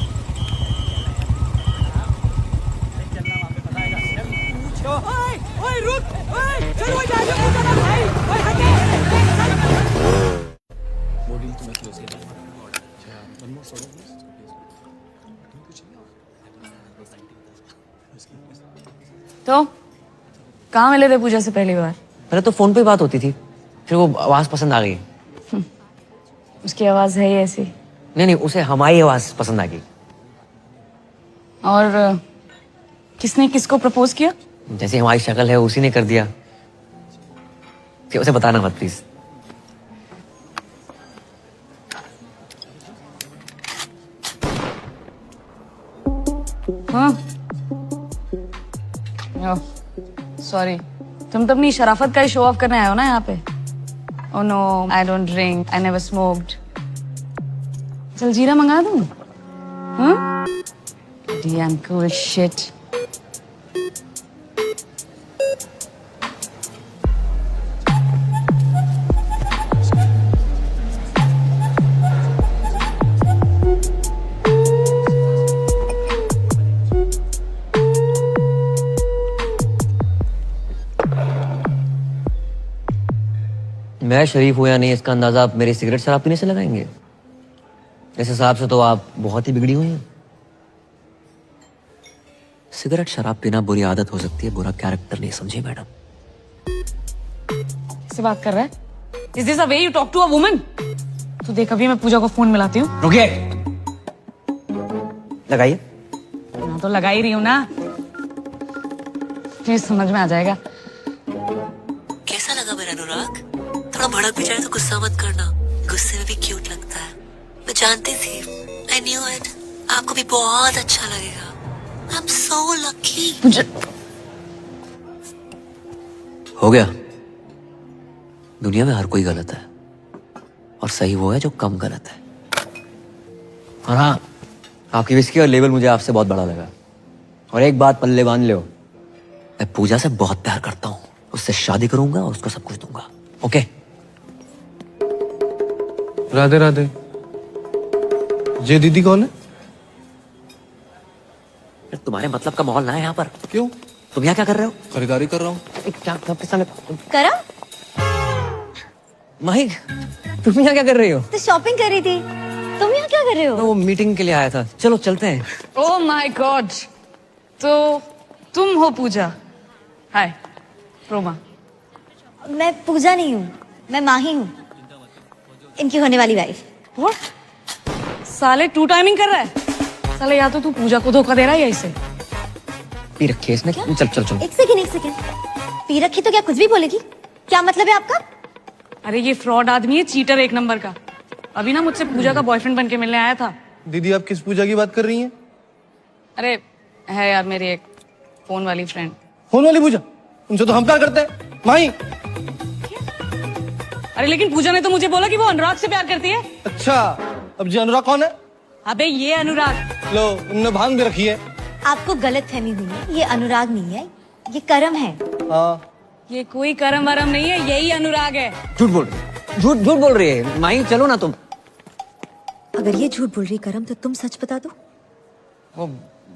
E: तो कहाँ मिले थे पूजा से पहली बार?
B: पहले तो फोन पे बात होती थी, फिर वो आवाज पसंद आ गई।
E: उसकी आवाज है ही ऐसी।
B: नहीं, उसे हमारी आवाज पसंद आ गई।
E: और किसने किसको प्रपोज किया?
B: जैसी हमारी शक्ल है उसी ने कर दिया। कि उसे बताना मत प्लीज।
E: हाँ, सॉरी, तुम तो अपनी शराफत का ही शो ऑफ करने आए हो ना यहाँ पे। Oh no, I don't drink, I never smoked. चल जीरा मंगा दूँ? हाँ? Damn cool shit.
B: मैं शरीफ हूं या नहीं, इसका अंदाजा आप मेरी सिगरेट शराब पीने से लगाएंगे? इस हिसाब से तो आप बहुत ही बिगड़ी हुई हैं। सिगरेट शराब पीना बुरी आदत हो सकती है, बुरा कैरेक्टर नहीं, समझे मैडम?
E: किससे बात कर रहा है? Is this a way you talk to a woman? तो देख अभी मैं पूजा को फोन मिलाती हूँ।
B: रुकिए, लगाइए।
E: हाँ तो लगा ही रही हूँ ना, प्लीज समझ में आ जाएगा।
J: कैसा लगा मेरा अनुराग? थोड़ा भड़क भी जाए तो गुस्सा मत करना, गुस्से में भी क्यूट लगता है। मैं जानती थी, I knew it, आपको भी बहुत अच्छा लगेगा। I'm so lucky।
B: हो गया। दुनिया में हर कोई गलत है और सही वो है जो कम गलत है। और हाँ, आपकी विस्की और लेवल मुझे आपसे बहुत बड़ा लगा। और एक बात पल्ले बांध लो, मैं पूजा से बहुत प्यार करता हूँ, उससे शादी करूंगा और उसको सब कुछ दूंगा। ओके?
A: राधे राधे। ये दीदी कौन है?
B: तुम्हारे मतलब का माहौल ना है यहाँ पर।
A: क्यों?
B: तुम यहाँ क्या कर रहे हो?
A: खरीदारी कर रहा हूँ।
B: क्या आपके सामने
D: करम,
B: माही, तुम यहाँ क्या कर रही हो?
D: तो शॉपिंग कर रही थी। तुम यहाँ क्या कर रहे हो?
B: वो मीटिंग के लिए आया था। चलो चलते हैं।
E: ओह माय गॉड, तो तुम हो पूजा? हाय रोमा।
D: मैं पूजा नहीं हूँ, मैं माही हूँ, इनकी होने वाली वाइफ।
E: व्हाट? साले टू टाइमिंग कर रहा है साले। या तो तू पूजा को धोखा दे रहा है या इसे।
B: पी रखी है इसने। चल चल चल।
D: एक सेकंड, पी रखी तो क्या कुछ भी बोलेगी? क्या मतलब है आपका?
E: अरे ये फ्रॉड आदमी है, चीटर एक नंबर का। अभी ना मुझसे पूजा का बॉयफ्रेंड बन के मिलने आया था।
A: दीदी आप किस पूजा की बात कर रही हैं?
E: अरे है यार मेरी एक फोन वाली फ्रेंड।
A: फोन वाली पूजा? उनसे तो हम प्यार करते हैं माही।
E: अरे लेकिन पूजा ने तो मुझे बोला कि वो अनुराग से प्यार करती है।
A: अच्छा, अब जी अनुराग कौन है?
E: अबे ये अनुराग।
A: लो, उनने भांग भी रखी है।
D: आपको गलतफहमी हुई है, ये अनुराग नहीं है, ये करम है।
A: हाँ।
E: ये कोई करम वरम नहीं है, यही अनुराग है।
B: झूठ बोल रही, झूठ बोल रही है माही। चलो ना तुम।
D: अगर ये झूठ बोल रही करम तो तुम सच बता दो।
B: वो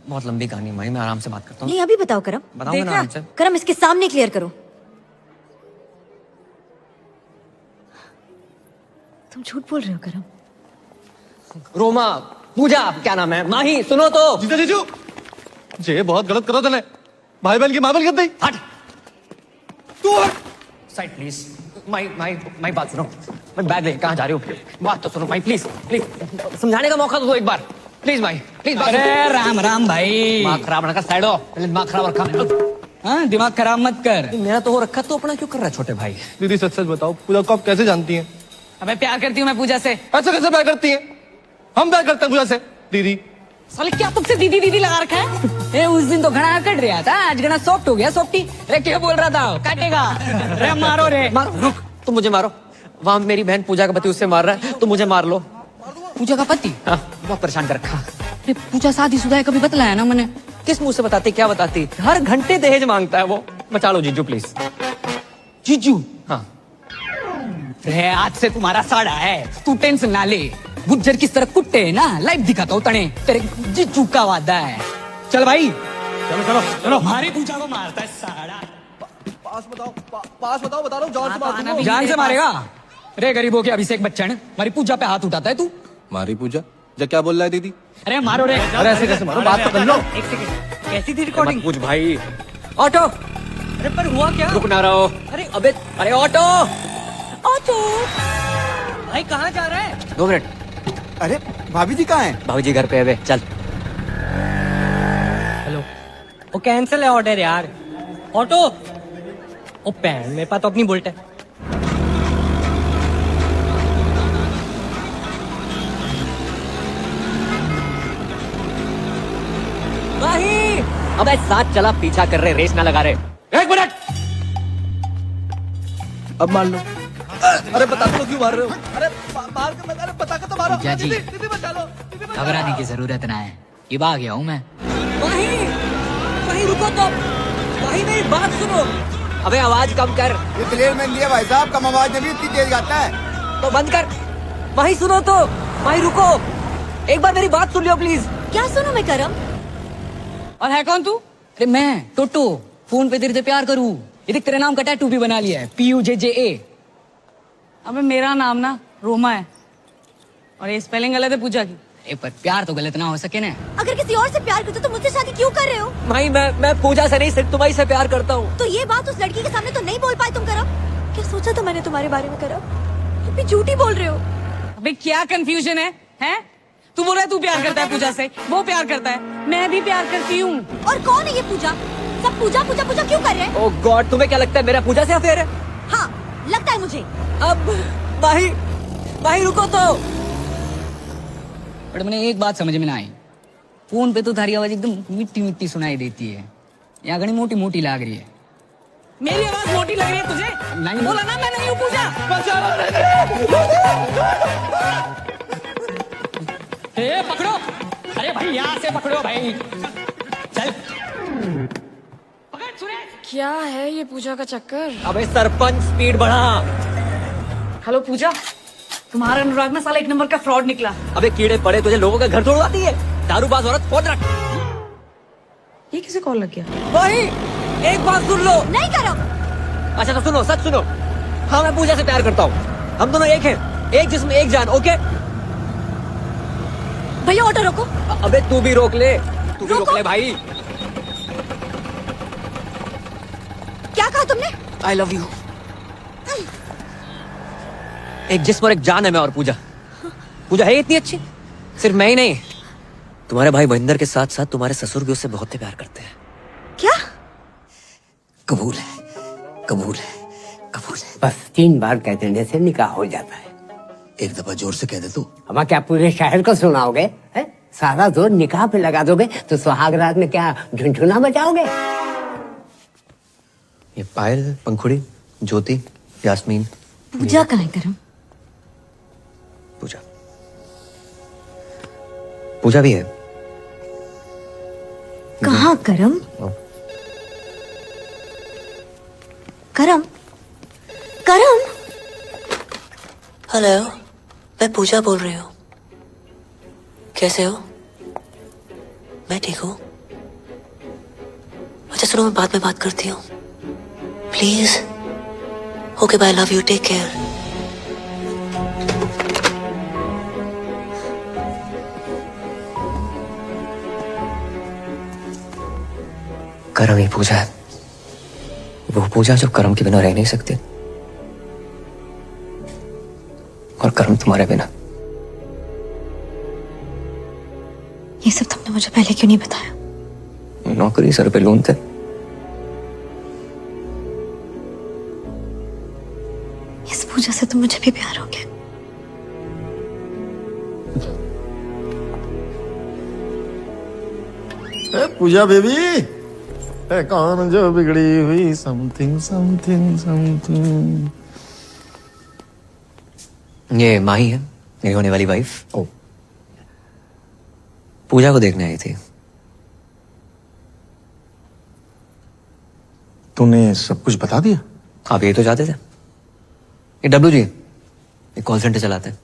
B: बहुत लंबी कहानी है माही, मैं आराम से बात करता हूँ।
D: नहीं अभी बताओ करम।
B: बताऊंगा ना आराम से।
D: करम इसके सामने क्लियर करो। तुम झूठ बोल रहे हो करम।
B: रोमा, पूजा, क्या नाम है? माही सुनो तो।
A: जीजा जीजू, ये बहुत गलत करो तूने। भाई बहन की माबल कर दी।
B: हट
A: तू हट।
B: Side please. माही बात सुनो। मैं बैग लेके कहाँ जा रही हूँ? बात तो सुनो माही, प्लीज प्लीज समझाने का मौका तो दो एक बार। Please Mahi please.
O: अरे राम राम भाई।
B: दिमाग खराब रखा, साइड हो। पहले दिमाग खराब रखा।
O: हाँ दिमाग खराब मत कर।
B: मेरा तो हो रखा, तो अपना क्यों कर रहा है छोटे भाई?
A: दीदी सच सच बताओ, पूजा को आप कैसे जानती हैं?
E: अबे प्यार करती हूँ मैं पूजा से।
A: ऐसा कैसे प्यार करती हैं? हम प्यार करते हैं पूजा से। दीदी
E: साले क्या तुमसे दीदी दीदी लगा रखा है?
O: ए उस दिन तो घना कट रहा था, आज घना सॉफ्ट हो गया। सॉफ्टी रे क्या बोल रहा था? काटेगा रे, मारो रे।
B: मारो, रुक, तुम मुझे मारो। वहां मेरी बहन पूजा का पति उससे मार रहा है, तुम मुझे मार लो।
O: पूजा का पति?
B: हाँ, बहुत परेशान कर रखा।
O: अरे पूजा शादीशुदा है, कभी बतलाया ना मैंने।
B: किस मुंह से बताती, क्या बताती? हर घंटे दहेज मांगता है वो। बचा लो जीजू प्लीज।
O: जीजू?
B: हाँ।
O: रे आज से तुम्हारा साड़ा है, तू टेंशन ना ले। गुज्जर किस तरह कुट्टे है ना, लाइव दिखाता हूँ तने। तेरे जीजू का वादा है। चल भाई
A: चलो चलो चलो।
O: हमारी पूजा को मारता है साड़ा।
A: पास बताओ, पास बताओ, बता रहा हूँ जान से मार।
O: जान से मारेगा? रे गरीबों के अभिषेक बच्चन, हमारी पूजा पे हाथ उठाता है तू।
A: मारी पूजा? जब क्या बोल रहा है दीदी?
O: अरे मारो रे।
A: अरे ऐसे कैसे मारो, बात तो कर लो।
O: एक सेकंड, कैसी थी रिकॉर्डिंग?
B: पूछ भाई। ऑटो।
O: अरे पर हुआ क्या?
B: रुक ना रहो।
O: अरे
B: अबे, अरे ऑटो।
O: ऑटो भाई कहाँ जा रहा है?
B: 2 मिनट।
R: अरे भाभी जी कहाँ हैं?
B: भाभी जी घर पे है बे, चल।
O: हेलो, वो कैंसिल है ऑर्डर यार। ऑटो, ओ पैन मेरे पास तो अपनी बुलेट है।
B: भाई अबे साथ चला, पीछा कर रहे, रेस ना लगा रहे। 1 मिनट।
A: अब मान लो। अरे बता दो क्यों मार रहे हो? अरे मार के मत, अरे बता के तो मारो।
O: पूजा जी,
A: दीदी बचा लो।
O: घबराने की जरूरत ना है, ये आ गया हूँ मैं।
B: वहीं रुको तो। वहीं मेरी बात सुनो। अबे आवाज कम कर।
R: ये क्लियर मैन दिया भाई साहब, कम आवाज में भी इतनी तेज गाता है।
B: तो बंद कर। वहीं सुनो तो। वहीं रुको, एक बार मेरी बात सुन लियो प्लीज।
D: क्या सुनो मैं करम?
E: और है कौन तू?
O: अरे मैं टोटो, फोन पे तेरे से प्यार करूँ। ये देख तेरे नाम का टैटू भी बना लिया है, PUJJA।
E: अबे मेरा नाम ना रोमा है और ये स्पेलिंग गलत है पूजा की।
O: अरे पर प्यार तो गलत ना हो सके ना।
D: अगर किसी और से प्यार करते तो मुझसे शादी क्यों कर रहे हो?
B: भाई मैं पूजा से नहीं, सिर्फ तुम्हारी से प्यार करता हूँ।
D: तो ये बात उस लड़की के सामने तो नहीं बोल पाए तुम करम? क्या सोचा था मैंने तुम्हारे बारे में करा? तुम भी झूठी बोल रहे हो।
E: अबे क्या कंफ्यूजन है? हैं? तू बोल रहा है तू प्यार करता है पूजा से, वो प्यार करता है, मैं भी प्यार करती हूँ।
D: और कौन है ये पूजा? सब पूजा पूजा पूजा क्यों कर रहे हैं?
B: ओह गॉड, तुम्हें क्या लगता है मेरा पूजा से अफेयर है?
D: हाँ लगता है मुझे।
B: अब भाई रुको तो।
O: बट मैंने एक बात समझ में ना आई, फोन पे तो थारी आवाज एकदम मिट्टी मिट्टी सुनाई देती है, यहाँ घनी मोटी मोटी लाग रही है।
E: मेरी आवाज मोटी लग रही है तुझे?
O: नहीं
E: बोला ना मैं नहीं हूँ पूजा।
O: ए पकड़ो, अरे भाई यहाँ से पकड़ो भाई, चल।
E: क्या है ये पूजा का चक्कर?
B: अबे सरपंच स्पीड बढ़ा।
E: हेलो पूजा, तुम्हारा अनुराग ना साला एक नंबर का फ्रॉड निकला।
B: अबे कीड़े पड़े तुझे, लोगों का घर तोड़वाती है, दारूबाज औरत फोन रख।
E: ये किसे कॉल लग गया?
B: भाई एक बात सुन लो।
D: नहीं करो।
B: अच्छा तो सुनो, सच सुनो। हाँ मैं पूजा से प्यार करता हूँ, हम दोनों एक हैं, एक जिस्म एक जान। ओके
D: भैया ऑटो रोको।
B: अबे तू भी रोक ले, तू भी रोक ले भाई।
D: क्या कहा तुमने?
B: I love you. एक जिस्म और एक जान है मैं और पूजा। पूजा है इतनी अच्छी, सिर्फ मैं ही नहीं, तुम्हारे भाई महेंद्र के साथ साथ तुम्हारे ससुर भी उससे बहुत प्यार करते हैं।
D: क्या?
F: कबूल है, कबूल है, कबूल है।
S: बस 3 बार कह देने से निकाह हो जाता है।
F: एक दफा जोर से कह दे तू।
S: अब क्या पूरे शहर को सुनाओगे? है? सारा जोर निकाह पे लगा दोगे तो सुहाग रात में क्या झुनझुना बजाओगे?
B: ये पायल, पंखुड़ी, ज्योति, यास्मीन।
D: पूजा कहाँ है करम?
B: पूजा पूजा भी है।
D: कहाँ करम? करम करम।
J: हेलो, मैं पूजा बोल रही हूँ। कैसे हो? मैं ठीक हूँ। अच्छा सुनो, मैं बाद में बात करती हूँ please. Okay bye, love you, take care.
B: करम ही पूजा है, वो पूजा जो करम के बिना रह नहीं सकती, और करम तुम्हारे बिना।
D: ये सब तुमने मुझे पहले क्यों नहीं बताया?
B: नौकरी सर पे लोन थे,
D: इस पूजा से तो मुझे भी प्यार हो गया।
M: पूजा बेबी, कौन जो बिगड़ी हुई समथिंग समथिंग समथिंग।
B: ये माही है, मेरी होने वाली वाइफ। ओ, पूजा को देखने आई थी।
M: तूने सब कुछ बता दिया?
B: आप यही तो चाहते थे। ये डब्लू जी, ये कॉल सेंटर चलाते हैं।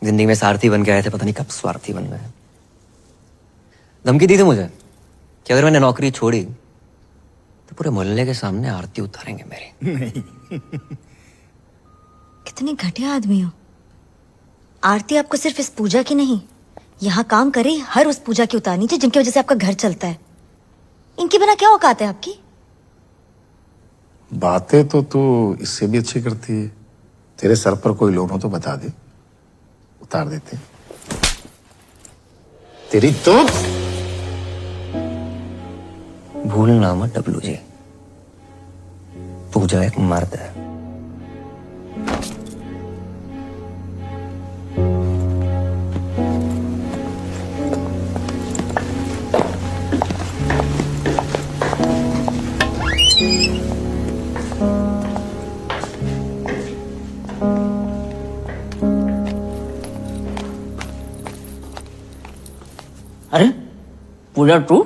B: जिंदगी में सारथी बन के आए थे, पता नहीं कब स्वार्थी बन गए। धमकी दी थी मुझे कि अगर मैंने नौकरी छोड़ी तो पूरे मोहल्ले के सामने आरती उतारेंगे मेरी।
M: नहीं।
D: कितने घटिया आदमी हो। आरती आपको सिर्फ इस पूजा की नहीं, यहाँ काम करे हर उस पूजा की उतारनी चाहिए जिनकी वजह से आपका घर चलता है। इनके बिना क्या औकात है आपकी?
M: बातें तो तू इससे भी अच्छी करती है। तेरे सर पर कोई लोन हो तो बता दे, उतार देते। तेरी तो
B: भूलना मत डब्लू जी, पूजा एक मर्द है।
S: अरे पूजा तू?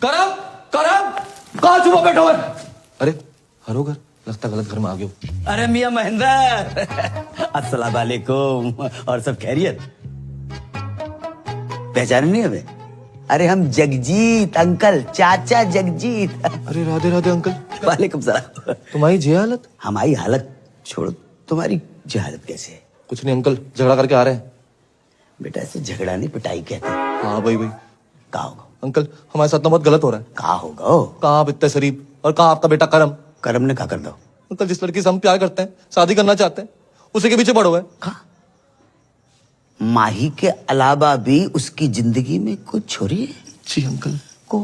A: करम करम, कहाँ छुपा बैठो है? अरे हरो घर, लगता गलत घर में आ गए हो।
F: अरे मियां महेंद्र, अस्सलाम वालेकुम। और सब खैरियत? पहचाने नहीं हमें? अरे हम जगजीत अंकल, चाचा जगजीत।
A: अरे राधे राधे अंकल।
F: वालेकुम सलाम।
A: तुम्हारी जे हालत?
F: हमारी हालत छोड़ो, तुम्हारी जे हालत कैसे है?
A: कुछ नहीं अंकल, झगड़ा करके आ रहे हैं।
F: बेटा ऐसे झगड़ा नहीं, पिटाई कहते हैं।
A: हाँ भाई भाई।
F: कहा होगा
A: अंकल हमारे साथ तो बहुत गलत हो रहा है।
F: कहा होगा
A: कहाँ आप इतने शरीफ और कहाँ आपका बेटा करम।
F: करम ने कहा कर दो।
A: अंकल जिस लड़की से हम प्यार करते हैं, शादी करना चाहते हैं, उसी के पीछे पड़ो है।
F: माही के अलावा भी उसकी जिंदगी में कुछ छोरी है?
A: जी अंकल। को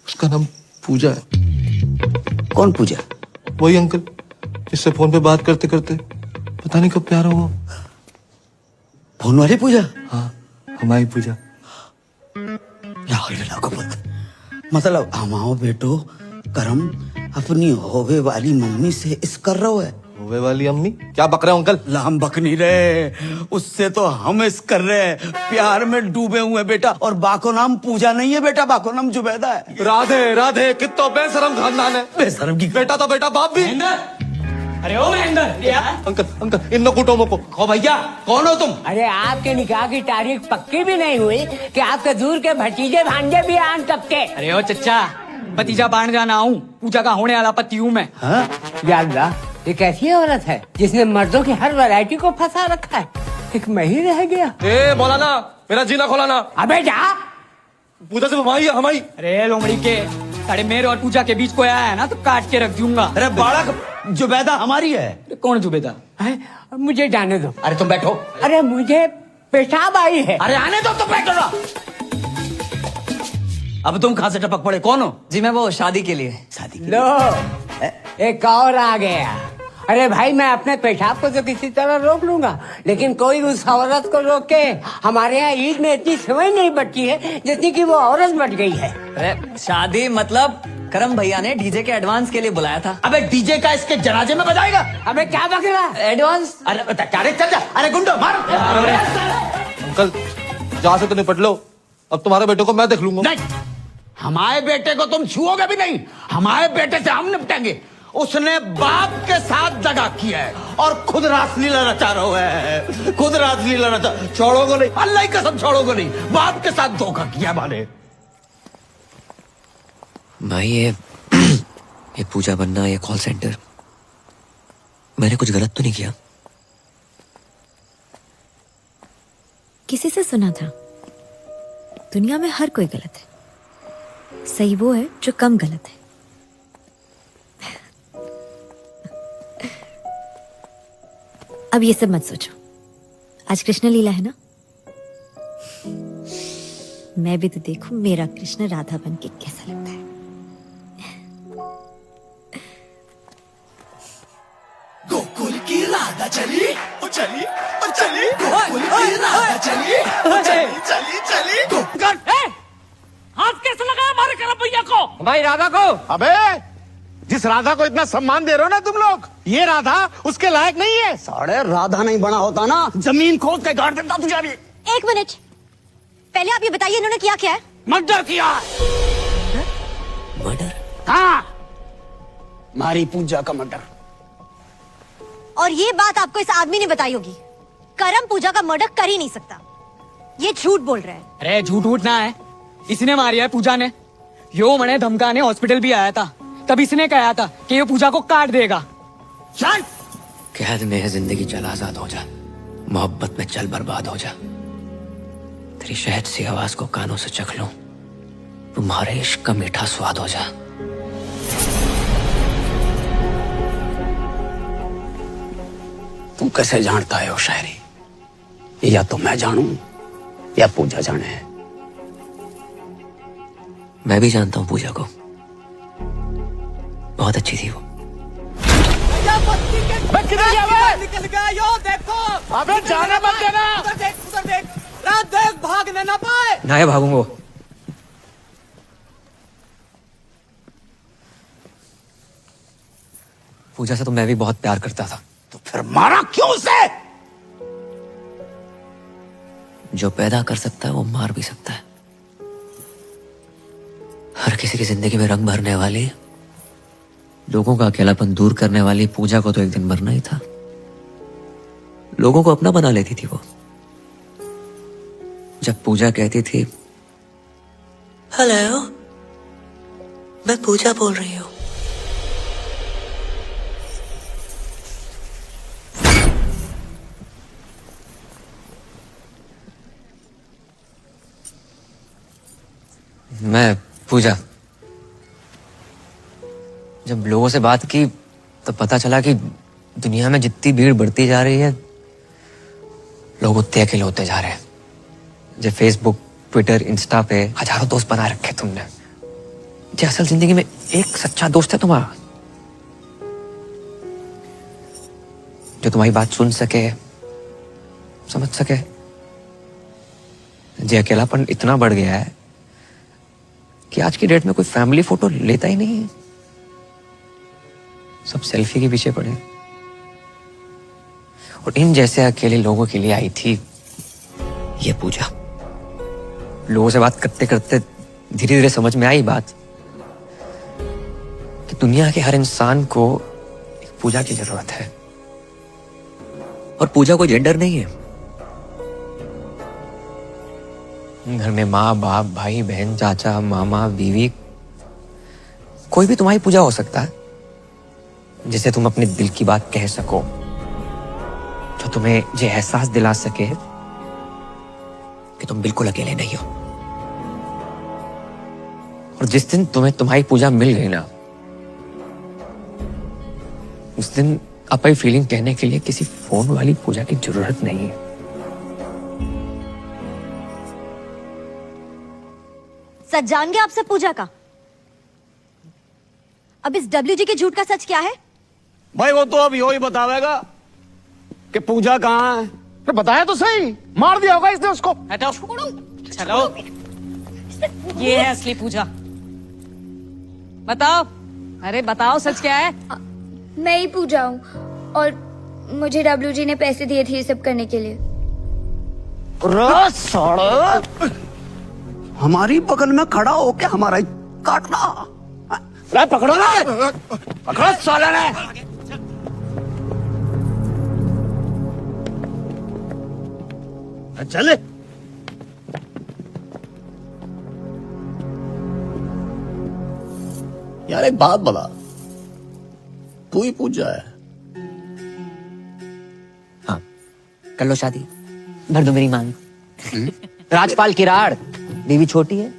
A: उसका नाम पूजा है।
F: कौन पूजा?
A: वही अंकल जिससे फोन पे बात करते करते पता नहीं कब प्यार हो।
F: फोन वाली पूजा?
A: हाँ हमारी पूजा।
F: मतलब हमाओ बेटो करम अपनी होवे वाली मम्मी से इस कर रहा है।
A: होवे वाली अम्मी क्या बक रहे हो अंकल?
F: हम बक नहीं रहे, उससे तो हम इस कर रहे हैं। प्यार में डूबे हुए बेटा। और बाको नाम पूजा नहीं है बेटा, बाको नाम जुबैदा है।
A: राधे राधे कितना बेशरम खानदान है।
F: बेशरम की
A: बेटा तो बेटा बाप भी।
Q: अरे ओ महेंद्र
A: अंकल अंकल इन कुटो को।
F: ओ भैया कौन हो तुम?
S: अरे आपके निकाह की तारीख पक्की भी नहीं हुई कि आपके दूर के भतीजे भांजे भी आन तक के।
O: अरे ओ चच्चा, भतीजा बाण जाना हूँ, पूजा का होने वाला पति हूँ मैं।
S: याल्ला ये कैसी औरत है जिसने मर्दों की हर वैरायटी को फंसा रखा है? एक मैं ही रह गया।
A: ए मौलाना मेरा जीना खोलाना।
S: अबे जा।
A: पूजा से हमारी।
O: अरे लोमड़ी के साढ़े मेरे और पूजा के बीच कोई आया है ना तो काट के रख दूंगा।
F: अरे बालक जुबैदा हमारी है।
O: कौन जुबैदा?
S: मुझे जाने दो।
F: अरे तुम बैठो।
S: अरे मुझे पेशाब आई है।
F: अरे आने दो तो बैठो ना। अब तुम कहां से टपक पड़े? कौन हो?
B: जी मैं वो शादी के लिए।
F: शादी के
S: लो एक और आ गया। अरे भाई मैं अपने पेशाब को तो किसी तरह रोक लूंगा, लेकिन कोई उस औरत को रोक के हमारे यहाँ ईद में इतनी सेवई नहीं बची है जितनी कि वो औरत बच गई है।
B: अरे शादी मतलब करम भैया ने डीजे के एडवांस के लिए बुलाया था।
F: अबे डीजे का इसके जनाजे में बजाएगा?
S: अबे क्या बक रहा?
B: एडवांस।
F: अरे चल जा। अरे गुंडो मार।
A: अंकल जहाँ से तो निपट लो, अब तुम्हारे बेटे को मैं देख लूंगा।
F: नहीं, हमारे बेटे को तुम छुओगे भी नहीं। हमारे बेटे से हम निपटेंगे। उसने बाप के साथ दगा किया है और खुद रासलीला रचा रहा है। खुद रासलीला रचा। छोड़ोगे नहीं, अल्लाह की कसम छोड़ोगे नहीं। बाप के साथ धोखा किया माने।
B: भाई ये पूजा बनना, ये कॉल सेंटर, मैंने कुछ गलत तो नहीं किया?
D: किसी से सुना था दुनिया में हर कोई गलत है, सही वो है जो कम गलत है। अब ये सब मत सोचो, आज कृष्ण लीला है ना, मैं भी तो देखूं मेरा कृष्ण राधा बन के कैसा लगता है।
P: गोकुल की राधा चली ओ चली ओ चली, गोकुल की राधा चली ओ चली चली चली।
Q: हाथ कैसे लगाया हमारे करम भैया को?
M: भाई राधा को। अबे जिस राधा को इतना सम्मान दे रहे हो ना तुम लोग, ये राधा उसके लायक नहीं है।
F: साढ़े राधा नहीं बना होता ना, जमीन खोद के गाड़ देता तुझे अभी।
D: एक मिनट, पहले आप ये बताइए इन्होंने किया क्या है?
F: मर्डर किया।
B: मर्डर?
F: हाँ, मारी पूजा का मर्डर।
D: और ये बात आपको इस आदमी ने बताई होगी। करम पूजा का मर्डर कर ही नहीं सकता, ये झूठ बोल रहा है।
O: अरे झूठ उठ ना है, इसने मारी है पूजा ने। यो मने धमकाने हॉस्पिटल भी आया था, तब इसने कहा था कि ये पूजा को काट देगा।
F: चल
B: कैद में है जिंदगी, चल आजाद हो जा। मोहब्बत में चल बर्बाद हो जा। तेरी शहद सी आवाज को कानों से चख लूं, तुम्हारे इश्क का मीठा स्वाद हो जा।
F: तू कैसे जानता है वो शायरी? या तो मैं जानूं या पूजा जाने।
B: मैं भी जानता हूँ पूजा को, बहुत अच्छी थी वो।
Q: निकल गया यो, देखो।
M: अबे जाने मत देना।
Q: उधर देख, उधर देख, रात देख, भागने ना पाए।
B: ना भागूंगा। पूजा से तो मैं भी बहुत प्यार करता था।
F: तो फिर मारा क्यों उसे?
B: जो पैदा कर सकता है वो मार भी सकता है। हर किसी की जिंदगी में रंग भरने वाली, लोगों का अकेलापन दूर करने वाली पूजा को तो एक दिन मरना ही था। लोगों को अपना बना लेती थी वो। जब पूजा कहती थी हेलो मैं पूजा बोल रही हूँ, मैं पूजा, जब लोगों से बात की तो पता चला कि दुनिया में जितनी भीड़ बढ़ती जा रही है, लोग उतने अकेले होते जा रहे हैं। जो फेसबुक, ट्विटर, इंस्टा पे हजारों दोस्त बना रखे तुमने, जो असल जिंदगी में एक सच्चा दोस्त है तुम्हारा, जो तुम्हारी बात सुन सके, समझ सके। जो अकेलापन इतना बढ़ गया है कि आज की डेट में कोई फैमिली फोटो लेता ही नहीं है, सब सेल्फी के पीछे पड़े। और इन जैसे अकेले लोगों के लिए आई थी ये पूजा। लोगों से बात करते करते धीरे धीरे समझ में आई बात कि दुनिया के हर इंसान को एक पूजा की जरूरत है। और पूजा कोई जेंडर नहीं है। घर में माँ बाप, भाई बहन, चाचा, मामा, बीवी, कोई भी तुम्हारी पूजा हो सकता है, जिसे तुम अपने दिल की बात कह सको, जो तुम्हें ये एहसास दिला सके कि तुम बिल्कुल अकेले नहीं हो। और जिस दिन तुम्हें तुम्हारी पूजा मिल गई ना, उस दिन अपनी फीलिंग कहने के लिए किसी फोन वाली पूजा की जरूरत नहीं है।
D: सच जान गया आपसे पूजा का। अब इस WG के झूठ का सच क्या है?
G: भाई वो तो अब यो ही बतावेगा कि पूजा कहाँ है।
I: तो बताया तो सही, मार दिया होगा इसने उसको।
O: हटाओ, चलो। ये है असली पूजा। बताओ, अरे बताओ सच क्या है?
J: मैं ही पूजा हूँ और मुझे WG ने पैसे दिए थे ये सब करने के लिए।
F: हमारी बगल में खड़ा होके हमारा ही काटना। अरे पकड़ो ना, पकड़ो साला ने। चले।
M: यार एक बात बता, तू ही पूजा है?
B: हाँ, कर लो शादी, भर दो मेरी मांग। राजपाल किराड़, बीवी छोटी है।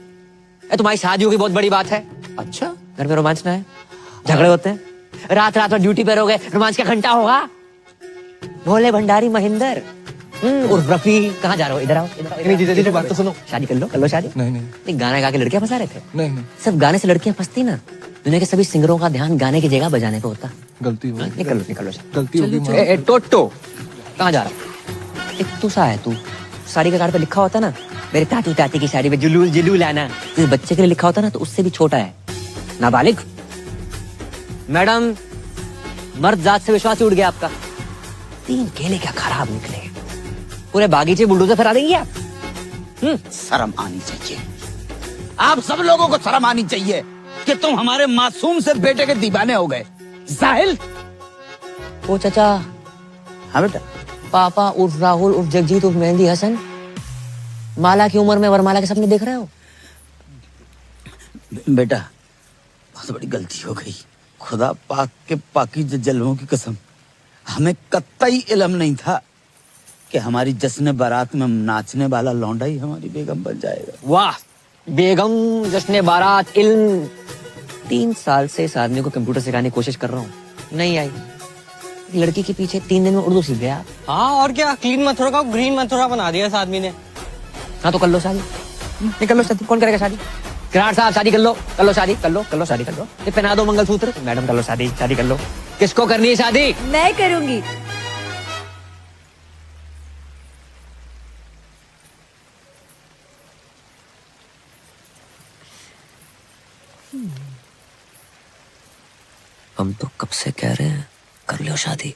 B: तुम्हारी शादी होगी बहुत बड़ी बात है।
M: अच्छा,
B: घर में रोमांच ना है, झगड़े होते हैं, रात रात में ड्यूटी पे रहोगे, रोमांच का घंटा होगा। भोले भंडारी महेंद्र उर्फ रफी, कहाँ जा रहे हो? इधर आओ, इधर आओ।
A: नहीं जीजा जी, बात तो सुनो।
B: शादी कर लो शादी।
A: नहीं नहीं
B: नहीं, गाना गा के लड़कियां फंसा रहे थे।
A: नहीं नहीं,
B: सिर्फ गाने से लड़कियां फंसती ना, दुनिया के सभी सिंगरों का ध्यान गाने की जगह बजाने पे होता।
A: गलती हो गई।
B: निकलो
A: गलती हो गई।
B: टोटो कहाँ जा रहा? एक तू सा है, तू साड़ी के कार्ड पे लिखा होता ना, मेरे ताती ताती की साड़ी पे जुलूल जुलूल आना, इस बच्चे के लिए लिखा होता ना तो उससे भी छोटा है, नाबालिग। मैडम, मर्द जात से विश्वास उड़ गया आपका। 3 केले क्या खराब निकले, पूरे बागीचे बुलडोजर फरा देंगे आप।
F: शर्म आनी चाहिए, आप सब लोगों को शर्म आनी चाहिए कि तुम हमारे मासूम से बेटे के दीवाने हो गए। जाहिल।
B: ओ चाचा।
F: हाँ बेटा।
B: पापा उर्फ राहुल उर्फ जगजीत उर्फ मेहंदी हसन, माला की उम्र में वरमाला के सपने देख रहे हो?
F: बेटा, बहुत बड़ी गलती हो गई। खुदा पाक के पाकीज़ जलवों की कसम, हमें कतई इल्म नहीं था कि हमारी जश्न बारात में नाचने वाला लौंडा ही हमारी बेगम बन जाएगा।
B: वाह, बेगम, जश्न बारात, इल्म। 3 साल से इस आदमी को कंप्यूटर सिखाने की कोशिश कर रहा हूँ, नहीं आई। लड़की के पीछे 3 दिन में उर्दू सीख गया।
H: हाँ और क्या, क्लीन मथुरा का ग्रीन मथुरा बना दिया इस आदमी ने।
B: हाँ तो कर लो शादी, निकल लो शादी। कौन करेगा शादी? किराड़ साहब, शादी कर लो शादी, कर लो शादी कर लो। ये पहना दो मंगलसूत्र। मैडम कर लो शादी कर लो। किसको करनी है शादी?
D: मैं करूंगी।
B: हम तो कब से कह रहे हैं कर लो शादी।